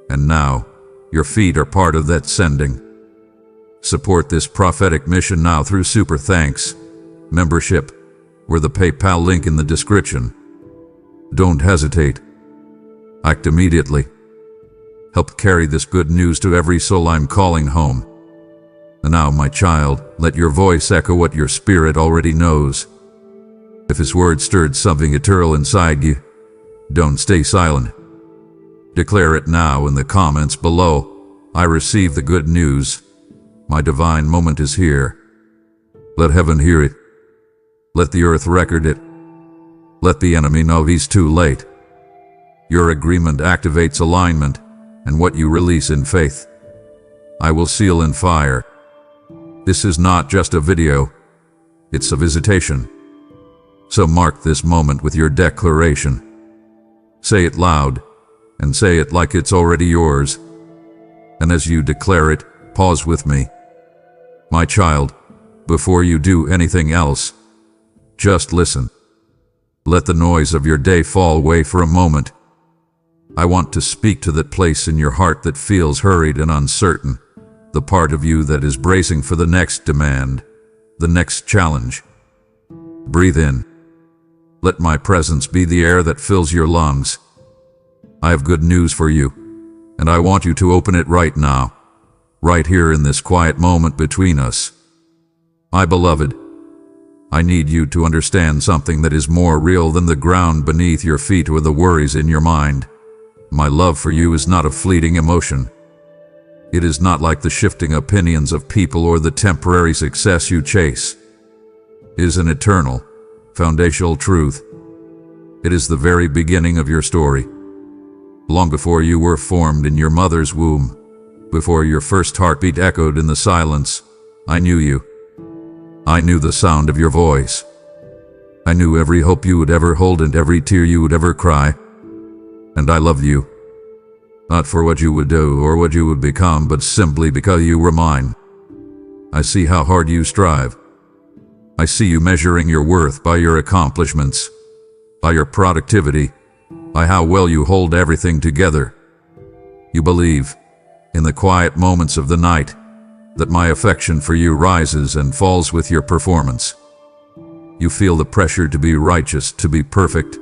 And now, your feet are part of that sending. Support this prophetic mission now through Super Thanks membership, or the PayPal link in the description. Don't hesitate. Act immediately. Help carry this good news to every soul I'm calling home. And now, my child, let your voice echo what your spirit already knows. If his word stirred something eternal inside you, don't stay silent. Declare it now in the comments below. I receive the good news. My divine moment is here. Let heaven hear it. Let the earth record it. Let the enemy know he's too late. Your agreement activates alignment, and what you release in faith, I will seal in fire. This is not just a video, it's a visitation. So mark this moment with your declaration. Say it loud, and say it like it's already yours. And as you declare it, pause with me. My child, before you do anything else, just listen. Let the noise of your day fall away for a moment. I want to speak to that place in your heart that feels hurried and uncertain, the part of you that is bracing for the next demand, the next challenge. Breathe in. Let my presence be the air that fills your lungs. I have good news for you, and I want you to open it right now, right here in this quiet moment between us. My beloved, I need you to understand something that is more real than the ground beneath your feet or the worries in your mind. My love for you is not a fleeting emotion. It is not like the shifting opinions of people or the temporary success you chase. It is an eternal, foundational truth. It is the very beginning of your story. Long before you were formed in your mother's womb, before your first heartbeat echoed in the silence, I knew you. I knew the sound of your voice. I knew every hope you would ever hold and every tear you would ever cry. And I loved you. Not for what you would do or what you would become, but simply because you were mine. I see how hard you strive. I see you measuring your worth by your accomplishments, by your productivity, by how well you hold everything together. You believe, in the quiet moments of the night, that my affection for you rises and falls with your performance. You feel the pressure to be righteous, to be perfect,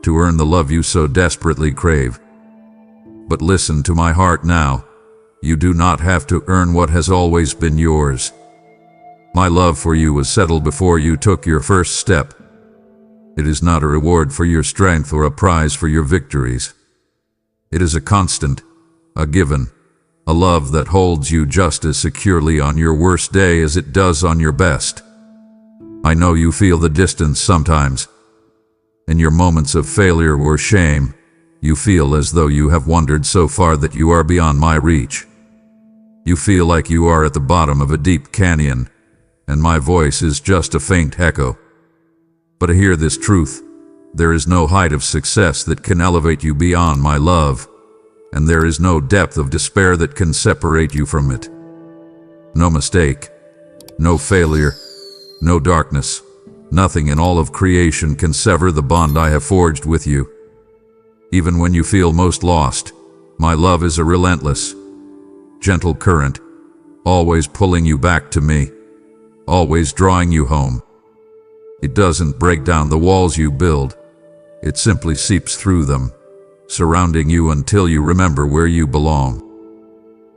to earn the love you so desperately crave. But listen to my heart now. You do not have to earn what has always been yours. My love for you was settled before you took your first step. It is not a reward for your strength or a prize for your victories. It is a constant, a given, A love that holds you just as securely on your worst day as it does on your best. I know you feel the distance sometimes. In your moments of failure or shame, you feel as though you have wandered so far that you are beyond my reach. You feel like you are at the bottom of a deep canyon, and my voice is just a faint echo. But hear this truth: there is no height of success that can elevate you beyond my love, and there is no depth of despair that can separate you from it. No mistake, no failure, no darkness, nothing in all of creation can sever the bond I have forged with you. Even when you feel most lost, my love is a relentless, gentle current, always pulling you back to me, always drawing you home. It doesn't break down the walls you build, it simply seeps through them, surrounding you until you remember where you belong.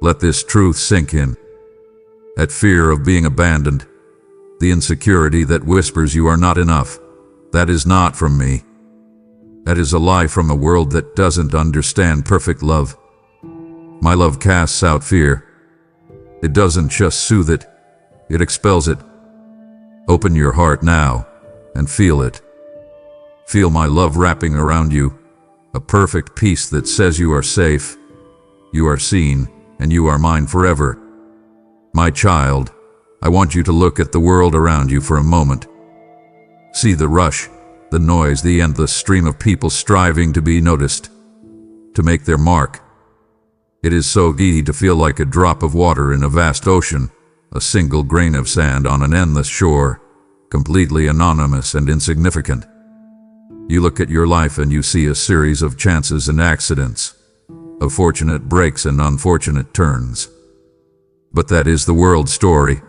Let this truth sink in. That fear of being abandoned, the insecurity that whispers you are not enough, that is not from me. That is a lie from a world that doesn't understand perfect love. My love casts out fear. It doesn't just soothe it, it expels it. Open your heart now and feel it. Feel my love wrapping around you, a perfect peace that says you are safe, you are seen, and you are mine forever. My child, I want you to look at the world around you for a moment. See the rush, the noise, the endless stream of people striving to be noticed, to make their mark. It is so easy to feel like a drop of water in a vast ocean, a single grain of sand on an endless shore, completely anonymous and insignificant. You look at your life and you see a series of chances and accidents, of fortunate breaks and unfortunate turns. But that is the world's story,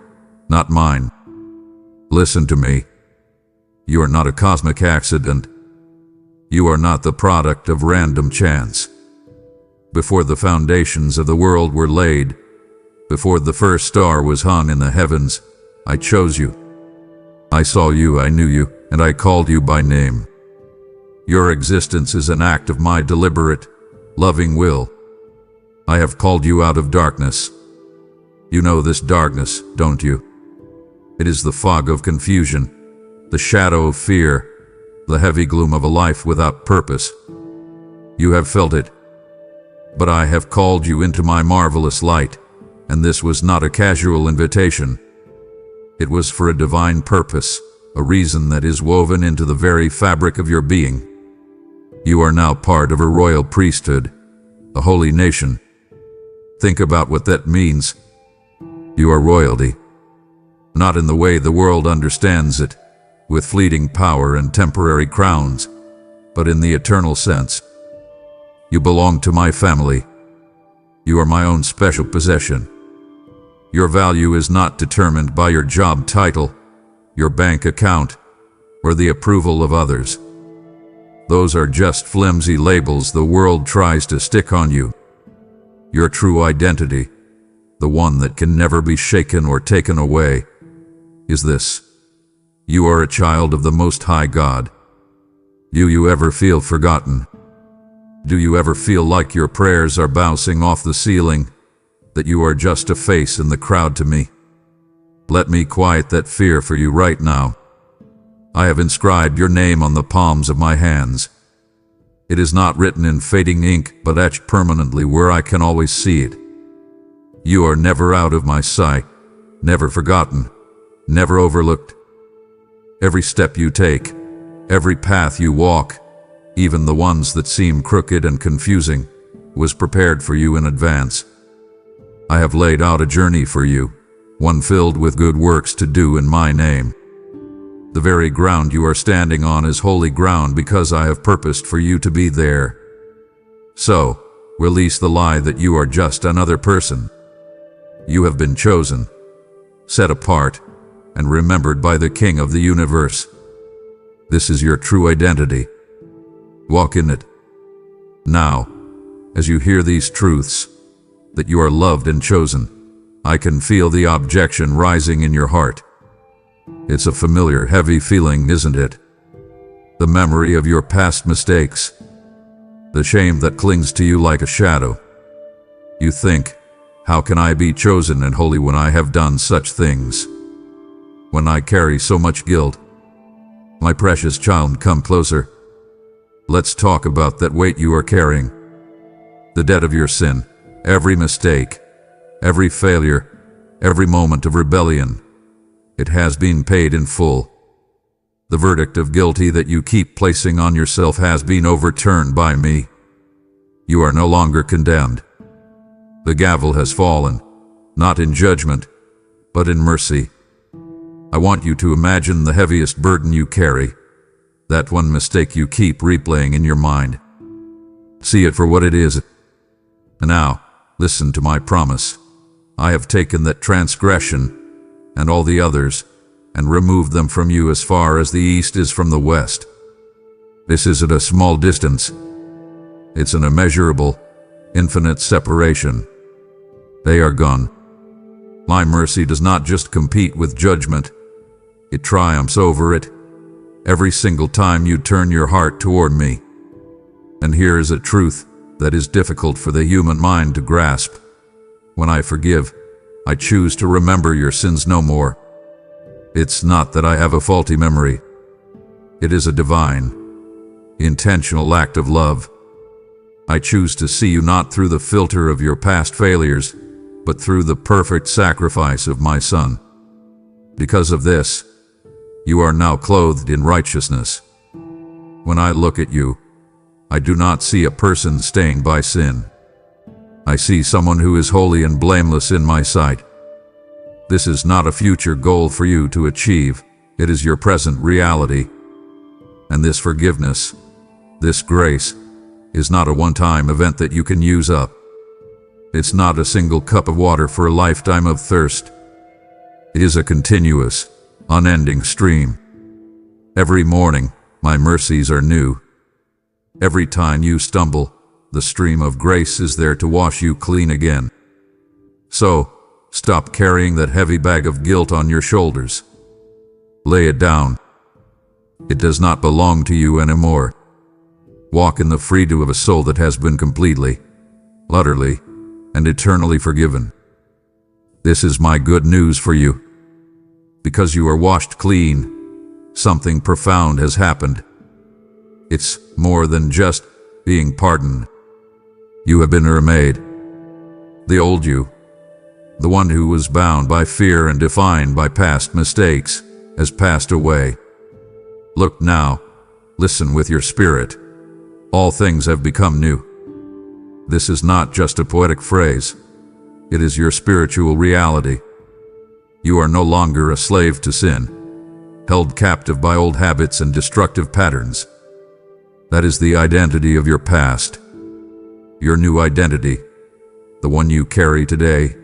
not mine. Listen to me. You are not a cosmic accident. You are not the product of random chance. Before the foundations of the world were laid, before the first star was hung in the heavens, I chose you. I saw you, I knew you, and I called you by name. Your existence is an act of my deliberate, loving will. I have called you out of darkness. You know this darkness, don't you? It is the fog of confusion, the shadow of fear, the heavy gloom of a life without purpose. You have felt it. But I have called you into my marvelous light, and this was not a casual invitation. It was for a divine purpose, a reason that is woven into the very fabric of your being. You are now part of a royal priesthood, a holy nation. Think about what that means. You are royalty. Not in the way the world understands it, with fleeting power and temporary crowns, but in the eternal sense. You belong to my family. You are my own special possession. Your value is not determined by your job title, your bank account, or the approval of others. Those are just flimsy labels the world tries to stick on you. Your true identity, the one that can never be shaken or taken away, is this: you are a child of the Most High God. Do you ever feel forgotten? Do you ever feel like your prayers are bouncing off the ceiling, that you are just a face in the crowd to me? Let me quiet that fear for you right now. I have inscribed your name on the palms of my hands. It is not written in fading ink, but etched permanently where I can always see it. You are never out of my sight, never forgotten, never overlooked. Every step you take, every path you walk, even the ones that seem crooked and confusing, was prepared for you in advance. I have laid out a journey for you, one filled with good works to do in my name. The very ground you are standing on is holy ground because I have purposed for you to be there. So, release the lie that you are just another person. You have been chosen, set apart, and remembered by the King of the universe. This is your true identity. Walk in it. Now, as you hear these truths, that you are loved and chosen, I can feel the objection rising in your heart. It's a familiar, heavy feeling, isn't it? The memory of your past mistakes. The shame that clings to you like a shadow. You think, How can I be chosen and holy when I have done such things? When I carry so much guilt? My precious child, come closer. Let's talk about that weight you are carrying. The debt of your sin, every mistake, every failure, every moment of rebellion. It has been paid in full. The verdict of guilty that you keep placing on yourself has been overturned by me. You are no longer condemned. The gavel has fallen, not in judgment, but in mercy. I want you to imagine the heaviest burden you carry, that one mistake you keep replaying in your mind. See it for what it is. And now, listen to my promise. I have taken that transgression and all the others and removed them from you as far as the east is from the west. This isn't a small distance. It's an immeasurable, infinite separation. They are gone. My mercy does not just compete with judgment. It triumphs over it every single time you turn your heart toward me. And here is a truth that is difficult for the human mind to grasp. When I forgive, I choose to remember your sins no more. It's not that I have a faulty memory. It is a divine, intentional act of love. I choose to see you not through the filter of your past failures, but through the perfect sacrifice of my Son. Because of this, you are now clothed in righteousness. When I look at you, I do not see a person stained by sin. I see someone who is holy and blameless in my sight. This is not a future goal for you to achieve. It is your present reality. And this forgiveness, this grace, is not a one-time event that you can use up. It's not a single cup of water for a lifetime of thirst. It is a continuous, unending stream. Every morning, my mercies are new. Every time you stumble, the stream of grace is there to wash you clean again. So, stop carrying that heavy bag of guilt on your shoulders. Lay it down. It does not belong to you anymore. Walk in the freedom of a soul that has been completely, utterly, and eternally forgiven. This is my good news for you. Because you are washed clean, something profound has happened. It's more than just being pardoned. You have been remade. The old you, the one who was bound by fear and defined by past mistakes, has passed away. Look now, listen with your spirit. All things have become new. This is not just a poetic phrase. It is your spiritual reality. You are no longer a slave to sin, held captive by old habits and destructive patterns. That is the identity of your past. Your new identity, the one you carry today,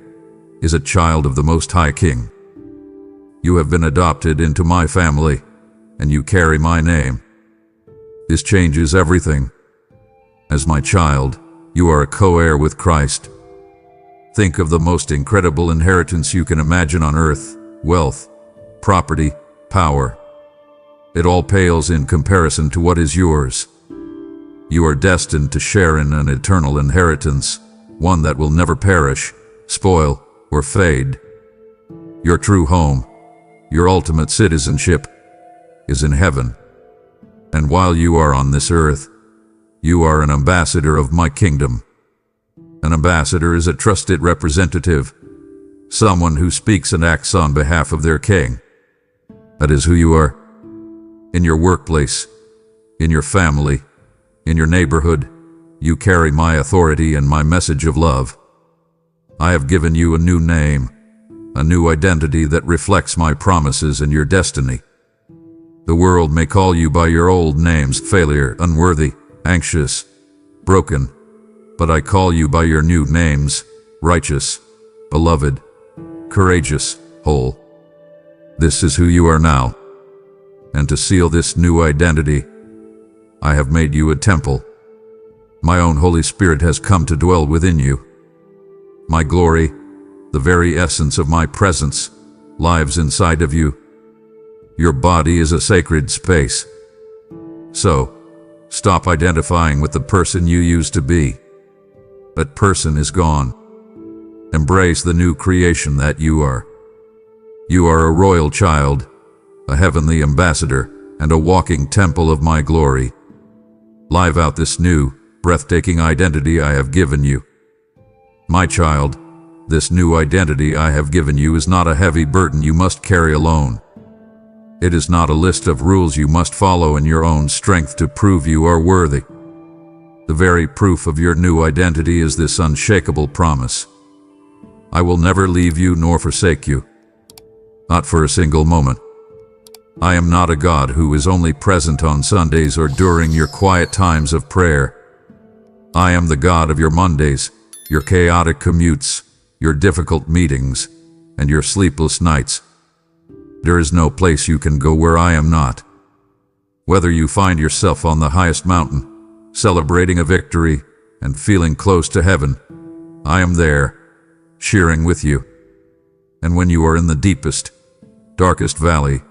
is a child of the Most High King. You have been adopted into my family, and you carry my name. This changes everything. As my child, you are a co-heir with Christ. Think of the most incredible inheritance you can imagine on earth: wealth, property, power. It all pales in comparison to what is yours. You are destined to share in an eternal inheritance, one that will never perish, spoil, or fade. Your true home, your ultimate citizenship, is in heaven. And while you are on this earth, you are an ambassador of my kingdom. An ambassador is a trusted representative, someone who speaks and acts on behalf of their king. That is who you are. In your workplace, in your family, in your neighborhood, you carry my authority and my message of love. I have given you a new name, a new identity that reflects my promises and your destiny. The world may call you by your old names: failure, unworthy, anxious, broken, but I call you by your new names: righteous, beloved, courageous, whole. This is who you are now. And to seal this new identity, I have made you a temple. My own Holy Spirit has come to dwell within you. My glory, the very essence of my presence, lives inside of you. Your body is a sacred space. So, stop identifying with the person you used to be. That person is gone. Embrace the new creation that you are. You are a royal child, a heavenly ambassador, and a walking temple of my glory. Live out this new, breathtaking identity I have given you. My child, this new identity I have given you is not a heavy burden you must carry alone. It is not a list of rules you must follow in your own strength to prove you are worthy. The very proof of your new identity is this unshakable promise. I will never leave you nor forsake you. Not for a single moment. I am not a God who is only present on Sundays or during your quiet times of prayer. I am the God of your Mondays, your chaotic commutes, your difficult meetings, and your sleepless nights. There is no place you can go where I am not. Whether you find yourself on the highest mountain, celebrating a victory, and feeling close to heaven, I am there, cheering with you. And when you are in the deepest, darkest valley,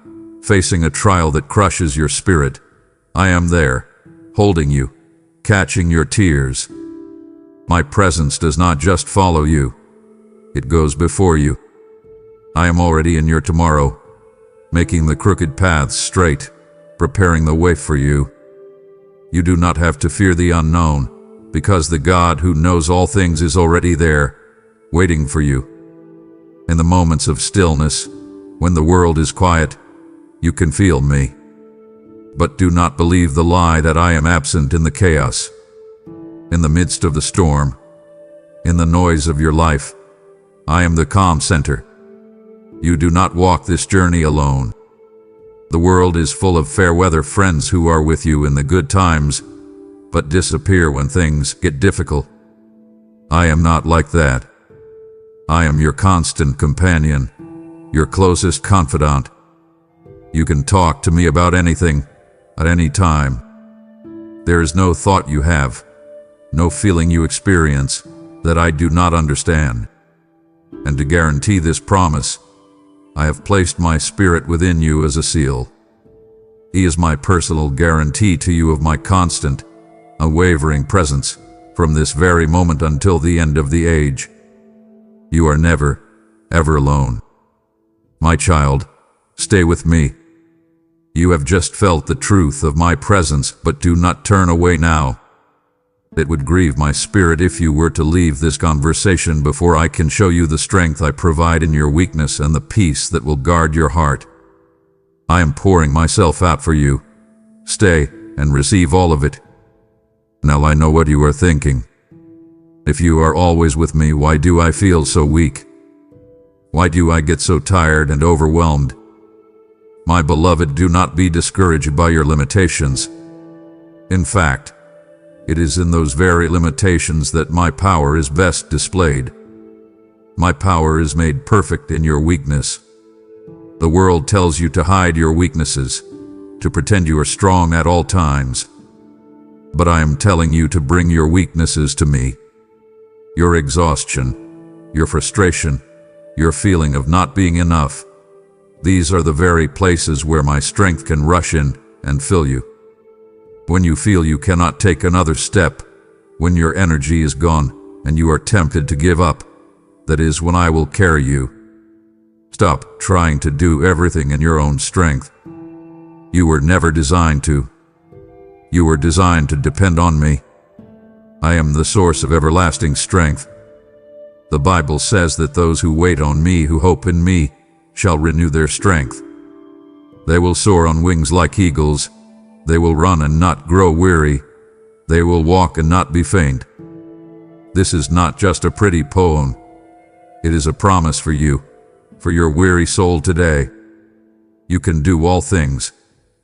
facing a trial that crushes your spirit, I am there, holding you, catching your tears. My presence does not just follow you, it goes before you. I am already in your tomorrow, making the crooked paths straight, preparing the way for you. You do not have to fear the unknown, because the God who knows all things is already there, waiting for you. In the moments of stillness, when the world is quiet, you can feel me. But do not believe the lie that I am absent in the chaos. In the midst of the storm, in the noise of your life, I am the calm center. You do not walk this journey alone. The world is full of fair-weather friends who are with you in the good times, but disappear when things get difficult. I am not like that. I am your constant companion, your closest confidant. You can talk to me about anything, at any time. There is no thought you have, no feeling you experience, that I do not understand. And to guarantee this promise, I have placed my spirit within you as a seal. He is my personal guarantee to you of my constant, unwavering presence from this very moment until the end of the age. You are never, ever alone. My child, stay with me. You have just felt the truth of my presence, but do not turn away now. It would grieve my spirit if you were to leave this conversation before I can show you the strength I provide in your weakness and the peace that will guard your heart. I am pouring myself out for you. Stay and receive all of it. Now I know what you are thinking. If you are always with me, why do I feel so weak? Why do I get so tired and overwhelmed? My beloved, do not be discouraged by your limitations. In fact, it is in those very limitations that my power is best displayed. My power is made perfect in your weakness. The world tells you to hide your weaknesses, to pretend you are strong at all times. But I am telling you to bring your weaknesses to me. Your exhaustion, your frustration, your feeling of not being enough. These are the very places where my strength can rush in and fill you. When you feel you cannot take another step, when your energy is gone and you are tempted to give up, that is when I will carry you. Stop trying to do everything in your own strength. You were never designed to. You were designed to depend on me. I am the source of everlasting strength. The Bible says that those who wait on me, who hope in me, shall renew their strength. They will soar on wings like eagles. They will run and not grow weary. They will walk and not be faint. This is not just a pretty poem. It is a promise for you, for your weary soul today. You can do all things.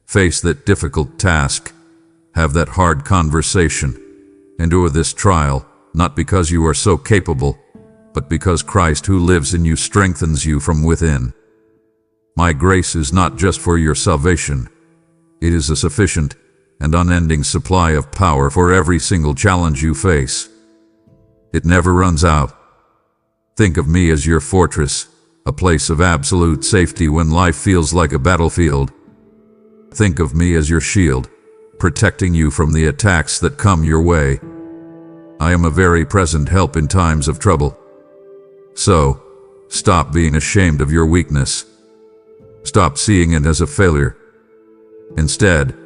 Face that difficult task. Have that hard conversation. Endure this trial, not because you are so capable, but because Christ who lives in you strengthens you from within. My grace is not just for your salvation. It is a sufficient and unending supply of power for every single challenge you face. It never runs out. Think of me as your fortress, a place of absolute safety when life feels like a battlefield. Think of me as your shield, protecting you from the attacks that come your way. I am a very present help in times of trouble. So, stop being ashamed of your weakness. Stop seeing it as a failure. Instead,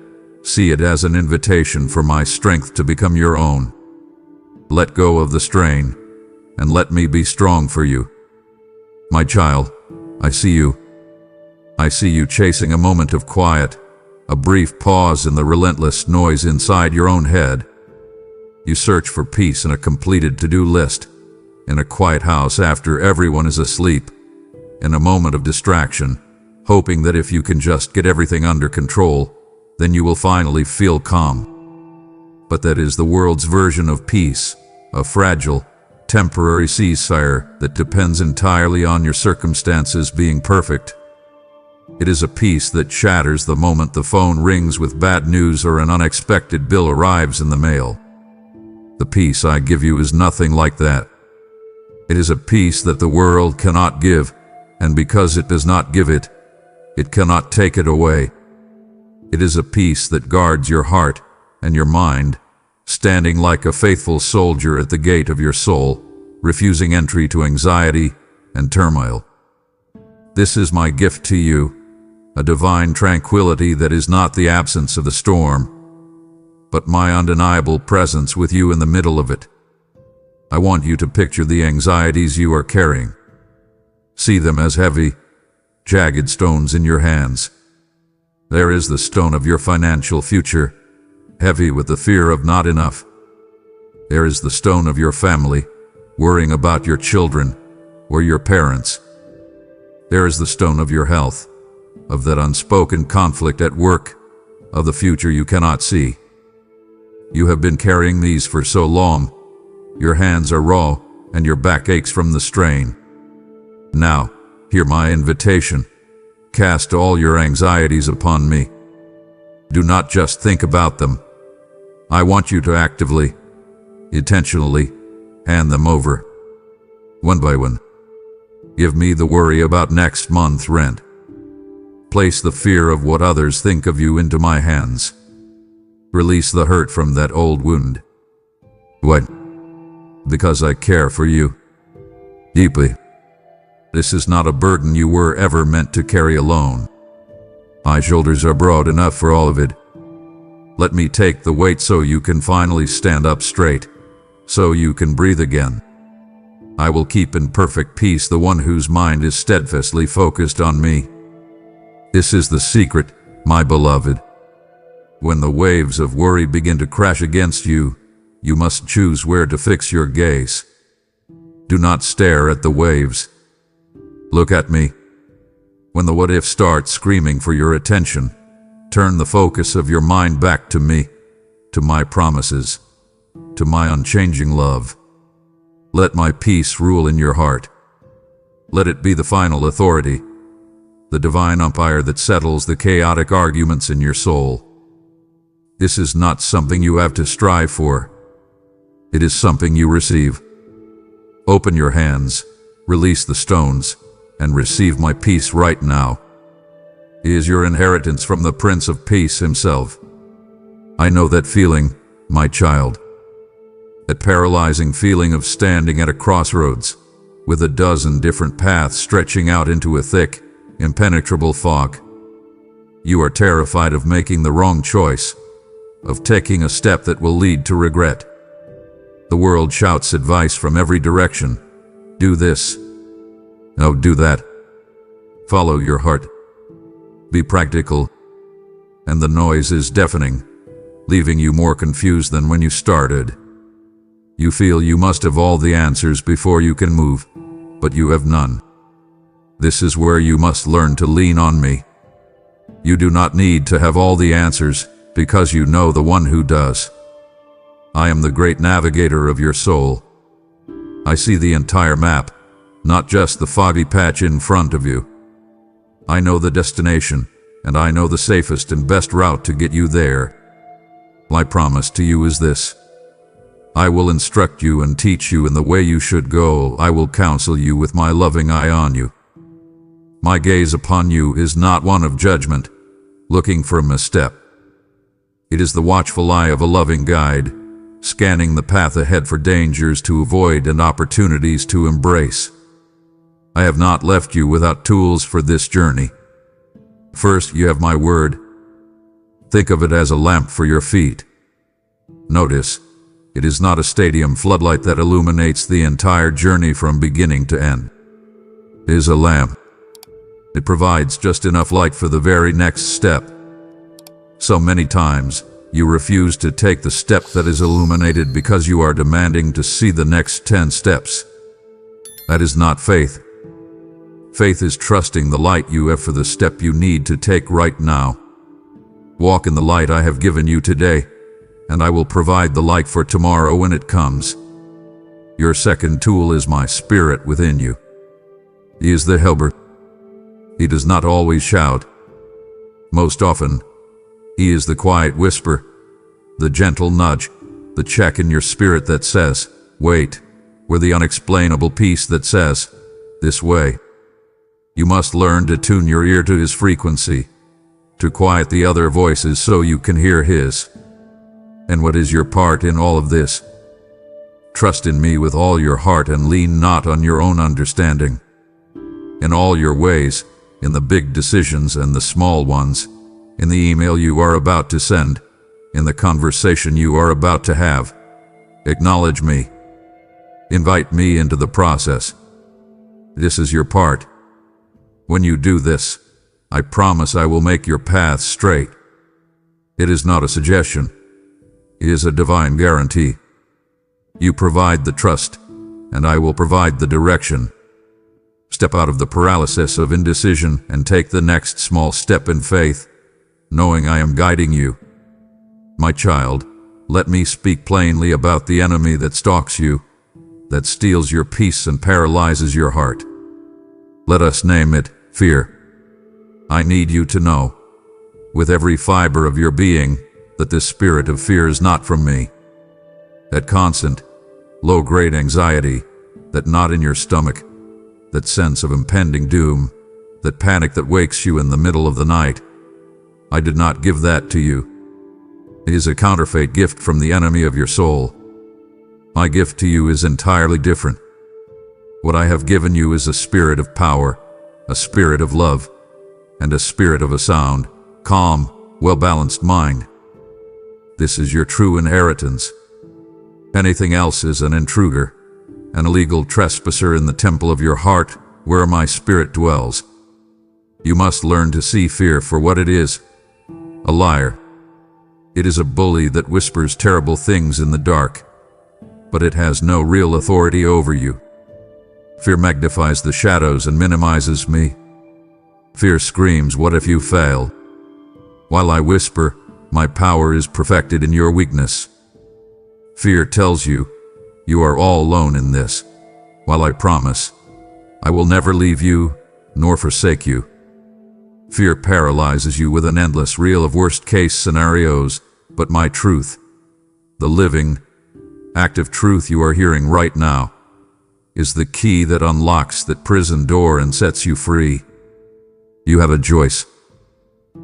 see it as an invitation for my strength to become your own. Let go of the strain, and let me be strong for you. My child, I see you. I see you chasing a moment of quiet, a brief pause in the relentless noise inside your own head. You search for peace in a completed to-do list, in a quiet house after everyone is asleep, in a moment of distraction, hoping that if you can just get everything under control, then you will finally feel calm. But that is the world's version of peace, a fragile, temporary ceasefire that depends entirely on your circumstances being perfect. It is a peace that shatters the moment the phone rings with bad news or an unexpected bill arrives in the mail. The peace I give you is nothing like that. It is a peace that the world cannot give, and because it does not give it, it cannot take it away. It is a peace that guards your heart and your mind, standing like a faithful soldier at the gate of your soul, refusing entry to anxiety and turmoil. This is my gift to you, a divine tranquility that is not the absence of the storm, but my undeniable presence with you in the middle of it. I want you to picture the anxieties you are carrying. See them as heavy, jagged stones in your hands. There is the stone of your financial future, heavy with the fear of not enough. There is the stone of your family, worrying about your children or your parents. There is the stone of your health, of that unspoken conflict at work, of the future you cannot see. You have been carrying these for so long. Your hands are raw and your back aches from the strain. Now, hear my invitation. Cast all your anxieties upon me. Do not just think about them. I want you to actively, intentionally, hand them over. One by one. Give me the worry about next month's rent. Place the fear of what others think of you into my hands. Release the hurt from that old wound. Why? Because I care for you. Deeply. This is not a burden you were ever meant to carry alone. My shoulders are broad enough for all of it. Let me take the weight so you can finally stand up straight, so you can breathe again. I will keep in perfect peace the one whose mind is steadfastly focused on me. This is the secret, my beloved. When the waves of worry begin to crash against you, you must choose where to fix your gaze. Do not stare at the waves. Look at me. When the what-if starts screaming for your attention, turn the focus of your mind back to me, to my promises, to my unchanging love. Let my peace rule in your heart. Let it be the final authority, the divine umpire that settles the chaotic arguments in your soul. This is not something you have to strive for. It is something you receive. Open your hands, release the stones, and receive my peace right now. It is your inheritance from the Prince of Peace himself. I know that feeling, my child. That paralyzing feeling of standing at a crossroads, with a dozen different paths stretching out into a thick, impenetrable fog. You are terrified of making the wrong choice, of taking a step that will lead to regret. The world shouts advice from every direction. Do this. No, do that. Follow your heart. Be practical. And the noise is deafening, leaving you more confused than when you started. You feel you must have all the answers before you can move, but you have none. This is where you must learn to lean on me. You do not need to have all the answers, because you know the one who does. I am the great navigator of your soul. I see the entire map, not just the foggy patch in front of you. I know the destination, and I know the safest and best route to get you there. My promise to you is this. I will instruct you and teach you in the way you should go. I will counsel you with my loving eye on you. My gaze upon you is not one of judgment, looking for a misstep. It is the watchful eye of a loving guide, scanning the path ahead for dangers to avoid and opportunities to embrace. I have not left you without tools for this journey. First, you have my word. Think of it as a lamp for your feet. Notice, it is not a stadium floodlight that illuminates the entire journey from beginning to end. It is a lamp. It provides just enough light for the very next step. So many times, you refuse to take the step that is illuminated because you are demanding to see the next 10 steps. That is not faith. Faith is trusting the light you have for the step you need to take right now. Walk in the light I have given you today, and I will provide the light for tomorrow when it comes. Your second tool is my spirit within you. He is the helper. He does not always shout. Most often, he is the quiet whisper, the gentle nudge, the check in your spirit that says, wait, or the unexplainable peace that says, this way. You must learn to tune your ear to his frequency, to quiet the other voices so you can hear his. And what is your part in all of this? Trust in me with all your heart and lean not on your own understanding. In all your ways, in the big decisions and the small ones, in the email you are about to send, in the conversation you are about to have, acknowledge me. Invite me into the process. This is your part. When you do this, I promise I will make your path straight. It is not a suggestion. It is a divine guarantee. You provide the trust, and I will provide the direction. Step out of the paralysis of indecision and take the next small step in faith, knowing I am guiding you. My child, let me speak plainly about the enemy that stalks you, that steals your peace and paralyzes your heart. Let us name it fear. I need you to know, with every fiber of your being, that this spirit of fear is not from me. That constant, low-grade anxiety, that knot in your stomach, that sense of impending doom, that panic that wakes you in the middle of the night, I did not give that to you. It is a counterfeit gift from the enemy of your soul. My gift to you is entirely different. What I have given you is a spirit of power, a spirit of love, and a spirit of a sound, calm, well-balanced mind. This is your true inheritance. Anything else is an intruder, an illegal trespasser in the temple of your heart where my spirit dwells. You must learn to see fear for what it is, a liar. It is a bully that whispers terrible things in the dark, but it has no real authority over you. Fear magnifies the shadows and minimizes me. Fear screams, what if you fail? While I whisper, my power is perfected in your weakness. Fear tells you, you are all alone in this, while I promise, I will never leave you, nor forsake you. Fear paralyzes you with an endless reel of worst-case scenarios, but my truth, the living, active truth you are hearing right now, is the key that unlocks that prison door and sets you free. You have a choice.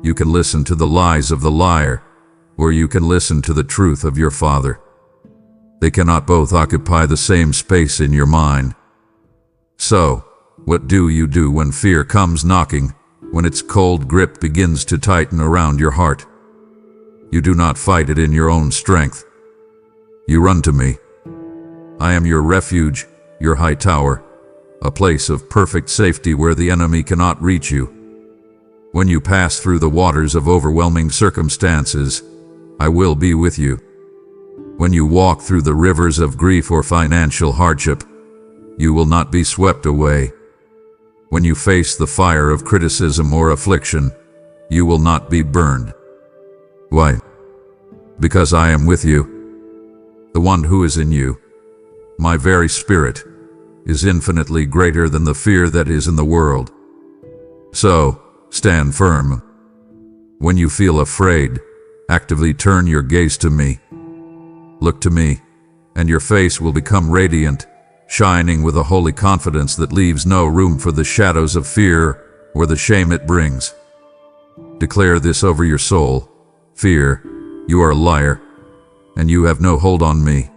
You can listen to the lies of the liar, or you can listen to the truth of your Father. They cannot both occupy the same space in your mind. So, what do you do when fear comes knocking, when its cold grip begins to tighten around your heart? You do not fight it in your own strength. You run to me. I am your refuge, your high tower, a place of perfect safety where the enemy cannot reach you. When you pass through the waters of overwhelming circumstances, I will be with you. When you walk through the rivers of grief or financial hardship, you will not be swept away. When you face the fire of criticism or affliction, you will not be burned. Why? Because I am with you. The one who is in you, my very spirit, is infinitely greater than the fear that is in the world. So, stand firm. When you feel afraid, actively turn your gaze to me. Look to me, and your face will become radiant, shining with a holy confidence that leaves no room for the shadows of fear or the shame it brings. Declare this over your soul. Fear, you are a liar, and you have no hold on me.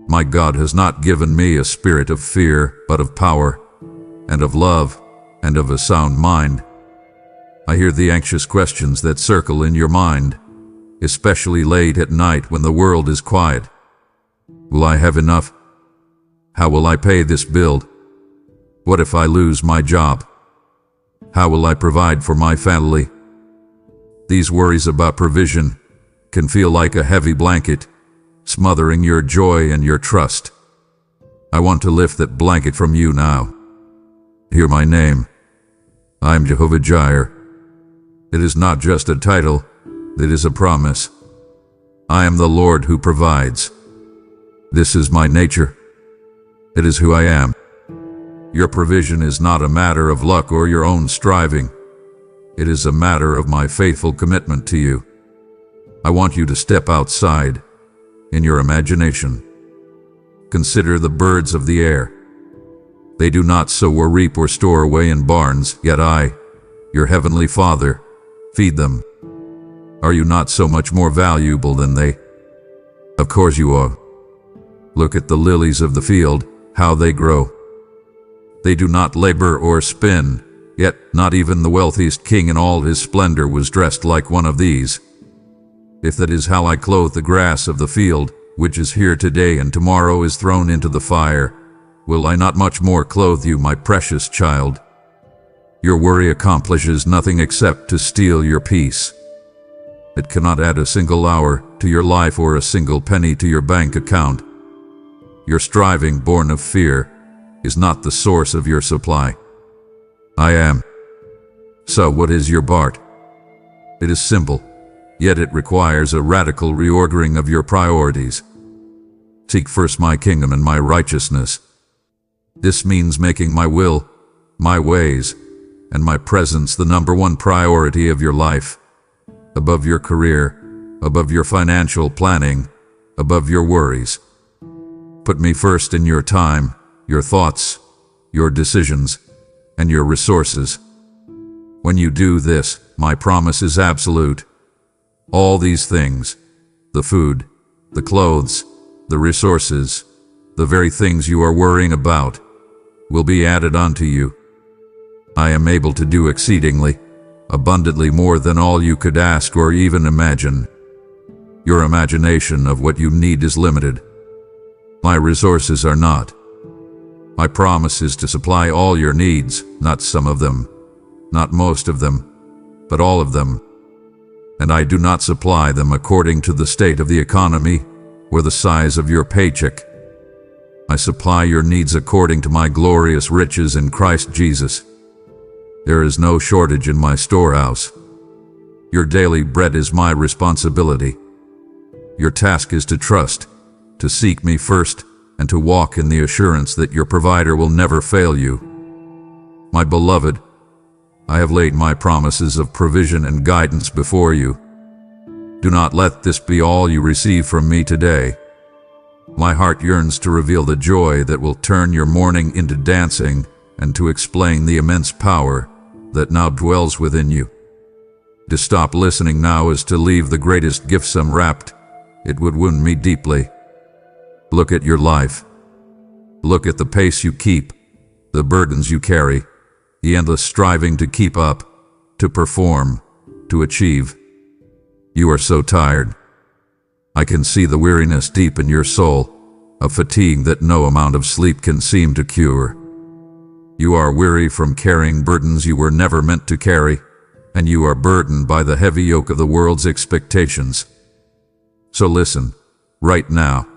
My God has not given me a spirit of fear, but of power, and of love, and of a sound mind. I hear the anxious questions that circle in your mind, especially late at night when the world is quiet. Will I have enough? How will I pay this bill? What if I lose my job? How will I provide for my family? These worries about provision can feel like a heavy blanket, smothering your joy and your trust. I want to lift that blanket from you now. Hear my name. I am Jehovah Jireh. It is not just a title, it is a promise. I am the Lord who provides. This is my nature. It is who I am. Your provision is not a matter of luck or your own striving. It is a matter of my faithful commitment to you. I want you to step outside in your imagination. Consider the birds of the air. They do not sow or reap or store away in barns, yet I, your heavenly Father, feed them. Are you not so much more valuable than they? Of course you are. Look at the lilies of the field, how they grow. They do not labor or spin, yet not even the wealthiest king in all his splendor was dressed like one of these. If that is how I clothe the grass of the field, which is here today and tomorrow is thrown into the fire, will I not much more clothe you, my precious child? Your worry accomplishes nothing except to steal your peace. It cannot add a single hour to your life or a single penny to your bank account. Your striving, born of fear, is not the source of your supply. I am. So what is your part? It is simple, yet it requires a radical reordering of your priorities. Seek first my kingdom and my righteousness. This means making my will, my ways, and my presence the number one priority of your life, above your career, above your financial planning, above your worries. Put me first in your time, your thoughts, your decisions, and your resources. When you do this, my promise is absolute. All these things, the food, the clothes, the resources, the very things you are worrying about, will be added unto you. I am able to do exceedingly, abundantly more than all you could ask or even imagine. Your imagination of what you need is limited. My resources are not. My promise is to supply all your needs, not some of them, not most of them, but all of them. And I do not supply them according to the state of the economy or the size of your paycheck. I supply your needs according to my glorious riches in Christ Jesus. There is no shortage in my storehouse. Your daily bread is my responsibility. Your task is to trust, to seek me first, and to walk in the assurance that your provider will never fail you. My beloved, I have laid my promises of provision and guidance before you. Do not let this be all you receive from me today. My heart yearns to reveal the joy that will turn your mourning into dancing and to explain the immense power that now dwells within you. To stop listening now is to leave the greatest gifts unwrapped. It would wound me deeply. Look at your life. Look at the pace you keep, the burdens you carry, the endless striving to keep up, to perform, to achieve. You are so tired. I can see the weariness deep in your soul, a fatigue that no amount of sleep can seem to cure. You are weary from carrying burdens you were never meant to carry, and you are burdened by the heavy yoke of the world's expectations. So listen, right now,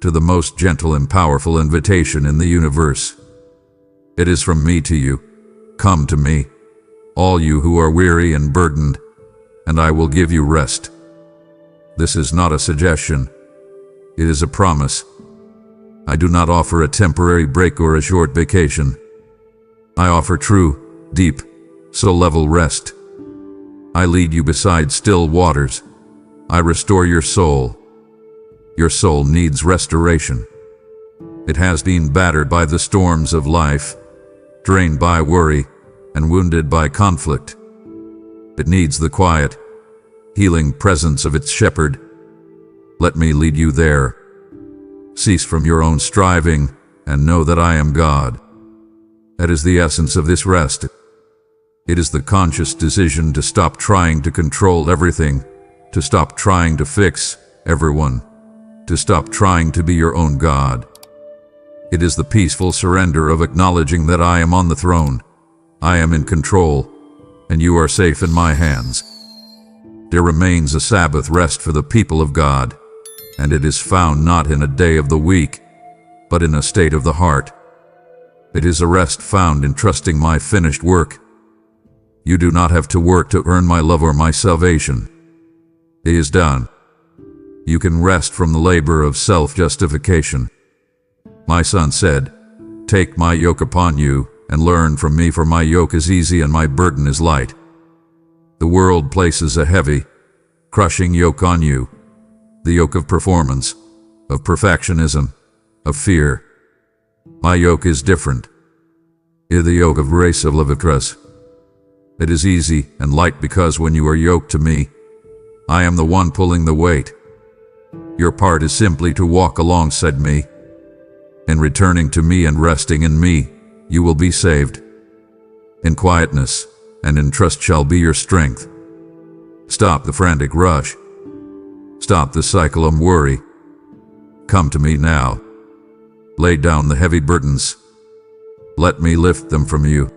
to the most gentle and powerful invitation in the universe. It is from me to you. Come to me, all you who are weary and burdened, and I will give you rest. This is not a suggestion. It is a promise. I do not offer a temporary break or a short vacation. I offer true, deep, soul-level rest. I lead you beside still waters. I restore your soul. Your soul needs restoration. It has been battered by the storms of life, drained by worry, and wounded by conflict. It needs the quiet, healing presence of its shepherd. Let me lead you there. Cease from your own striving and know that I am God. That is the essence of this rest. It is the conscious decision to stop trying to control everything, to stop trying to fix everyone, to stop trying to be your own God. It is the peaceful surrender of acknowledging that I am on the throne, I am in control, and you are safe in my hands. There remains a Sabbath rest for the people of God, and it is found not in a day of the week, but in a state of the heart. It is a rest found in trusting my finished work. You do not have to work to earn my love or my salvation. It is done. You can rest from the labor of self-justification. My son said, "Take my yoke upon you and learn from me, for my yoke is easy and my burden is light." The world places a heavy, crushing yoke on you, the yoke of performance, of perfectionism, of fear. My yoke is different. It is the yoke of grace of Leviticus. It is easy and light because when you are yoked to me, I am the one pulling the weight. Your part is simply to walk alongside me. In returning to me and resting in me, you will be saved. In quietness and in trust shall be your strength. Stop the frantic rush. Stop the cycle of worry. Come to me now. Lay down the heavy burdens. Let me lift them from you.